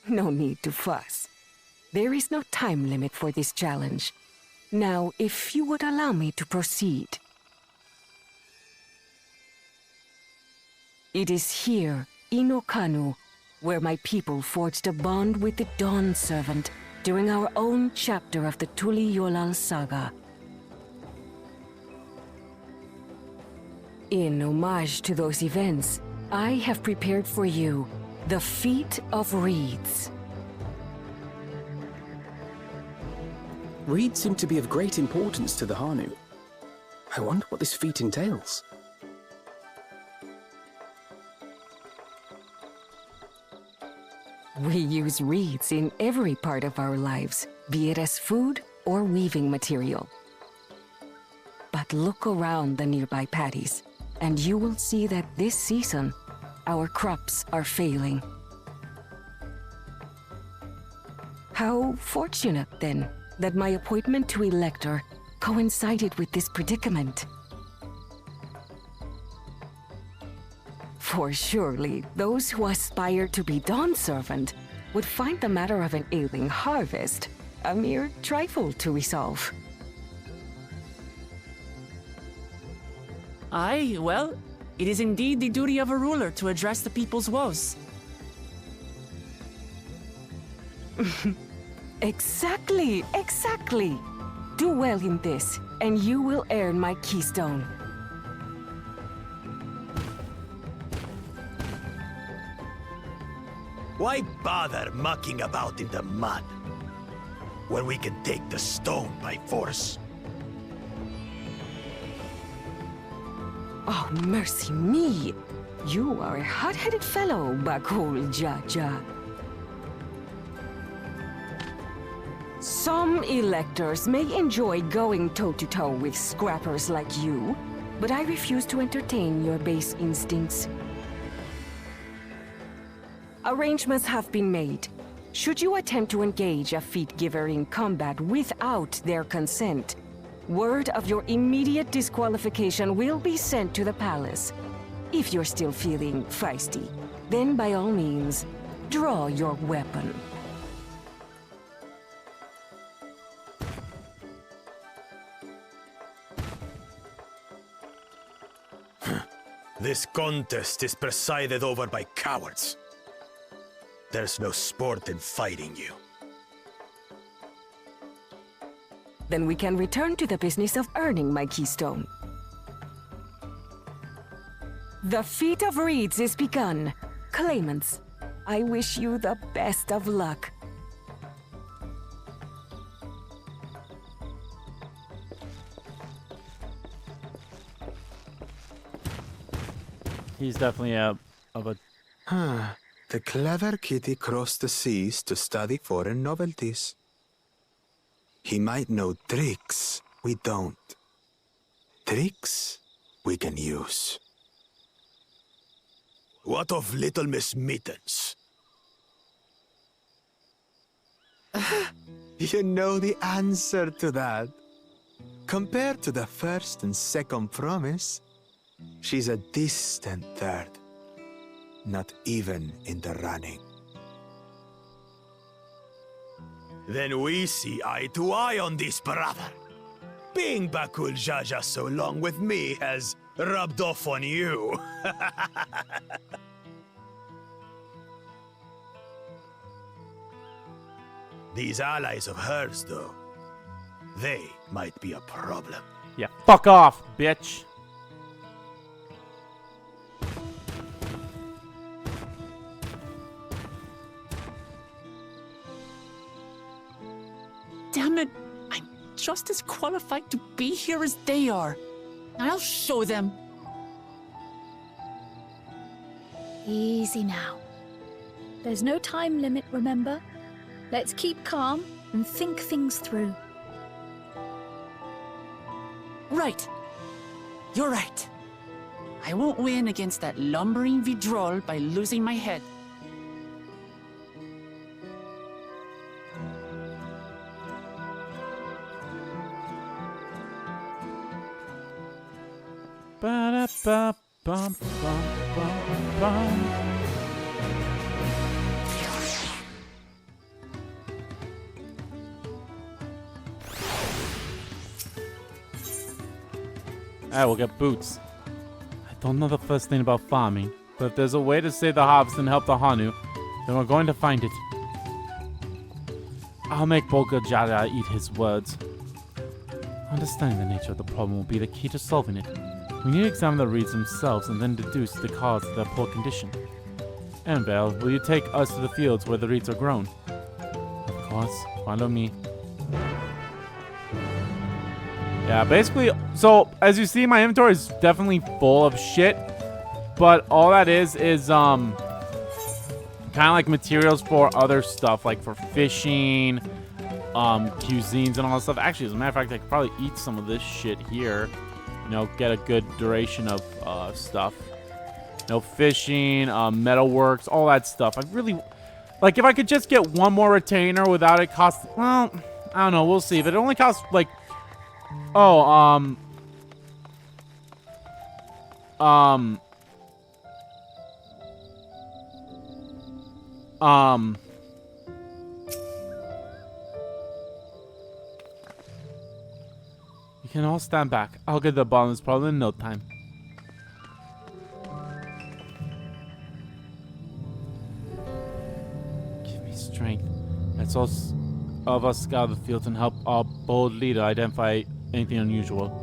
S16: No need to fuss. There is no time limit for this challenge. Now, if you would allow me to proceed. It is here, in Okanu, where my people forged a bond with the Dawn Servant during our own chapter of the Tuli Yolal saga. In homage to those events, I have prepared for you the Feat of Reeds.
S7: Reeds seem to be of great importance to the Hanu. I wonder what this feat entails.
S16: We use reeds in every part of our lives, be it as food or weaving material. But look around the nearby paddies, and you will see that this season, our crops are failing. How fortunate, then, that my appointment to Elector coincided with this predicament. For surely, those who aspire to be Dawn Servant would find the matter of an ailing harvest a mere trifle to resolve.
S2: Aye, well, it is indeed the duty of a ruler to address the people's woes.
S16: Exactly! Do well in this, and you will earn my keystone.
S6: Why bother mucking about in the mud when we can take the stone by force?
S16: Oh, mercy me! You are a hot-headed fellow, Bakul Jaja. Some electors may enjoy going toe-to-toe with scrappers like you, but I refuse to entertain your base instincts. Arrangements have been made. Should you attempt to engage a feat giver in combat without their consent, word of your immediate disqualification will be sent to the palace. If you're still feeling feisty, then by all means, draw your weapon.
S6: This contest is presided over by cowards. There's no sport in fighting you.
S16: Then we can return to the business of earning my keystone. The feat of reeds is begun. Claimants, I wish you the best of luck.
S1: He's definitely of a...
S8: The clever kitty crossed the seas to study foreign novelties. He might know tricks we don't. Tricks we can use.
S6: What of Little Miss Mittens?
S8: You know the answer to that. Compared to the first and second promise, she's a distant third. Not even in the running.
S6: Then we see eye to eye on this, brother. Being Bakul Jaja so long with me has rubbed off on you. These allies of hers, though, they might be a problem.
S1: Yeah, fuck off, bitch.
S2: Damn it! I'm just as qualified to be here as they are. I'll show them.
S5: Easy now. There's no time limit, remember? Let's keep calm and think things through.
S2: Right. You're right. I won't win against that lumbering Vidrol by losing my head.
S1: Ba-da-ba-bum-bum-bum-bum. Alright, we'll get boots. I don't know the first thing about farming, but if there's a way to save the harvest and help the Hanu, then we're going to find it. I'll make Bolga Jada eat his words. Understanding the nature of the problem will be the key to solving it. We need to examine the reeds themselves and then deduce the cause of their poor condition. Annabelle, will you take us to the fields where the reeds are grown? Of course, follow me. Yeah, basically, so as you see, my inventory is definitely full of shit, but all that is kind of like materials for other stuff, like for fishing, cuisines and all that stuff. Actually, as a matter of fact, I could probably eat some of this shit here. You know, get a good duration of stuff. You know, fishing, metalworks, all that stuff. I really, like, if I could just get one more retainer without it cost, well, I don't know, we'll see. If it only costs, like, you can all stand back. I'll get the bottomless problem in no time. Give me strength. Let's all of us scour the fields and help our bold leader identify anything unusual.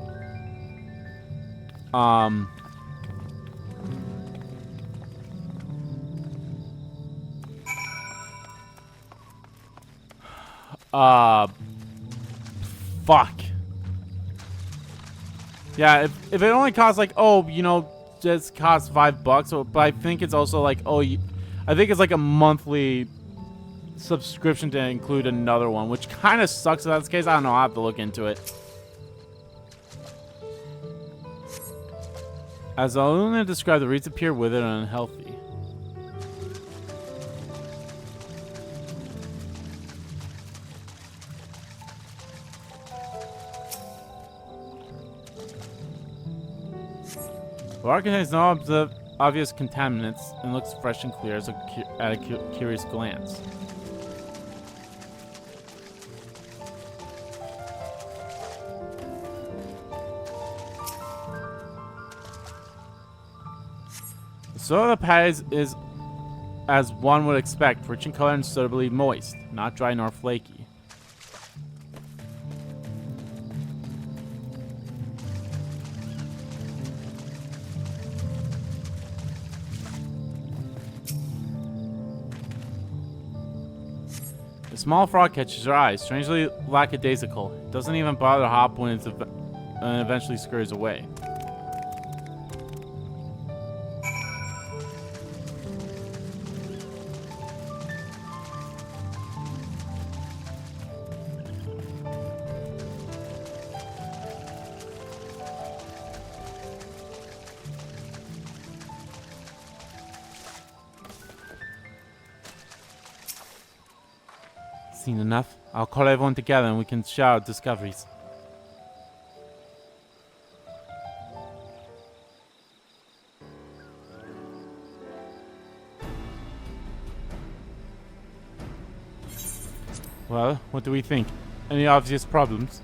S1: Fuck. Yeah, if it only costs like, oh, you know, just costs $5, but I think it's also like, oh, I think it's like a monthly subscription to include another one, which kind of sucks if that's the case. I don't know, I'll have to look into it. As Aluna described, the reeds appear withered and unhealthy. The water contains no obvious contaminants and looks fresh and clear at a curious glance. soil of the patties is, as one would expect, rich in color and suitably moist, not dry nor flaky. The small frog catches your eye, strangely lackadaisical. It doesn't even bother to hop when it eventually scurries away. Seen enough? I'll call everyone together and we can share our discoveries. Well, what do we think? Any obvious problems?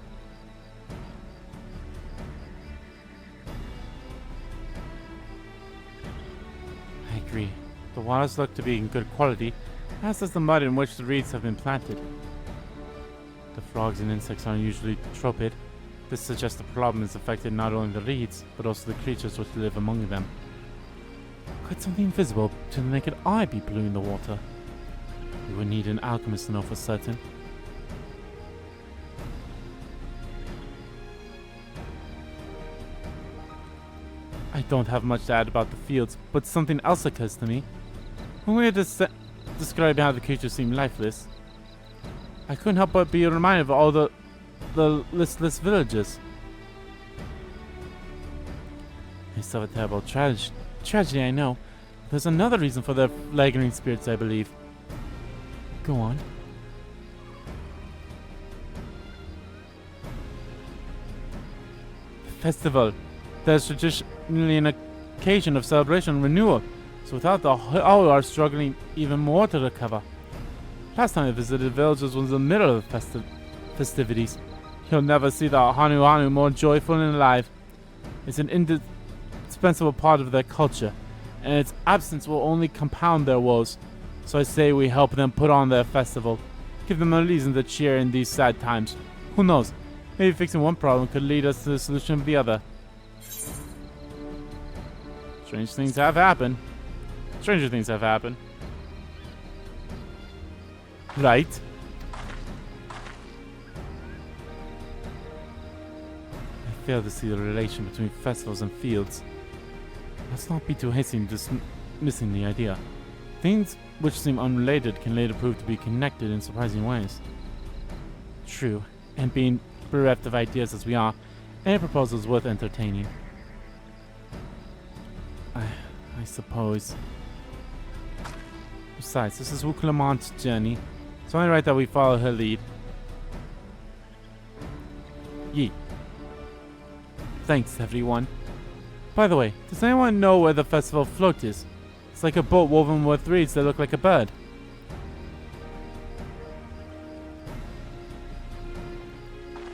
S1: I agree. The waters look to be in good quality, as does the mud in which the reeds have been planted. The frogs and insects are unusually tropid. This suggests the problem has affected not only the reeds, but also the creatures which live among them. Could something invisible to the naked eye be polluting the water? We would need an alchemist to know for certain. I don't have much to add about the fields, but something else occurs to me. When we were describing how the creatures seem lifeless, I couldn't help but be reminded of all the listless villagers. It's a terrible tragedy, I know. There's another reason for their lingering spirits, I believe. Go on. Festival. There's traditionally an occasion of celebration and renewal, so without the whole are struggling even more to recover. Last time I visited the villages was in the middle of the festivities. You'll never see the Hanu Hanu more joyful and alive. It's an indispensable part of their culture, and its absence will only compound their woes. So I say we help them put on their festival. Give them a reason to cheer in these sad times. Who knows? Maybe fixing one problem could lead us to the solution of the other. Strange things have happened. Stranger things have happened. Right. I fail to see the relation between festivals and fields. Let's not be too hasty in dismissing the idea. Things which seem unrelated can later prove to be connected in surprising ways. True, and being bereft of ideas as we are, any proposal is worth entertaining. I suppose. Besides, this is Wuk Lamat's journey. It's only right that we follow her lead. Yee. Thanks, everyone. By the way, does anyone know where the festival float is? It's like a boat woven with reeds that look like a bird.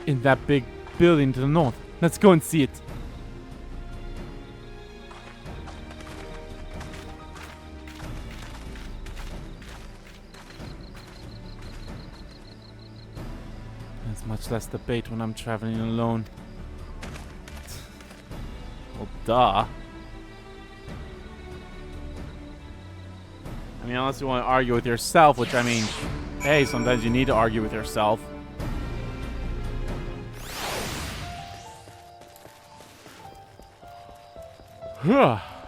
S1: In that big building to the north. Let's go and see it. There's much less debate when I'm traveling alone. Well, duh. I mean, unless you want to argue with yourself, which I mean, hey, sometimes you need to argue with yourself.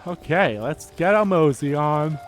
S1: Okay, let's get a mosey on.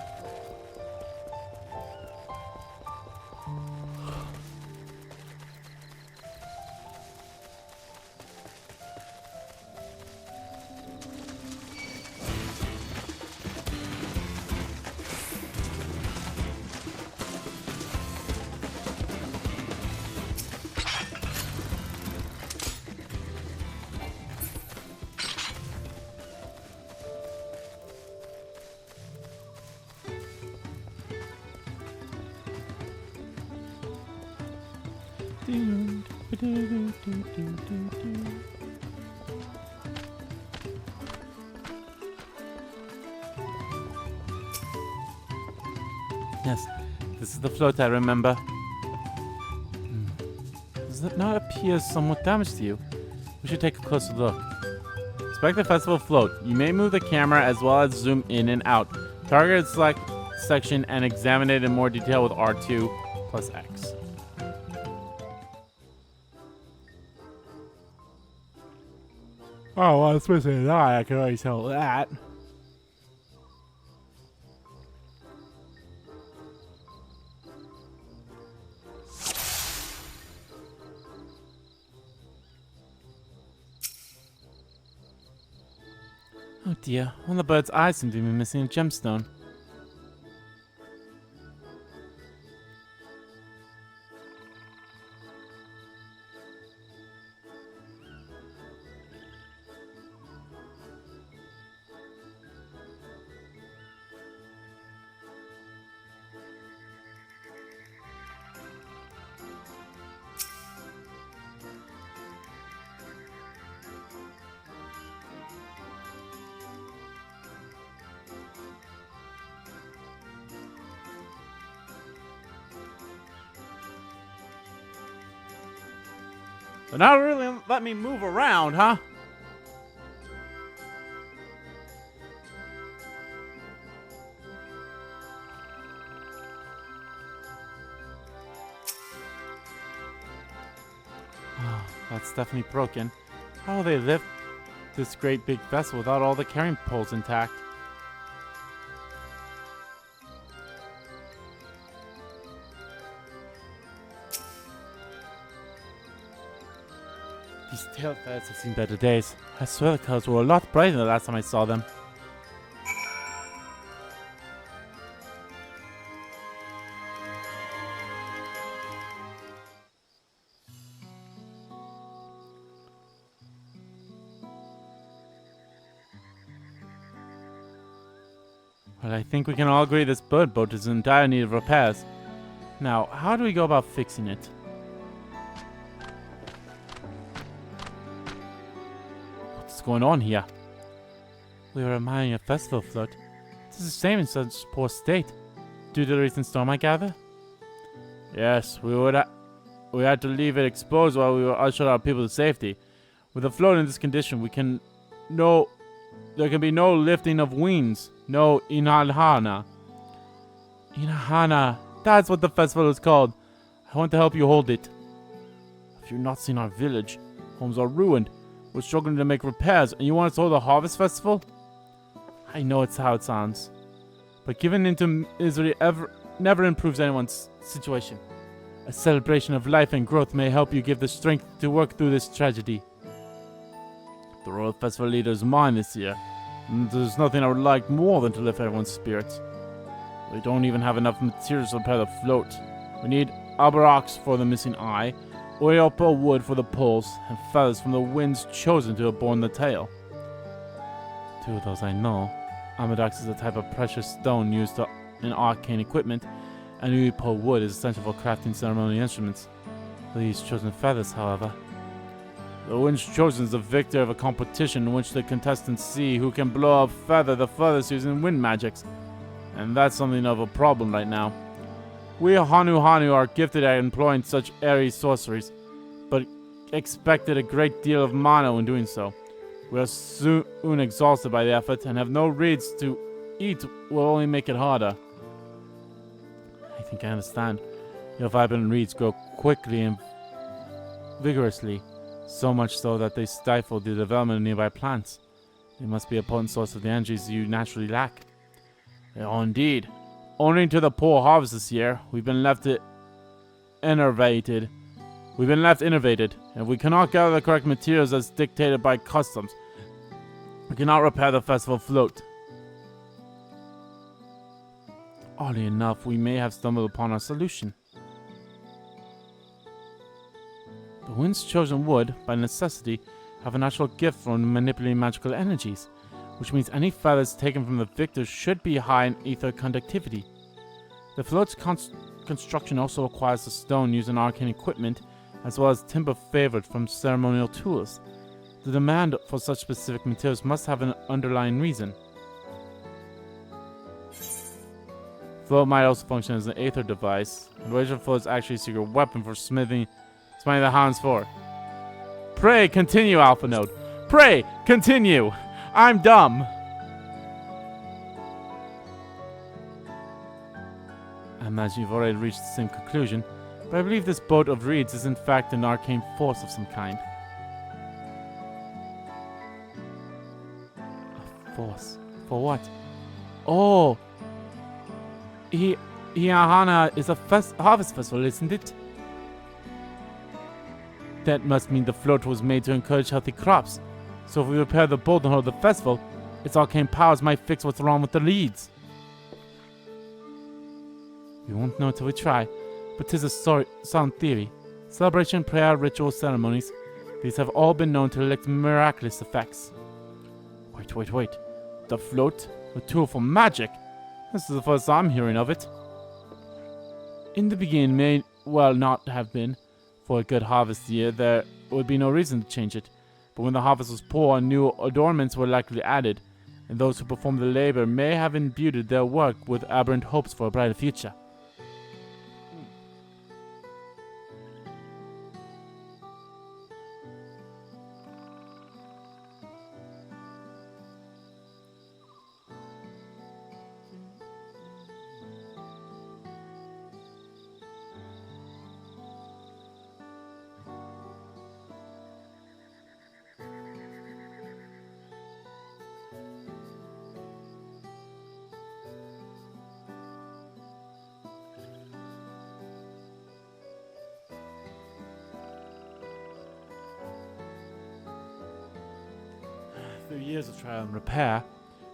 S1: Yes, this is the float I remember. Does it not appear somewhat damaged to you? We should take a closer look. Inspect the festival float. You may move the camera as well as zoom in and out. Target its select section and examine it in more detail with R2 plus X. Oh, well, it's missing an eye. I can already tell that. Oh dear, one of the bird's eyes seems to be missing a gemstone. But not really let me move around, huh? Oh, that's definitely broken. How will they lift this great big vessel without all the carrying poles intact? These tail feathers have seen better days. I swear the colors were a lot brighter the last time I saw them. Well, I think we can all agree this bird boat is in dire need of repairs. Now, how do we go about fixing it? What's going on here? We were admiring a festival float. It's a shame in such poor state. Due to the recent storm, I gather? Yes, we had to leave it exposed while we were ushering our people to safety. With the float in this condition, there can be no lifting of wings, no inahana. Inahana, that's what the festival is called. I want to help you hold it. Have you not seen our village? Homes are ruined. We're struggling to make repairs, and you want us to hold a harvest festival? I know it's how it sounds, but giving into misery never improves anyone's situation. A celebration of life and growth may help you give the strength to work through this tragedy. The Royal Festival leader is mine this year, and there's nothing I would like more than to lift everyone's spirits. We don't even have enough materials to repair the float. We need abrax for the missing eye, oilpa wood for the poles, and feathers from the winds chosen to adorn the tail. Two of those I know. Amadax is a type of precious stone used in arcane equipment, and oilpa wood is essential for crafting ceremonial instruments. These chosen feathers, however. The winds chosen is the victor of a competition in which the contestants see who can blow a feather the furthest using wind magics. And that's something of a problem right now. We Hanu are gifted at employing such airy sorceries, but expected a great deal of mana when doing so. We are soon exhausted by the effort, and have no reeds to eat will only make it harder. I think I understand. Your vibrant reeds grow quickly and vigorously, so much so that they stifle the development of nearby plants. They must be a potent source of the energies you naturally lack. Oh, indeed. Owing to the poor harvest this year, we've been left innervated. And if we cannot gather the correct materials as dictated by customs, we cannot repair the festival float. Oddly enough, we may have stumbled upon our solution. The winds chosen would, by necessity, have a natural gift for manipulating magical energies, which means any feathers taken from the victor should be high in ether conductivity. The float's construction also requires a stone used in arcane equipment, as well as timber favored from ceremonial tools. The demand for such specific materials must have an underlying reason. Float might also function as an aether device. The Raging Float is actually a secret weapon for smithing the hounds for. Pray continue, Alpha Node. Pray continue. I'm dumb. I imagine you've already reached the same conclusion, but I believe this boat of reeds is in fact an arcane force of some kind. A force? For what? Oh! Hiahana is a harvest festival, isn't it? That must mean the float was made to encourage healthy crops. So if we repair the boat and hold the festival, its arcane powers might fix what's wrong with the leads. We won't know till we try, but 'tis a sound theory. Celebration, prayer, ritual ceremonies, these have all been known to elect miraculous effects. Wait. The float? A tool for magic? This is the first I'm hearing of it. In the beginning, may well not have been. For a good harvest year, there would be no reason to change it. But when the harvest was poor, new adornments were likely added, and those who performed the labor may have imbued their work with aberrant hopes for a brighter future. Through years of trial and repair,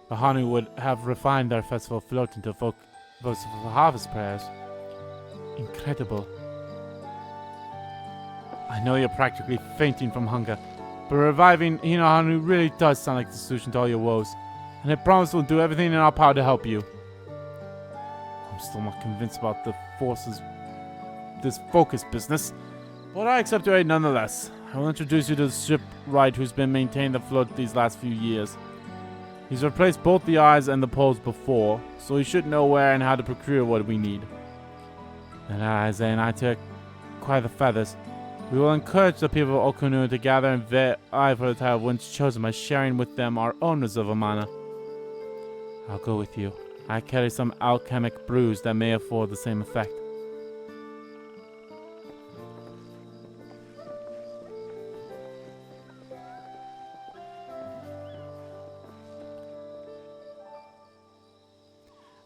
S1: the Hanu would have refined their festival float into festival harvest prayers. Incredible. I know you're practically fainting from hunger, but reviving Hanu really does sound like the solution to all your woes, and I promise we'll do everything in our power to help you. I'm still not convinced about this focus business, but I accept your aid nonetheless. I will introduce you to the ship Rite, who's been maintaining the float these last few years. He's replaced both the eyes and the poles before, so he should know where and how to procure what we need. And as and I to acquire the feathers, we will encourage the people of Okunu to gather and vie for the title once chosen by sharing with them our own reserve of mana. I'll go with you. I carry some alchemic brews that may afford the same effect.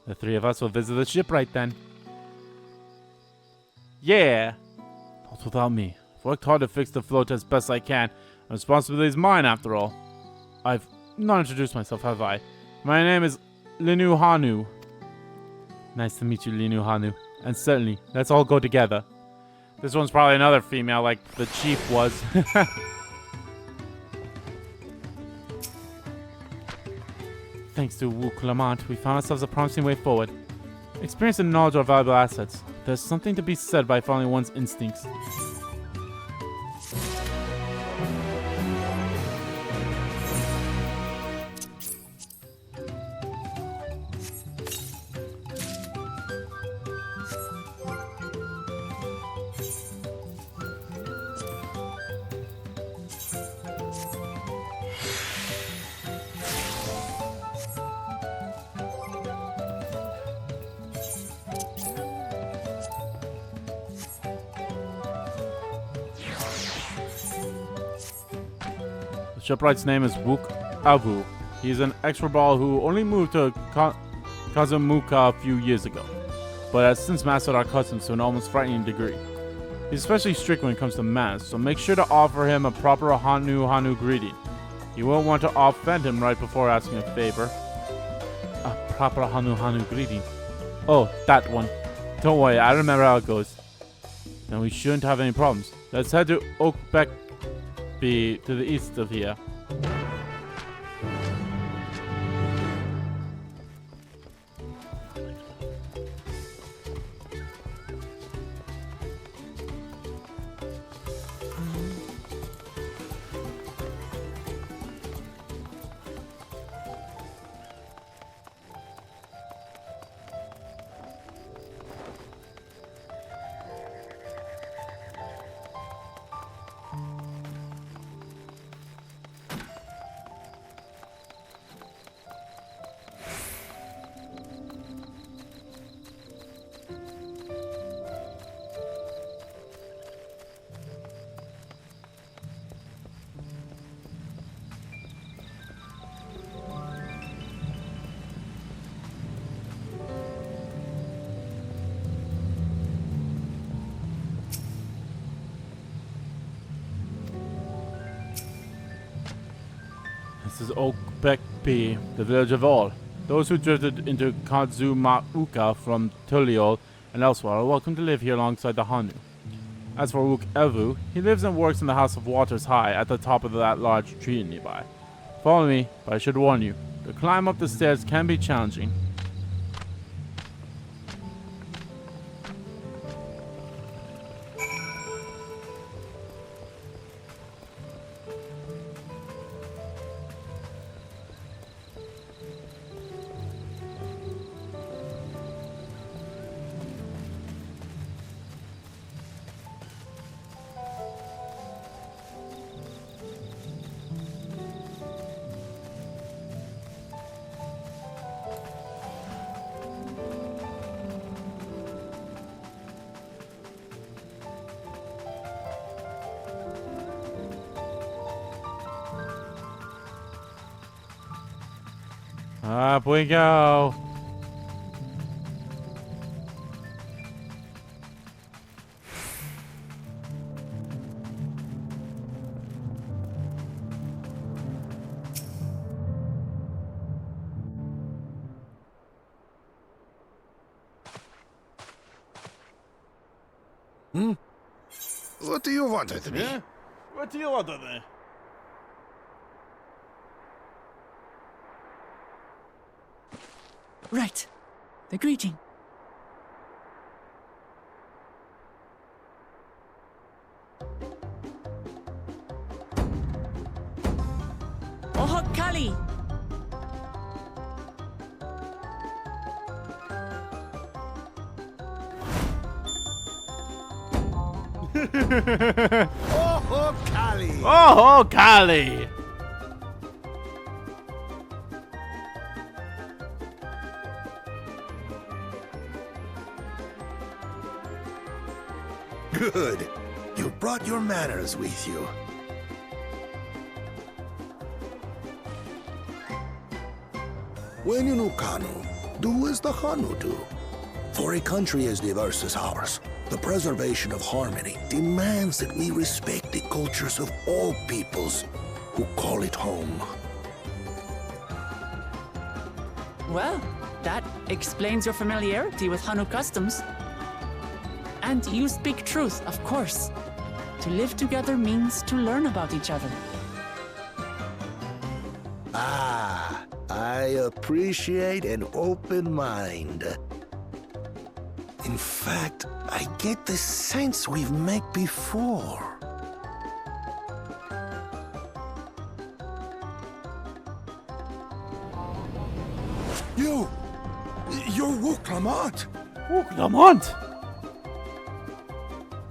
S1: The three of us will visit the shipwright then. Yeah! Not without me. I've worked hard to fix the float as best I can. The responsibility is mine after all. I've not introduced myself, have I? My name is Linu Hanu. Nice to meet you, Linu Hanu. And certainly, let's all go together. This one's probably another female like the chief was. Thanks to Wuk Lamat, we found ourselves a promising way forward. Experience and knowledge are valuable assets. There's something to be said by following one's instincts. The shipwright's name is Wuk Avu. He is an ex-rebel who only moved to Kazamuka a few years ago, but has since mastered our customs to an almost frightening degree. He's especially strict when it comes to manners, so make sure to offer him a proper Hanu greeting. You won't want to offend him right before asking a favor. A proper Hanu greeting. Oh, that one. Don't worry, I remember how it goes. Then we shouldn't have any problems. Let's head to Oakbeck to the east of here. This is Okbekpi, the village of all. Those who drifted into Kazumauka from Tuliol and elsewhere are welcome to live here alongside the Hanu. As for Wuk Evu, he lives and works in the House of Waters High at the top of that large tree nearby. Follow me, but I should warn you, the climb up the stairs can be challenging. Up we go.
S9: What do you want with me?
S1: Yeah? What do you want with me?
S2: Right. The greeting. Oho Kali!
S9: Oh, Kali!
S1: Oh, Kali!
S9: Good. You brought your manners with you. When you know Kanu, do as the Hanu do. For a country as diverse as ours, the preservation of harmony demands that we respect the cultures of all peoples who call it home.
S2: Well, that explains your familiarity with Hanu customs. And you speak truth, of course. To live together means to learn about each other.
S9: Ah, I appreciate an open mind. In fact, I get the sense we've met before. You're Wuk Lamat.
S1: Wuk Lamat?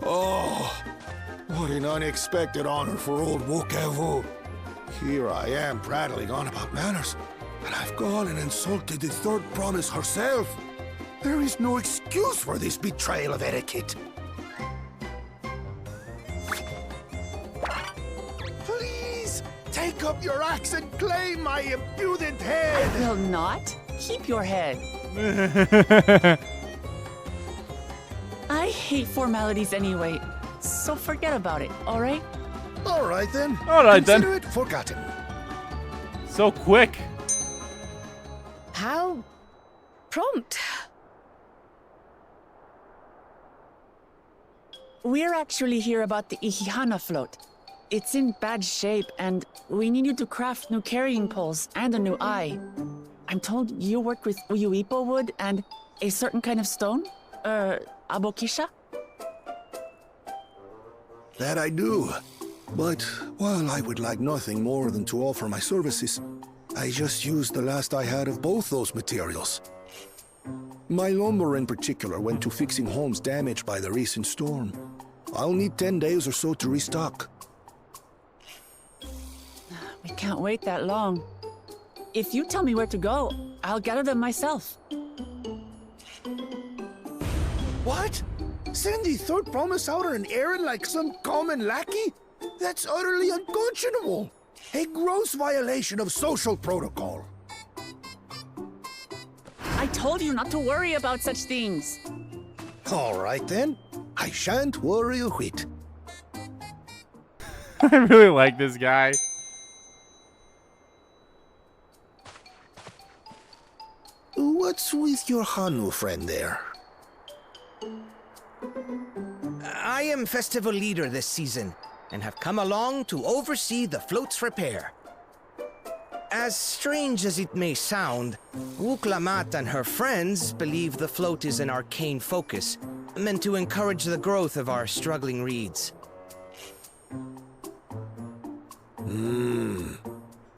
S9: Oh, what an unexpected honor for old Wuk Evu. Here I am prattling on about manners, and I've gone and insulted the third promise herself. There is no excuse for this betrayal of etiquette. Please, take up your axe and claim my impudent head.
S2: I will not. Keep your head. I hate formalities anyway, so forget about it, all right?
S9: All right then.
S1: All right then.
S9: Consider it forgotten.
S1: So quick.
S5: How prompt.
S2: We're actually here about the Ihihana float. It's in bad shape, and we need you to craft new carrying poles and a new eye. I'm told you work with Uyuipo wood and a certain kind of stone? Abokisha?
S9: That I do. But while I would like nothing more than to offer my services, I just used the last I had of both those materials. My lumber in particular went to fixing homes damaged by the recent storm. I'll need 10 days or so to restock.
S2: We can't wait that long. If you tell me where to go, I'll gather them myself.
S9: What? Send the third promise out on an errand like some common lackey? That's utterly unconscionable. A gross violation of social protocol.
S2: I told you not to worry about such things.
S9: All right then. I shan't worry a whit.
S1: I really like this guy.
S9: what's with your Hanu friend there?
S20: I am festival leader this season, and have come along to oversee the float's repair. As strange as it may sound, Wuk Lamat and her friends believe the float is an arcane focus, meant to encourage the growth of our struggling reeds.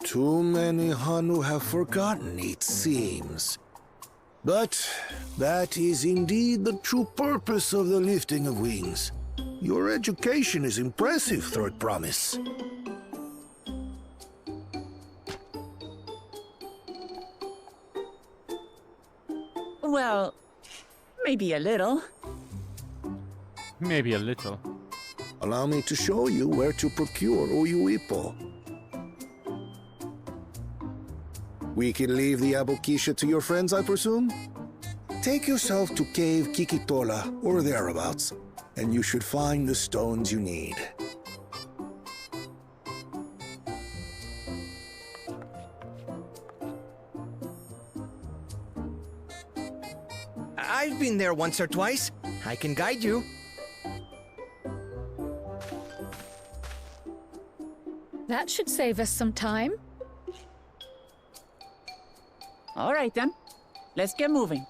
S9: Too many Hanu have forgotten, it seems. But that is indeed the true purpose of the lifting of wings. Your education is impressive, Third Promise.
S2: Well, maybe a little.
S1: Maybe a little.
S9: Allow me to show you where to procure Uyuipo. We can leave the Abokisha to your friends, I presume? Take yourself to Cave Kikitola or thereabouts, and you should find the stones you need.
S20: I've been there once or twice. I can guide you.
S5: That should save us some time.
S2: All right, then. Let's get moving.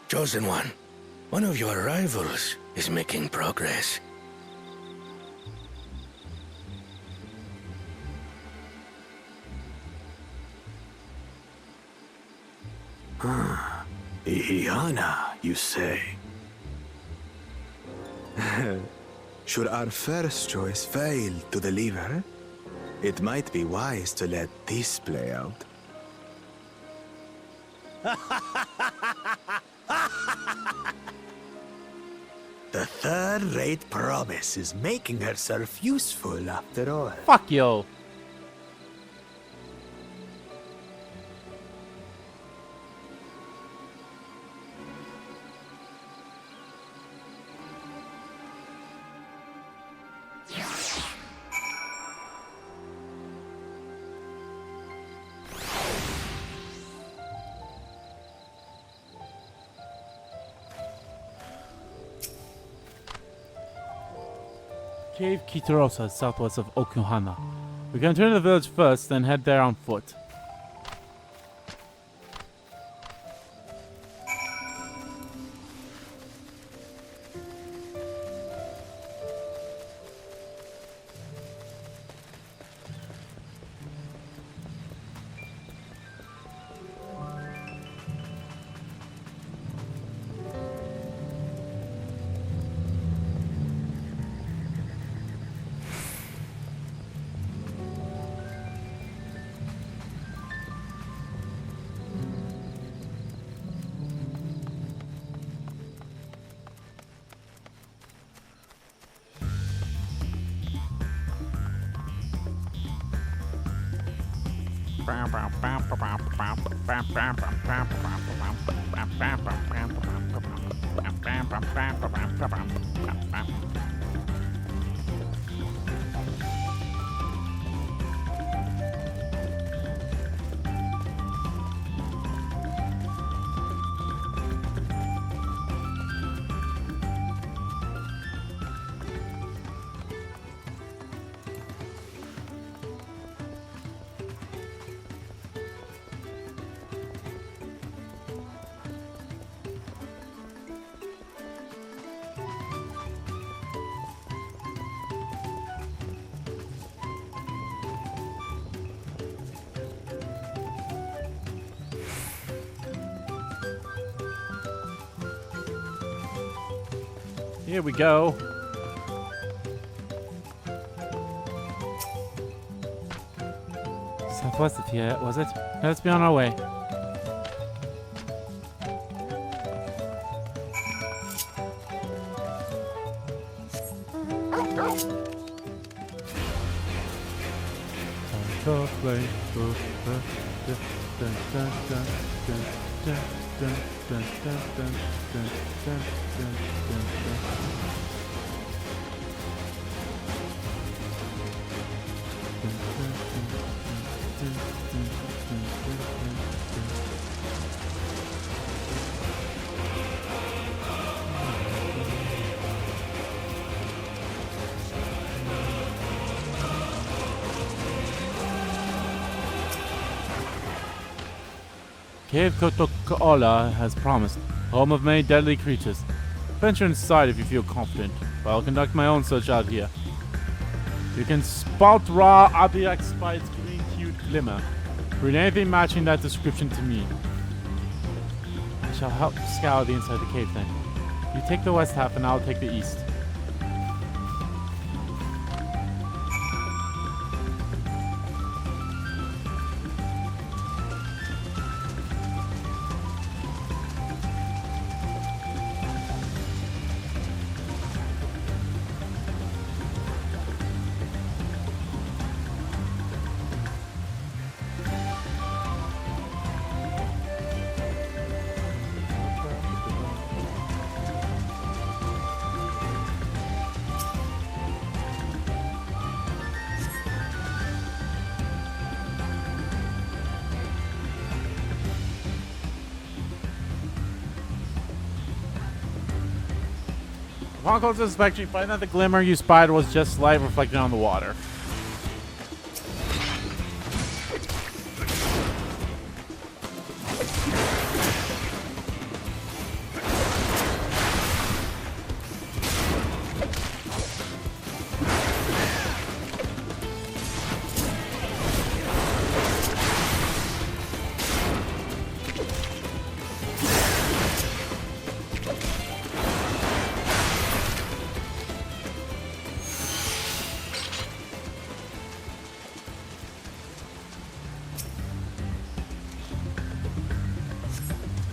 S10: Chosen one of your rivals is making progress.
S21: Ihiana, you say? Should our first choice fail to deliver, it might be wise to let this play out. The third-rate promise is making herself useful after all.
S1: Fuck yo. Cave Kitarosa, southwest of Okuhana. We can return to the village first, then head there on foot. Here we go. Southwest of here, was it? Let's be on our way. softly. Cave Kotokola has promised, home of many deadly creatures. Venture inside if you feel confident, but I'll conduct my own search out here. You can spout raw Abiax by its green-hued glimmer. Read anything matching that description to me. I shall help scour the inside of the cave then. You take the west half and I'll take the east. Upon closer inspection, you find that the glimmer you spied was just light reflected on the water.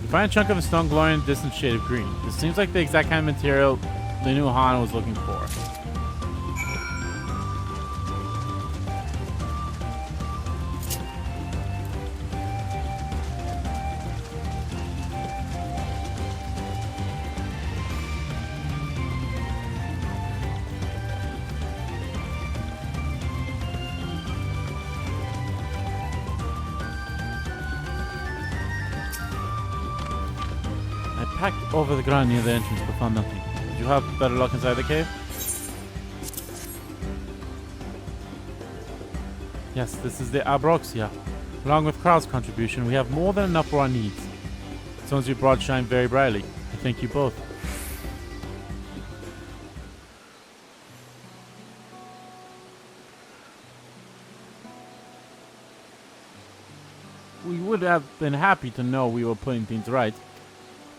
S1: You find a chunk of a stone glowing in a distant shade of green. This seems like the exact kind of material the new Han was looking for. Packed over the ground near the entrance but found nothing. Did you have better luck inside the cave? Yes, this is the Abroxia. Along with Krau's contribution, we have more than enough for our needs. The stones you brought shine very brightly. I thank you both. We would have been happy to know we were putting things right.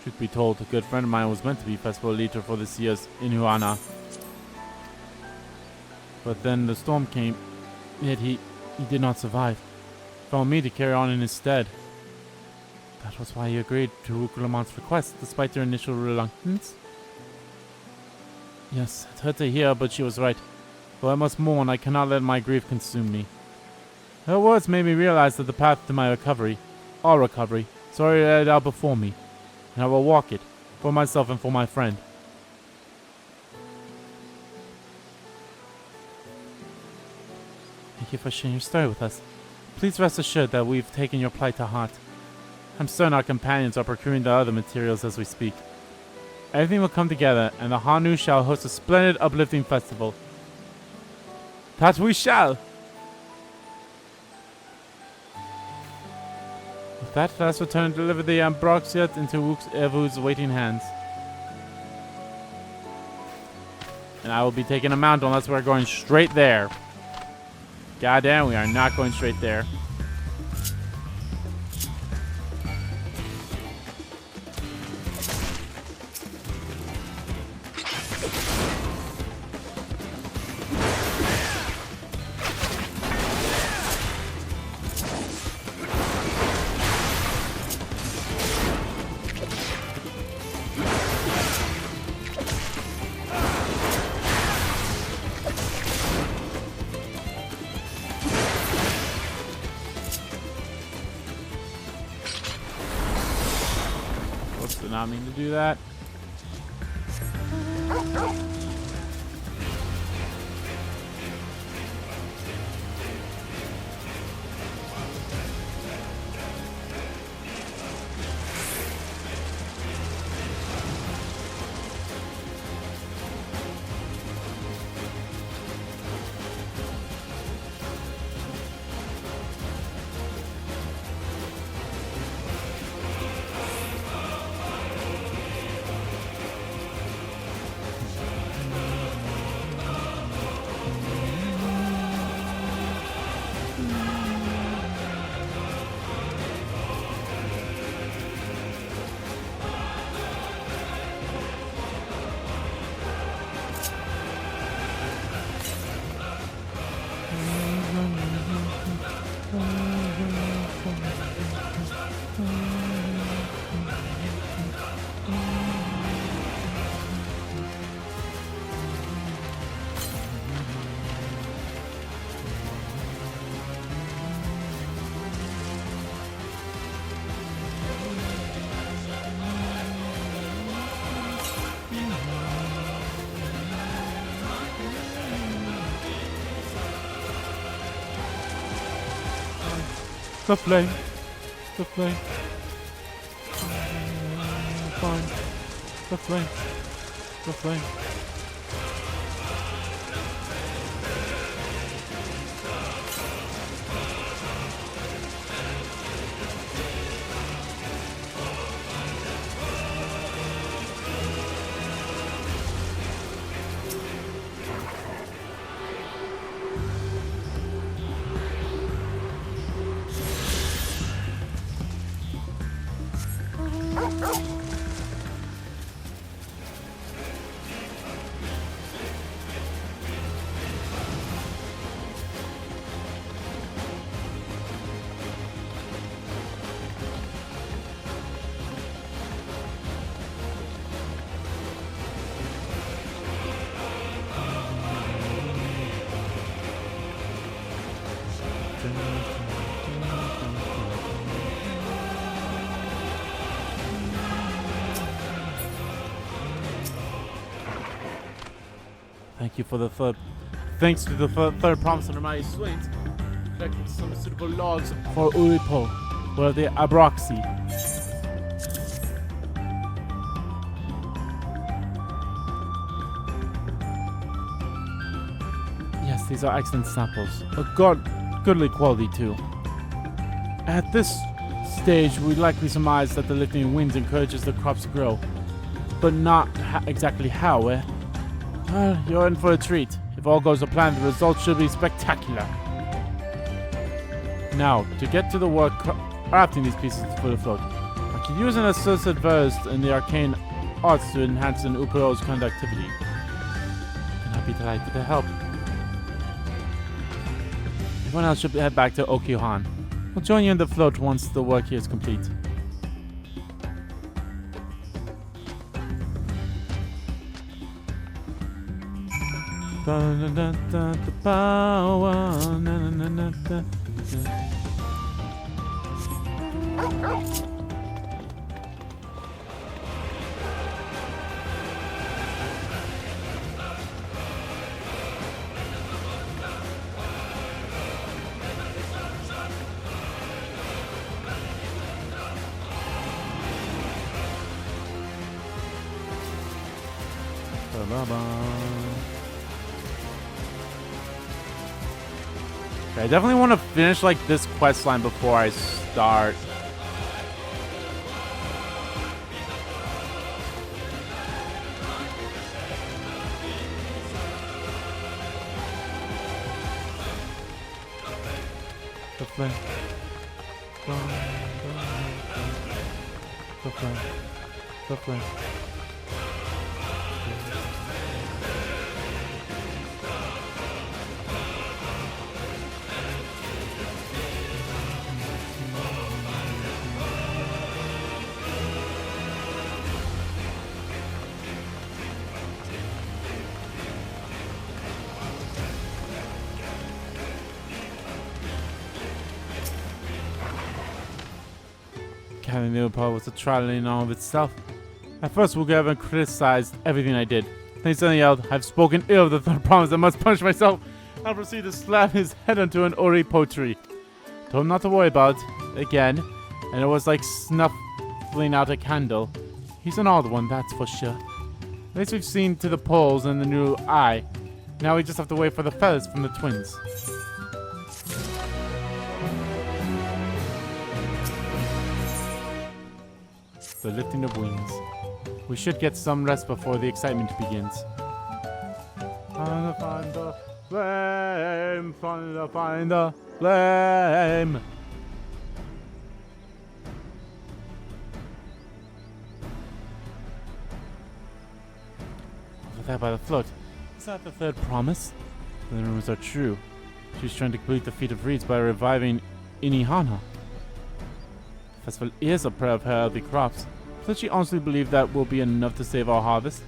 S1: Truth be told, a good friend of mine was meant to be festival leader for this year's Inuana. But then the storm came, yet he did not survive. Found me to carry on in his stead. That was why he agreed to Wuk Lamat's request, despite their initial reluctance. Yes, it hurt to hear, but she was right. Though I must mourn, I cannot let my grief consume me. Her words made me realize that the path to my recovery, our recovery, is already laid out before me. And I will walk it, for myself and for my friend. Thank you for sharing your story with us. Please rest assured that we've taken your plight to heart. I'm certain our companions are procuring the other materials as we speak. Everything will come together, and the Hanu shall host a splendid, uplifting festival. That we shall! With that, let us return and deliver the Ambroxia into Wuk's Evu's waiting hands. And I will be taking a mount unless we're going straight there. Goddamn, we are not going straight there. not mean to do that. The flame. The flame. Fine. The flame. The flame. Thank you for the third. Thanks to the third promise under my swings, collected some suitable logs for Uripo, or the Abroxy. Yes, these are excellent samples. A goodly quality too. At this stage, we likely surmise that the lifting winds encourages the crops to grow, but not exactly how, eh? Well, you're in for a treat. If all goes to plan, the results should be spectacular. Now, to get to the work crafting these pieces for the float, I can use an associate versed in the arcane arts to enhance an Upero's conductivity. And I'll be delighted to help. Everyone else should head back to Okyohan. We'll join you in the float once the work here is complete. The power. I definitely want to finish like this quest line before I start. The flame. The flame. The flame. Carrying the Upo was a trial in all of itself. At first, Wuk Lamat criticized everything I did. Then he suddenly yelled, "I've spoken ill of the third promise. I must punish myself." I proceeded to slam his head onto an ori pottery. Told him not to worry about it again, and it was like snuffling out a candle. He's an odd one, that's for sure. At least we've seen to the poles and the new eye. Now we just have to wait for the feathers from the twins. The lifting of wings. We should get some rest before the excitement begins. Find the flame, find the flame. Over there by the float. Is that the third promise? The rumors are true. She's trying to complete the feat of reeds by reviving Inihana. The festival is a prayer of healthy crops. Does she honestly believe that will be enough to save our harvest?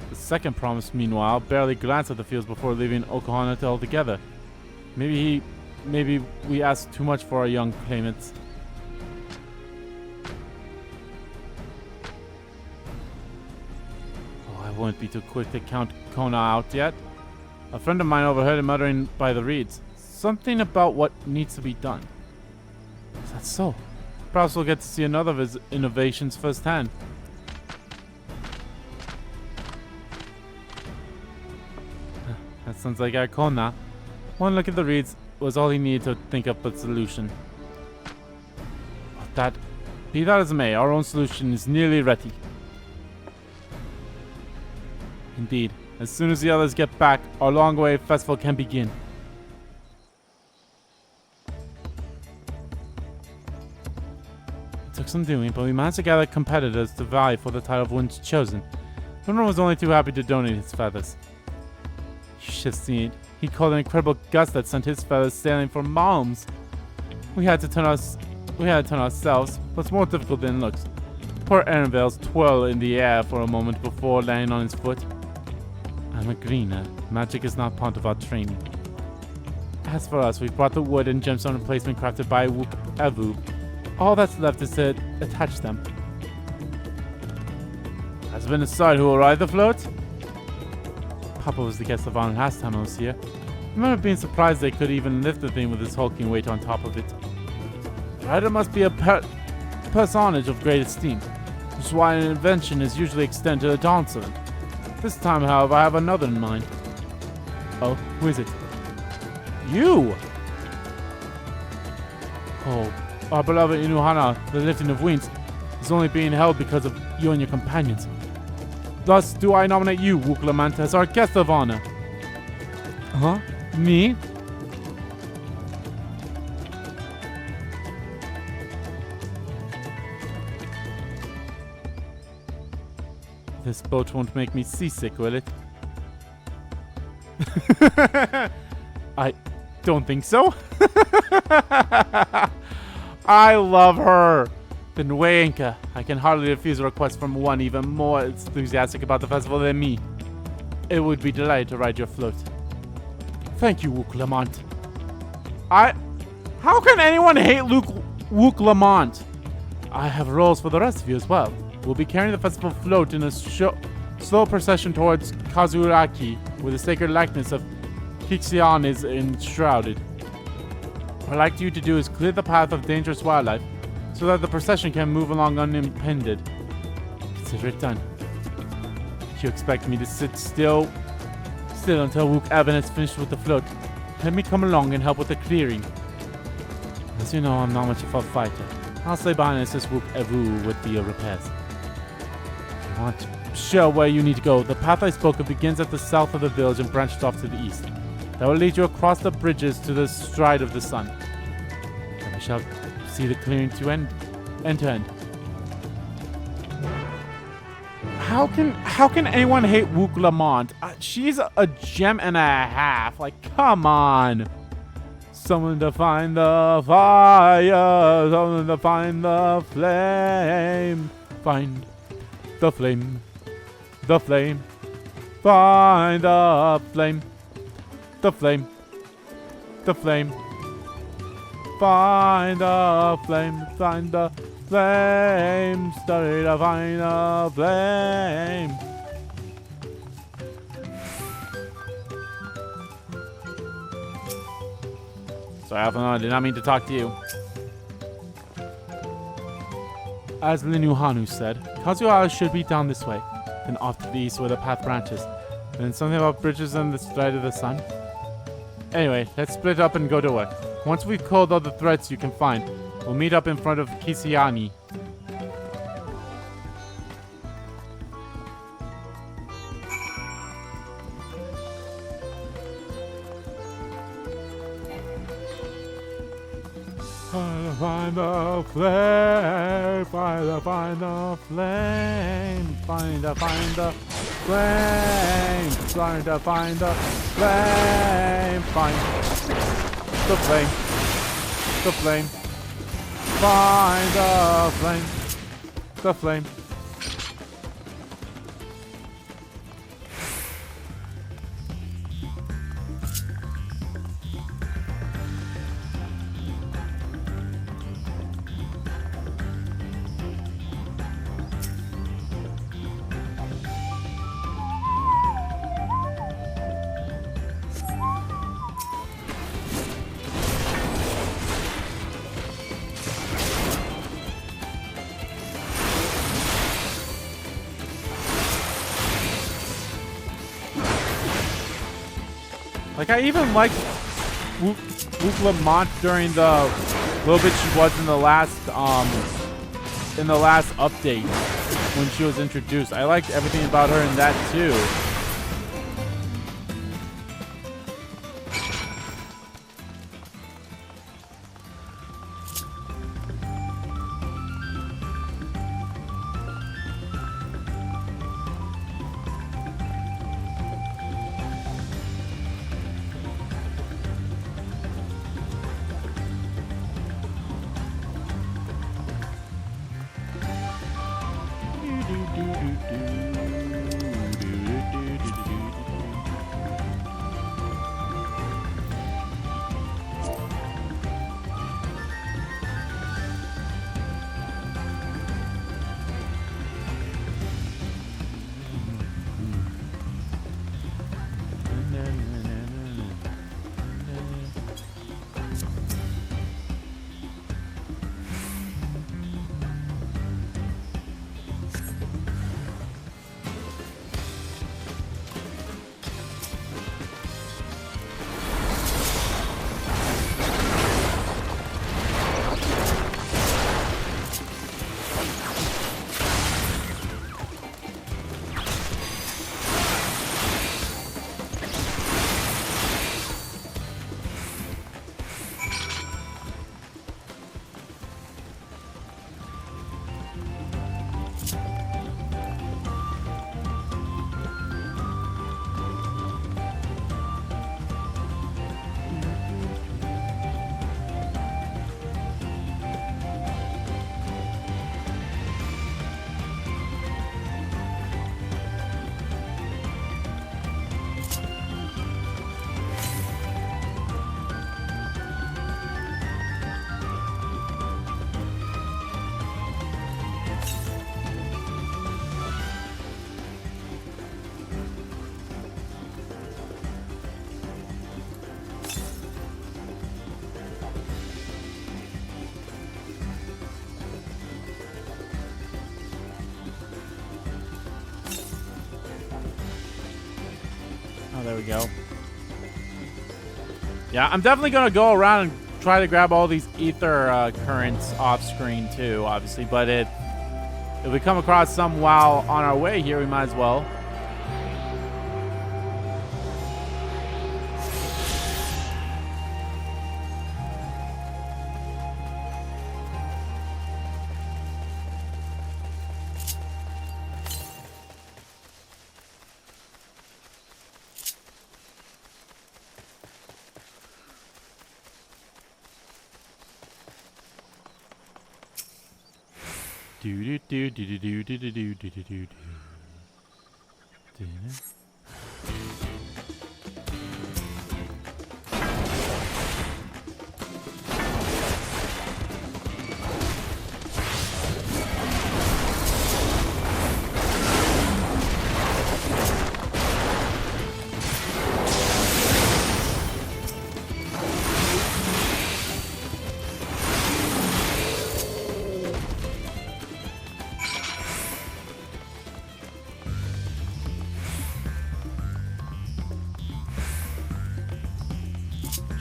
S1: The second promise, meanwhile, barely glanced at the fields before leaving Oklahoma altogether. Maybe we asked too much for our young claimants. Oh, I won't be too quick to count Kona out yet. A friend of mine overheard him muttering by the reeds. Something about what needs to be done. Is that so? Perhaps we'll get to see another of his innovations firsthand. That sounds like our Kona. One look at the reeds was all he needed to think up a solution. But be that as it may, our own solution is nearly ready. Indeed, as soon as the others get back, our long-awaited festival can begin. It took some doing, but we managed to gather competitors to vie for the title of one's chosen. Winner was only too happy to donate his feathers. You should have seen it. He called an incredible gust that sent his feathers sailing for miles. We had to turn ourselves, but it's more difficult than it looks. Poor Aaronvale's twirl in the air for a moment before landing on his foot. I'm a greener. Magic is not part of our training. As for us, we've brought the wood and gemstone replacement crafted by Wuk Evu. All that's left is to attach them. Has been decided who will ride the float? Papa was the guest of honor last time I was here. I remember being surprised they could even lift the thing with his hulking weight on top of it. The rider must be a personage of great esteem, which is why an invention is usually extended to the dancer. This time, however, I have another in mind. Oh, who is it? You! Oh, our beloved Inuhana, the lifting of wings, is only being held because of you and your companions. Thus do I nominate you, Wuk Lamat, as our guest of honor. Huh? Me? This boat won't make me seasick, will it? I don't think so. I love her. Then Wayanka, I can hardly refuse a request from one even more enthusiastic about the festival than me. It would be delighted to ride your float. Thank you, Wuk Lamat. How can anyone hate Wuk Lamat? I have roles for the rest of you as well. We'll be carrying the festival float in a slow procession towards Kazuraki, where the sacred likeness of Kixian is enshrouded. What I'd like you to do is clear the path of dangerous wildlife, so that the procession can move along unimpeded. Consider it done. You expect me to sit still until Wuk Evan is finished with the float. Let me come along and help with the clearing. As you know, I'm not much of a fighter. I'll stay behind and assist Wuk Evu with the repairs. If you want to show where you need to go, the path I spoke of begins at the south of the village and branches off to the east. That will lead you across the bridges to the stride of the sun. And we shall see the clearing to end to end. How can anyone hate Wuk Lamat? She's a gem and a half. Like, come on. Someone to find the fire. Someone to find the flame. Find the flame. The flame. Find the flame. The flame. The flame. Find the flame. Find the flame. Study to find the flame. Sorry, Alpha, I did not mean to talk to you. As Linuhanu said, Kazuha should be down this way, then off to the east where the path branches. And then something about bridges on the side of the sun. Anyway, let's split up and go to work. Once we've called all the threats you can find, we'll meet up in front of Kisiani. Find the flame, find the flame, find the flame, trying to find the flame, find the flame, find the flame. Like, I even liked Wuk Lamat during the little bit she was in the last update when she was introduced. I liked everything about her in that too. There we go. Yeah, I'm definitely going to go around and try to grab all these ether currents off screen too, obviously. But if we come across some while on our way here, we might as well.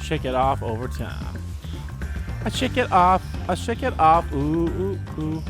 S1: shake it off over time. I shake it off. I shake it off. Ooh, ooh, ooh.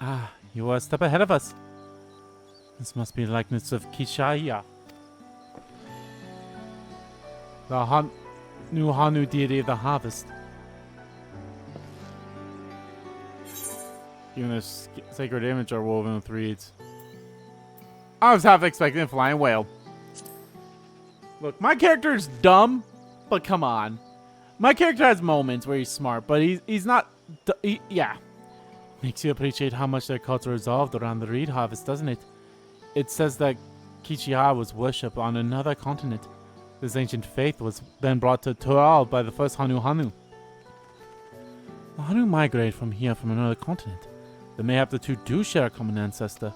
S1: Ah, you are a step ahead of us. This must be the likeness of Kishaya, the new Hanu deity of the harvest. Even a sacred image are woven with reeds. I was half expecting a flying whale. Look, my character is dumb, but come on. My character has moments where he's smart, but he's not... yeah. Makes you appreciate how much their culture resolved around the reed harvest, doesn't it? It says that Kichiha was worshipped on another continent. This ancient faith was then brought to Tural by the first Hanu. The Hanu migrated from here from another continent. Then mayhap the two do share a common ancestor.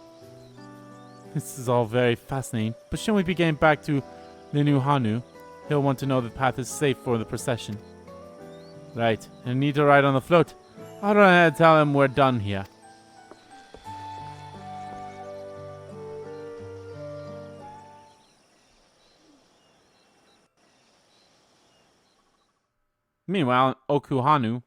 S1: This is all very fascinating, but shouldn't we be getting back to the new Hanu? He'll want to know the path is safe for the procession. Right, I need to ride on the float. I'll run ahead and tell him we're done here. Meanwhile, Okanu.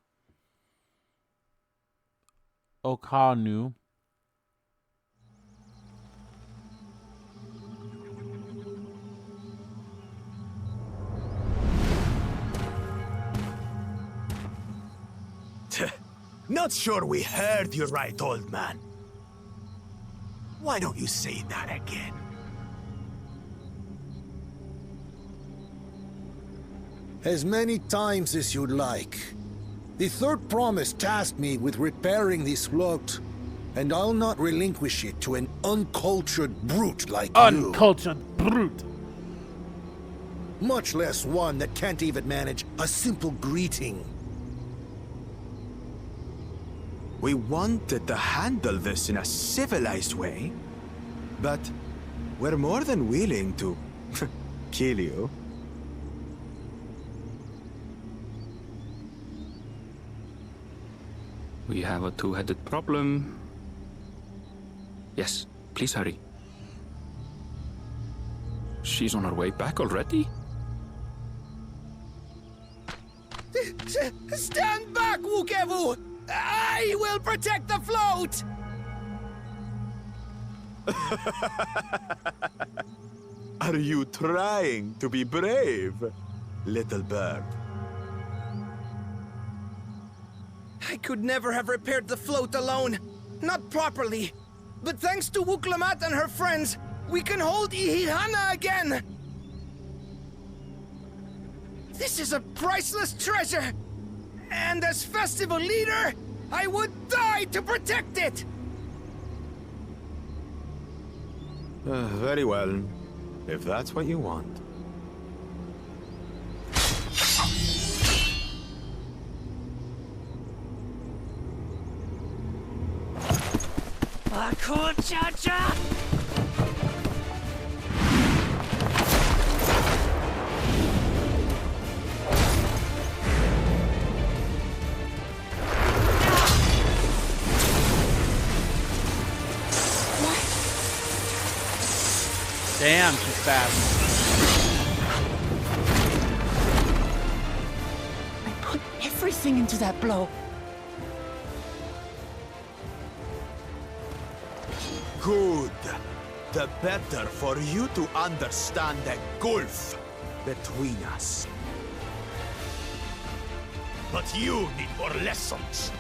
S6: Not sure we heard you right, old man. Why don't you say that again?
S9: As many times as you'd like. The third promise tasked me with repairing this float, and I'll not relinquish it to an uncultured brute like you.
S1: Uncultured brute.
S9: Much less one that can't even manage a simple greeting.
S21: We wanted to handle this in a civilized way, but we're more than willing to kill you.
S4: We have a two-headed problem. Yes, please hurry. She's on her way back already?
S20: Stand back, Wukevu! I will protect the float!
S21: Are you trying to be brave, little bird?
S20: I could never have repaired the float alone. Not properly. But thanks to Wuk Lamat and her friends, we can hold Ihihana again! This is a priceless treasure! And as festival leader, I would die to protect it!
S21: Very well, if that's what you want.
S20: Cha-cha!
S1: Damn, she's fast.
S2: I put everything into that blow.
S21: Good. The better for you to understand the gulf between us.
S6: But you need more lessons.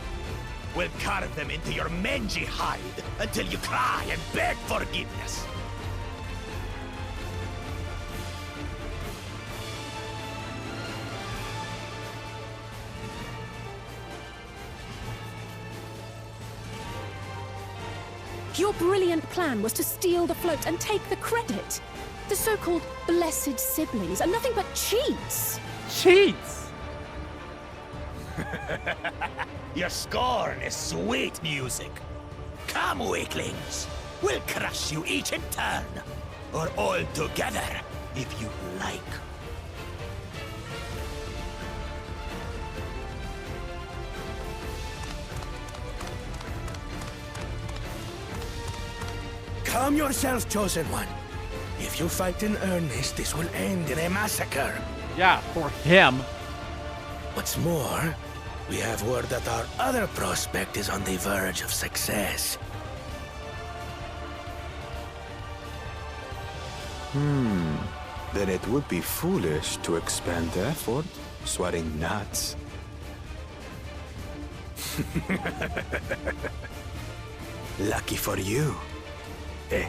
S6: We'll carve them into your mangy hide until you cry and beg forgiveness.
S3: Your brilliant plan was to steal the float and take the credit. The so-called blessed siblings are nothing but cheats.
S1: Cheats?
S6: Your scorn is sweet music. Come, weaklings. We'll crush you each in turn. Or all together, if you like.
S15: Calm yourself, Chosen One. If you fight in earnest, this will end in a massacre.
S1: Yeah, for him.
S15: What's more, we have word that our other prospect is on the verge of success.
S21: Then it would be foolish to expend effort sweating nuts. Lucky for you. Eh?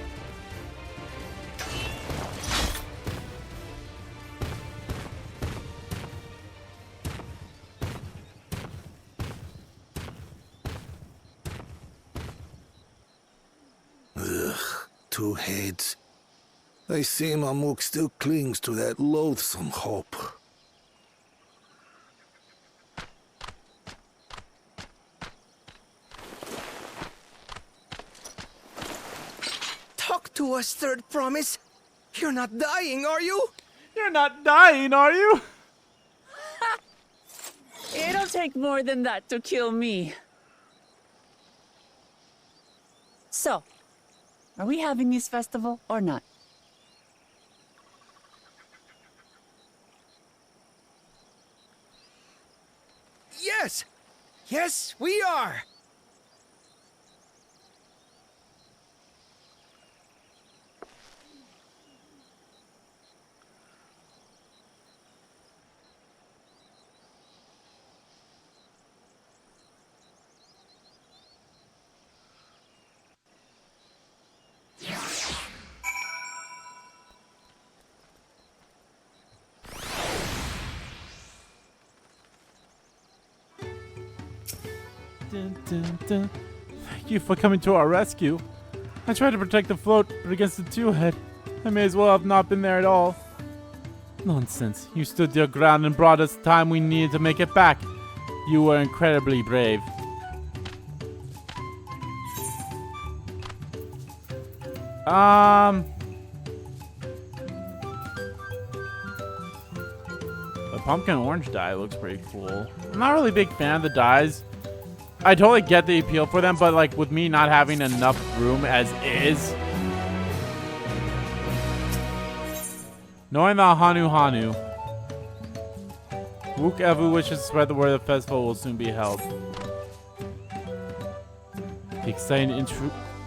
S9: Ugh, two heads. I see Mamuk still clings to that loathsome hope.
S20: Talk to us, Third Promise. You're not dying, are you?
S1: You're not dying, are you?
S2: It'll take more than that to kill me. So, are we having this festival or not?
S20: Yes! Yes, we are!
S1: Dun, dun, dun. Thank you for coming to our rescue. I tried to protect the float, but against the two-head, I may as well have not been there at all. Nonsense. You stood your ground and brought us the time we needed to make it back. You were incredibly brave. The pumpkin orange dye looks pretty cool. I'm not really a big fan of the dyes. I totally get the appeal for them, but like with me not having enough room as is. Knowing the Hanu, Wuk Evu wishes to spread the word the festival will soon be held. The exciting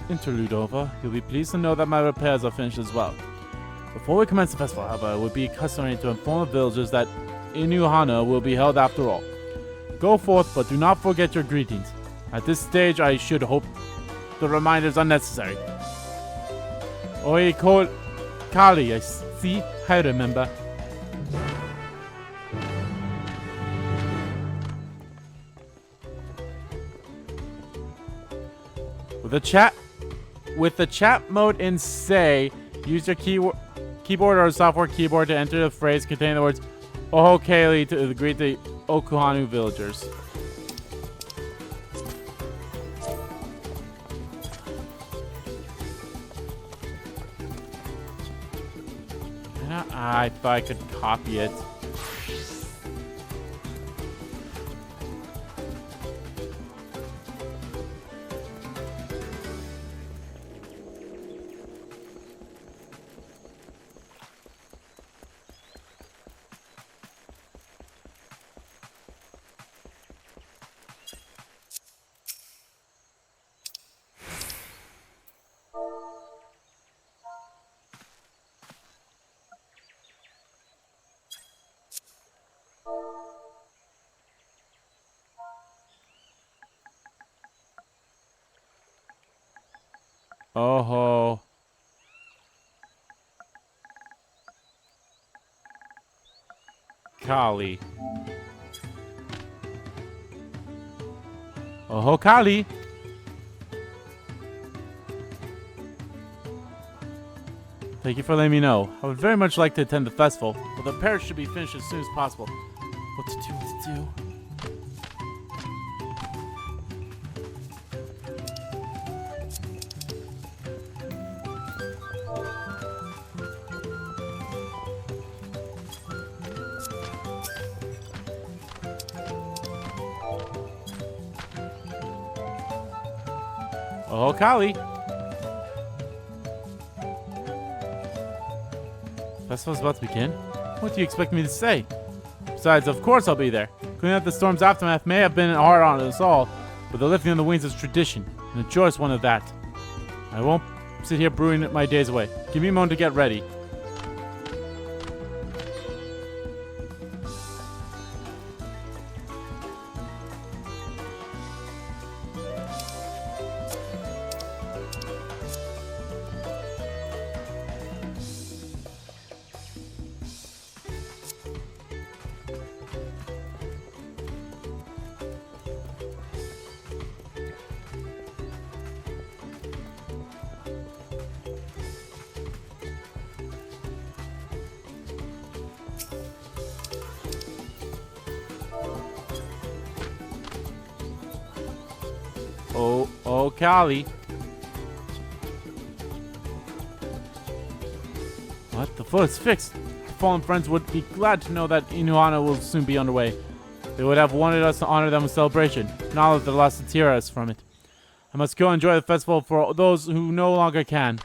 S1: interlude over, you'll be pleased to know that my repairs are finished as well. Before we commence the festival, however, it would be customary to inform the villagers that Inuhana will be held after all. Go forth, but do not forget your greetings. At this stage, I should hope the reminder is unnecessary. Oi, Kali, I see, I remember. With the chat mode in Say, use your keyboard or software keyboard to enter the phrase containing the words Oho Kali to greet the Okuhanu villagers. I thought I could copy it. Oh. Kali. Oh, Kali. Thank you for letting me know. I would very much like to attend the festival, but the repairs should be finished as soon as possible. What to do? Oh, Kali. Festival's about to begin? What do you expect me to say? Besides, of course I'll be there. Cleaning up the storm's aftermath may have been hard on us all, but the lifting of the wings is tradition, and a joyous one of that. I won't sit here brewing my days away. Give me a moment to get ready. Oh, Kali. What? The float's fixed. Our fallen friends would be glad to know that Inuana will soon be underway. They would have wanted us to honor them with celebration, not let the loss deter us from it. I must go enjoy the festival for those who no longer can.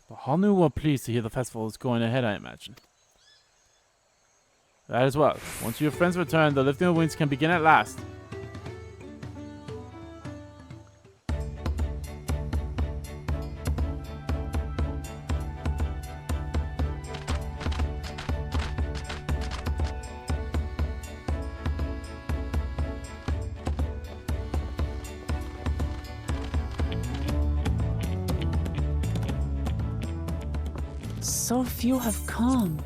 S1: The Hanu were pleased to hear the festival is going ahead, I imagine. That as well. Once your friends return, the lifting of wings can begin at last.
S2: So few have come.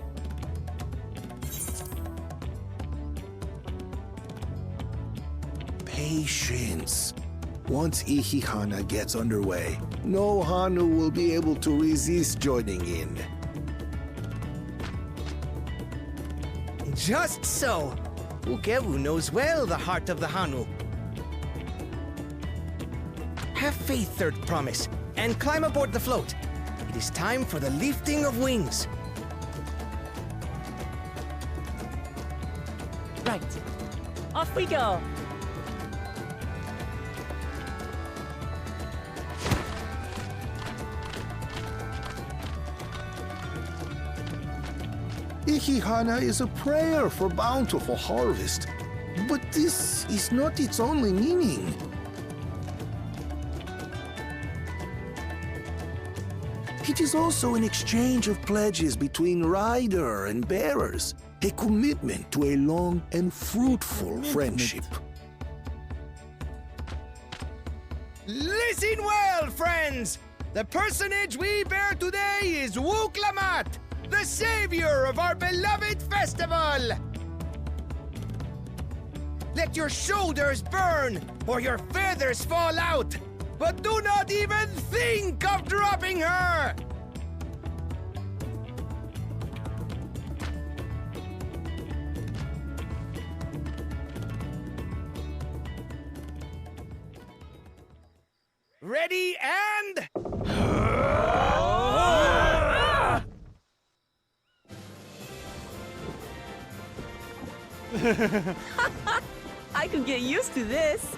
S9: Patience. Once Ihihana gets underway, no Hanu will be able to resist joining in.
S20: Just so. Ukewu knows well the heart of the Hanu. Have faith, Third Promise, and climb aboard the float. It is time for the lifting of wings.
S2: Right. Off we go.
S9: Ihihana is a prayer for bountiful harvest, but this is not its only meaning. It is also an exchange of pledges between rider and bearers, a commitment to a long and fruitful friendship.
S20: Listen well, friends! The personage we bear today is Wuk Lamat, the savior of our beloved festival! Let your shoulders burn, or your feathers fall out! But do not even think of dropping her! Ready and...
S2: I could get used to this.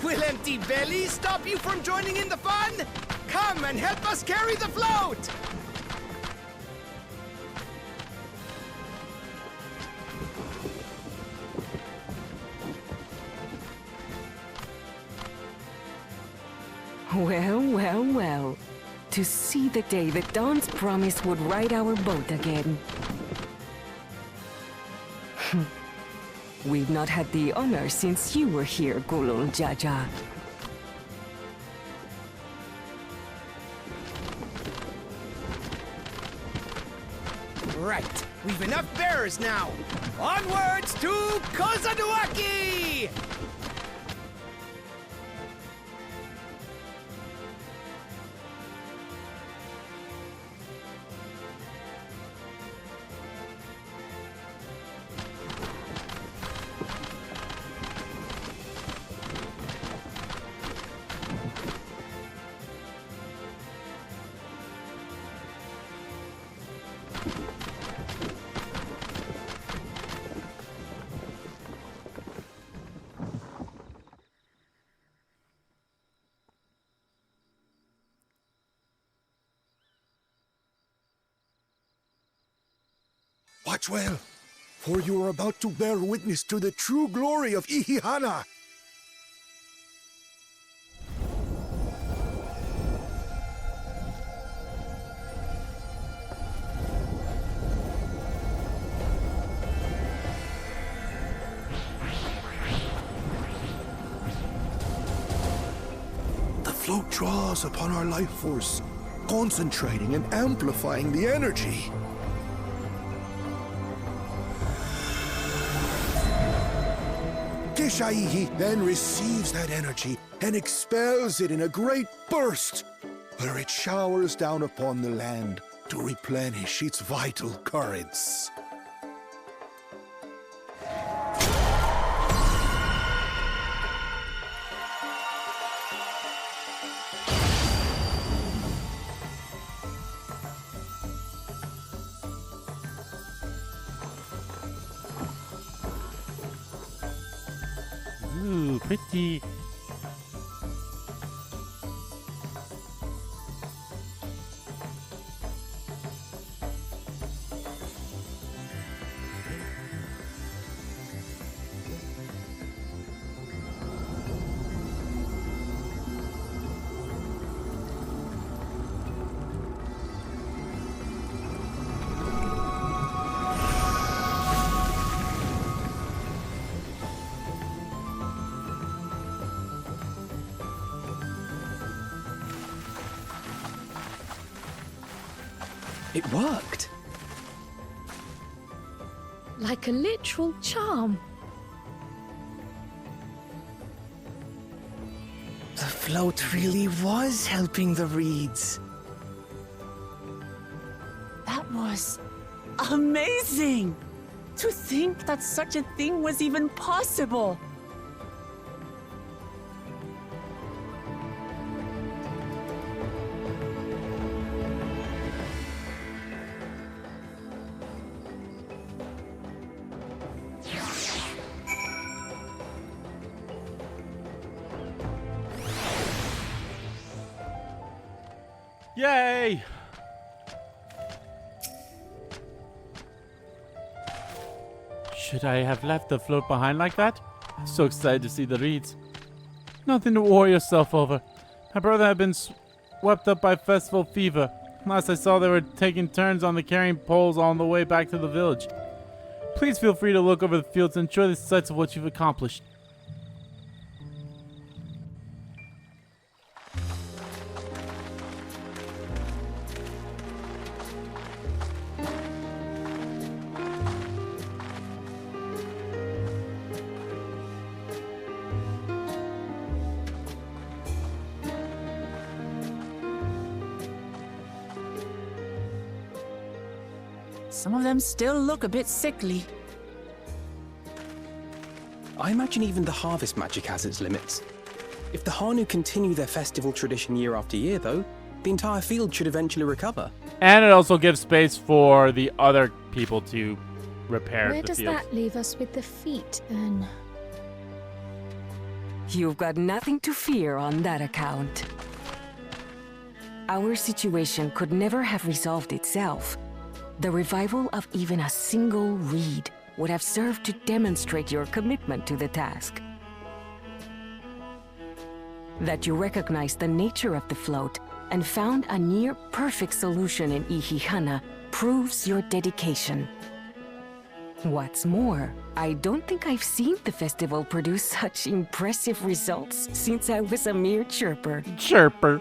S20: Will empty bellies stop you from joining in the fun? Come and help us carry the float!
S16: Well, well, well. To see the day that Dawn's promise would ride our boat again. We've not had the honor since you were here, Gulul Jaja.
S20: Right. We've enough bearers now. Onwards to Kozanuaki!
S9: Watch well, for you are about to bear witness to the true glory of Ihihana. The float draws upon our life force, concentrating and amplifying the energy. Kishaihi then receives that energy and expels it in a great burst, where it showers down upon the land to replenish its vital currents.
S1: Ooh, pretty.
S7: It worked.
S5: Like a literal charm.
S20: The float really was helping the reeds.
S2: That was amazing! To think that such a thing was even possible!
S1: Yay! Should I have left the float behind like that? I'm so excited to see the reeds. Nothing to worry yourself over. My brother had been swept up by festival fever. Last I saw, they were taking turns on the carrying poles on the way back to the village. Please feel free to look over the fields and enjoy the sights of what you've accomplished.
S2: Some of them still look a bit sickly.
S7: I imagine even the harvest magic has its limits. If the Hanu continue their festival tradition year after year, though, the entire field should eventually recover.
S1: And it also gives space for the other people to repair
S5: Where
S1: the
S5: does
S1: fields.
S5: that leave us with the feet, then?
S16: You've got nothing to fear on that account. Our situation could never have resolved itself. The revival of even a single reed would have served to demonstrate your commitment to the task. That you recognized the nature of the float and found a near-perfect solution in Ihihana proves your dedication. What's more, I don't think I've seen the festival produce such impressive results since I was a mere chirper.
S1: Chirper.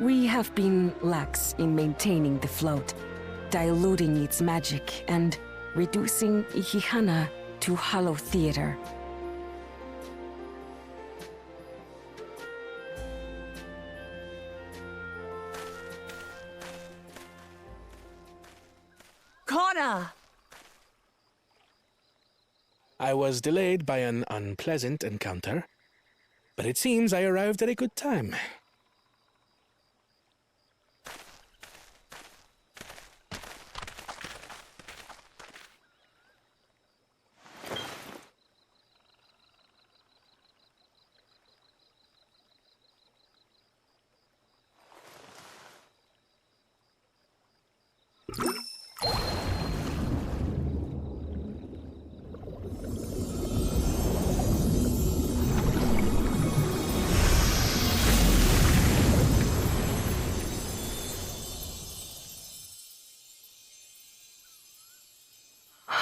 S16: We have been lax in maintaining the float, diluting its magic and reducing Ihihana to hollow theater.
S2: Kona!
S12: I was delayed by an unpleasant encounter, but it seems I arrived at a good time.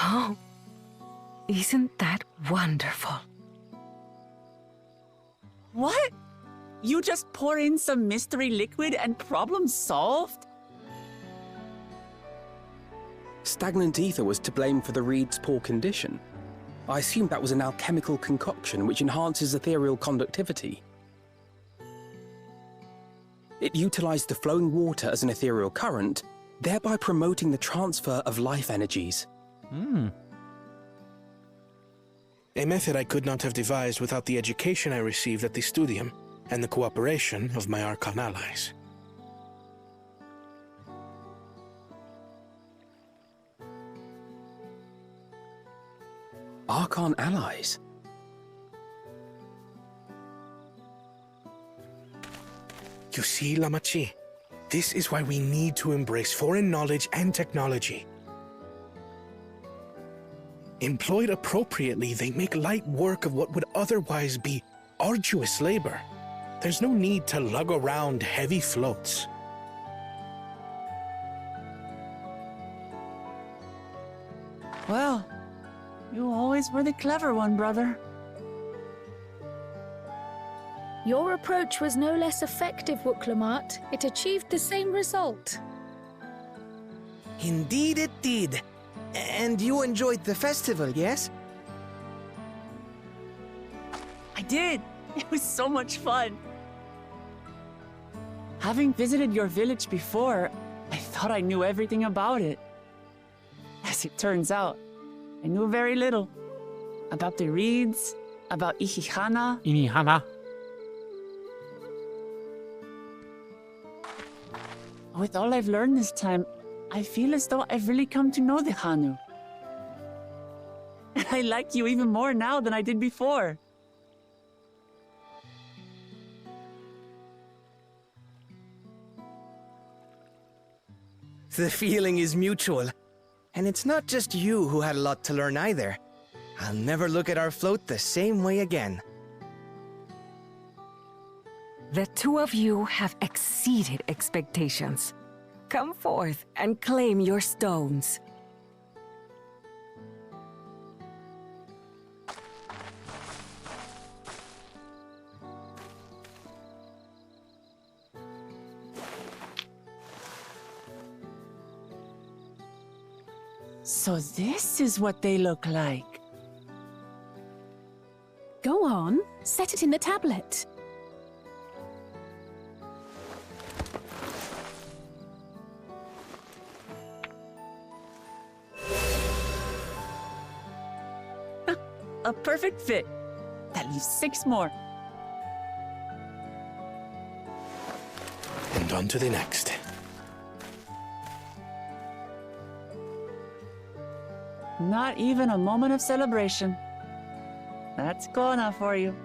S16: Oh, isn't that wonderful?
S2: What? You just pour in some mystery liquid and problem solved?
S7: Stagnant ether was to blame for the reed's poor condition. I assumed that was an alchemical concoction which enhances ethereal conductivity. It utilized the flowing water as an ethereal current, thereby promoting the transfer of life energies.
S12: A method I could not have devised without the education I received at the studium and the cooperation of my Archon allies.
S7: Archon allies?
S12: You see, Lamat I, this is why we need to embrace foreign knowledge and technology. Employed appropriately, they make light work of what would otherwise be arduous labor. There's no need to lug around heavy floats.
S2: Well, you always were the clever one, brother.
S5: Your approach was no less effective, Wuk Lamat. It achieved the same result.
S20: Indeed it did. And you enjoyed the festival, yes?
S2: I did. It was so much fun. Having visited your village before, I thought I knew everything about it. As it turns out, I knew very little. About the reeds, about Ihihana.
S1: Ihihana.
S2: With all I've learned this time, I feel as though I've really come to know the Hanu. And I like you even more now than I did before.
S20: The feeling is mutual. And it's not just you who had a lot to learn either. I'll never look at our float the same way again.
S16: The two of you have exceeded expectations. Come forth and claim your stones.
S2: So this is what they look like.
S3: Go on, set it in the tablet.
S2: A perfect fit. That leaves 6 more.
S12: And on to the next.
S2: Not even a moment of celebration. That's Kona for you.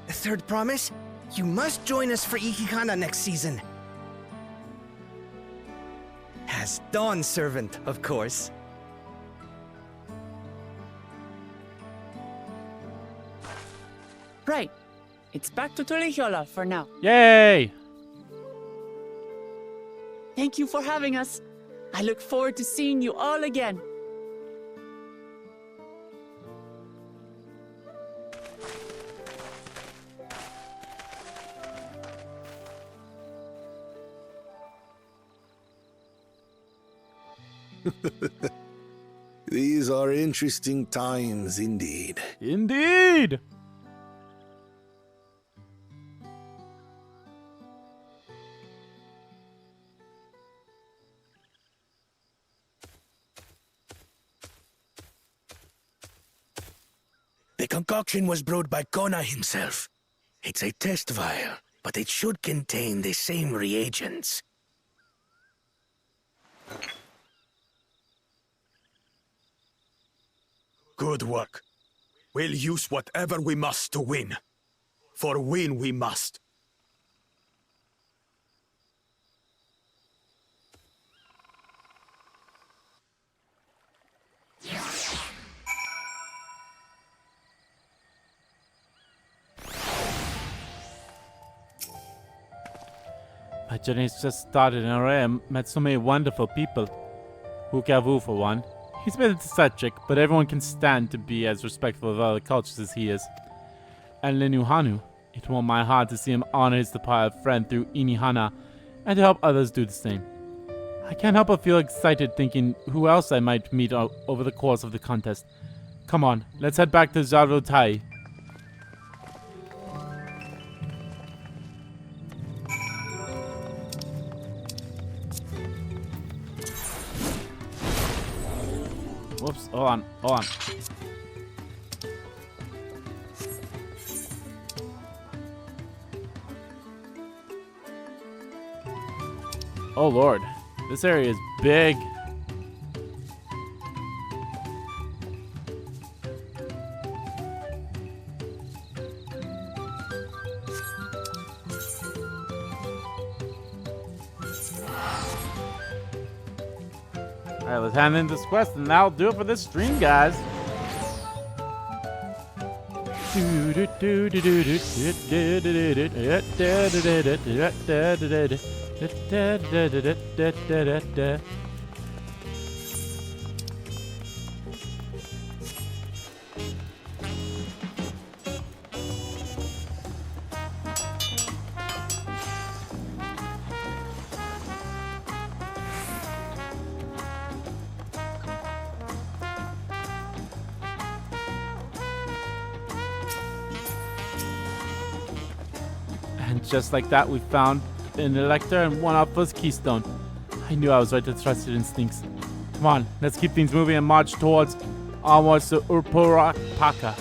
S20: Third promise? You must join us for Ihihana next season. As Dawn Servant, of course.
S2: Right. It's back to Tulihiola for now.
S1: Yay!
S2: Thank you for having us. I look forward to seeing you all again.
S9: These are interesting times indeed.
S1: Indeed!
S10: The concoction was brewed by Kona himself. It's a test vial, but it should contain the same reagents.
S21: Good work. We'll use whatever we must to win. For win we must.
S1: My journey's just started and already I met so many wonderful people. Wuk Lamat I for one. He's a bit eccentric, but everyone can stand to be as respectful of other cultures as he is. And Lenuhanu, it warmed my heart to see him honor his departed friend through Inihana, and to help others do the same. I can't help but feel excited thinking who else I might meet over the course of the contest. Come on, let's head back to Zarutai. Whoops, hold on. Oh lord, this area is big. Alright, let's hand in this quest and that'll do it for this stream, guys. And just like that, we found an elector and won our first keystone. I knew I was right to trust your instincts. Come on, let's keep things moving and march onwards to Urpurakpaka.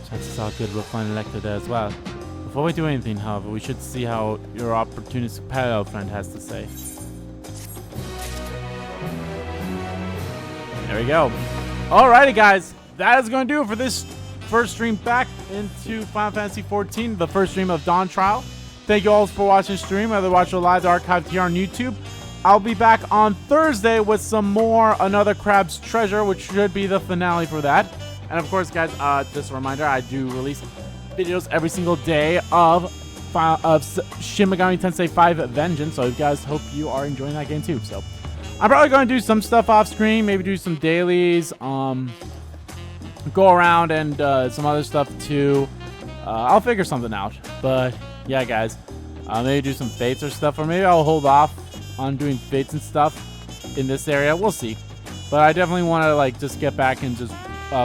S1: Chances are good we'll find an elector there as well. Before we do anything, however, we should see how your opportunistic parallel friend has to say. There we go. Alrighty, guys. That is going to do it for this first stream back into Final Fantasy XIV, the first stream of Dawn Trial. Thank you all for watching the stream. Whether watch it live or archived here on YouTube. I'll be back on Thursday with some more Another Crab's Treasure, which should be the finale for that. And of course, guys, just a reminder, I do release videos every single day of Shin Megami Tensei 5 Vengeance. So guys, hope you are enjoying that game too. So I'm probably going to do some stuff off screen, maybe do some dailies, go around and some other stuff too. I'll figure something out. But yeah, guys, maybe do some fates or stuff, or maybe I'll hold off on doing fates and stuff in this area. We'll see. But I definitely want to like just get back and just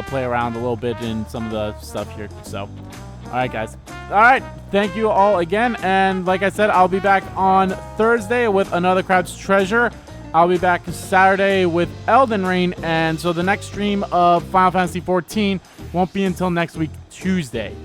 S1: play around a little bit in some of the stuff here. So, all right, guys. All right, thank you all again. And like I said, I'll be back on Thursday with Another Crab's Treasure. I'll be back Saturday with Elden Ring, and so the next stream of Final Fantasy XIV won't be until next week, Tuesday.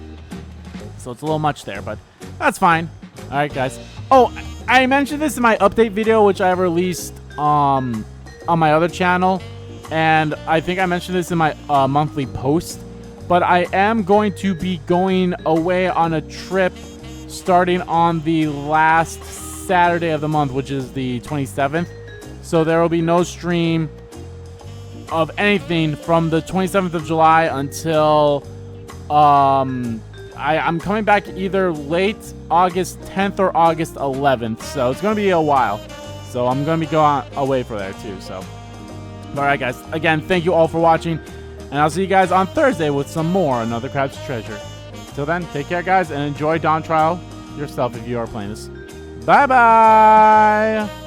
S1: So it's a little much there, but that's fine. All right, guys. Oh, I mentioned this in my update video, which I released on my other channel, and I think I mentioned this in my monthly post, but I am going to be going away on a trip starting on the last Saturday of the month, which is the 27th. So there will be no stream of anything from the 27th of July until I'm coming back either late August 10th or August 11th, so it's going to be a while. So I'm going to be going away for there too. So, all right, guys. Again, thank you all for watching, and I'll see you guys on Thursday with some more Another Crab's Treasure. Till then, take care, guys, and enjoy Dawn Trial yourself if you are playing this. Bye-bye!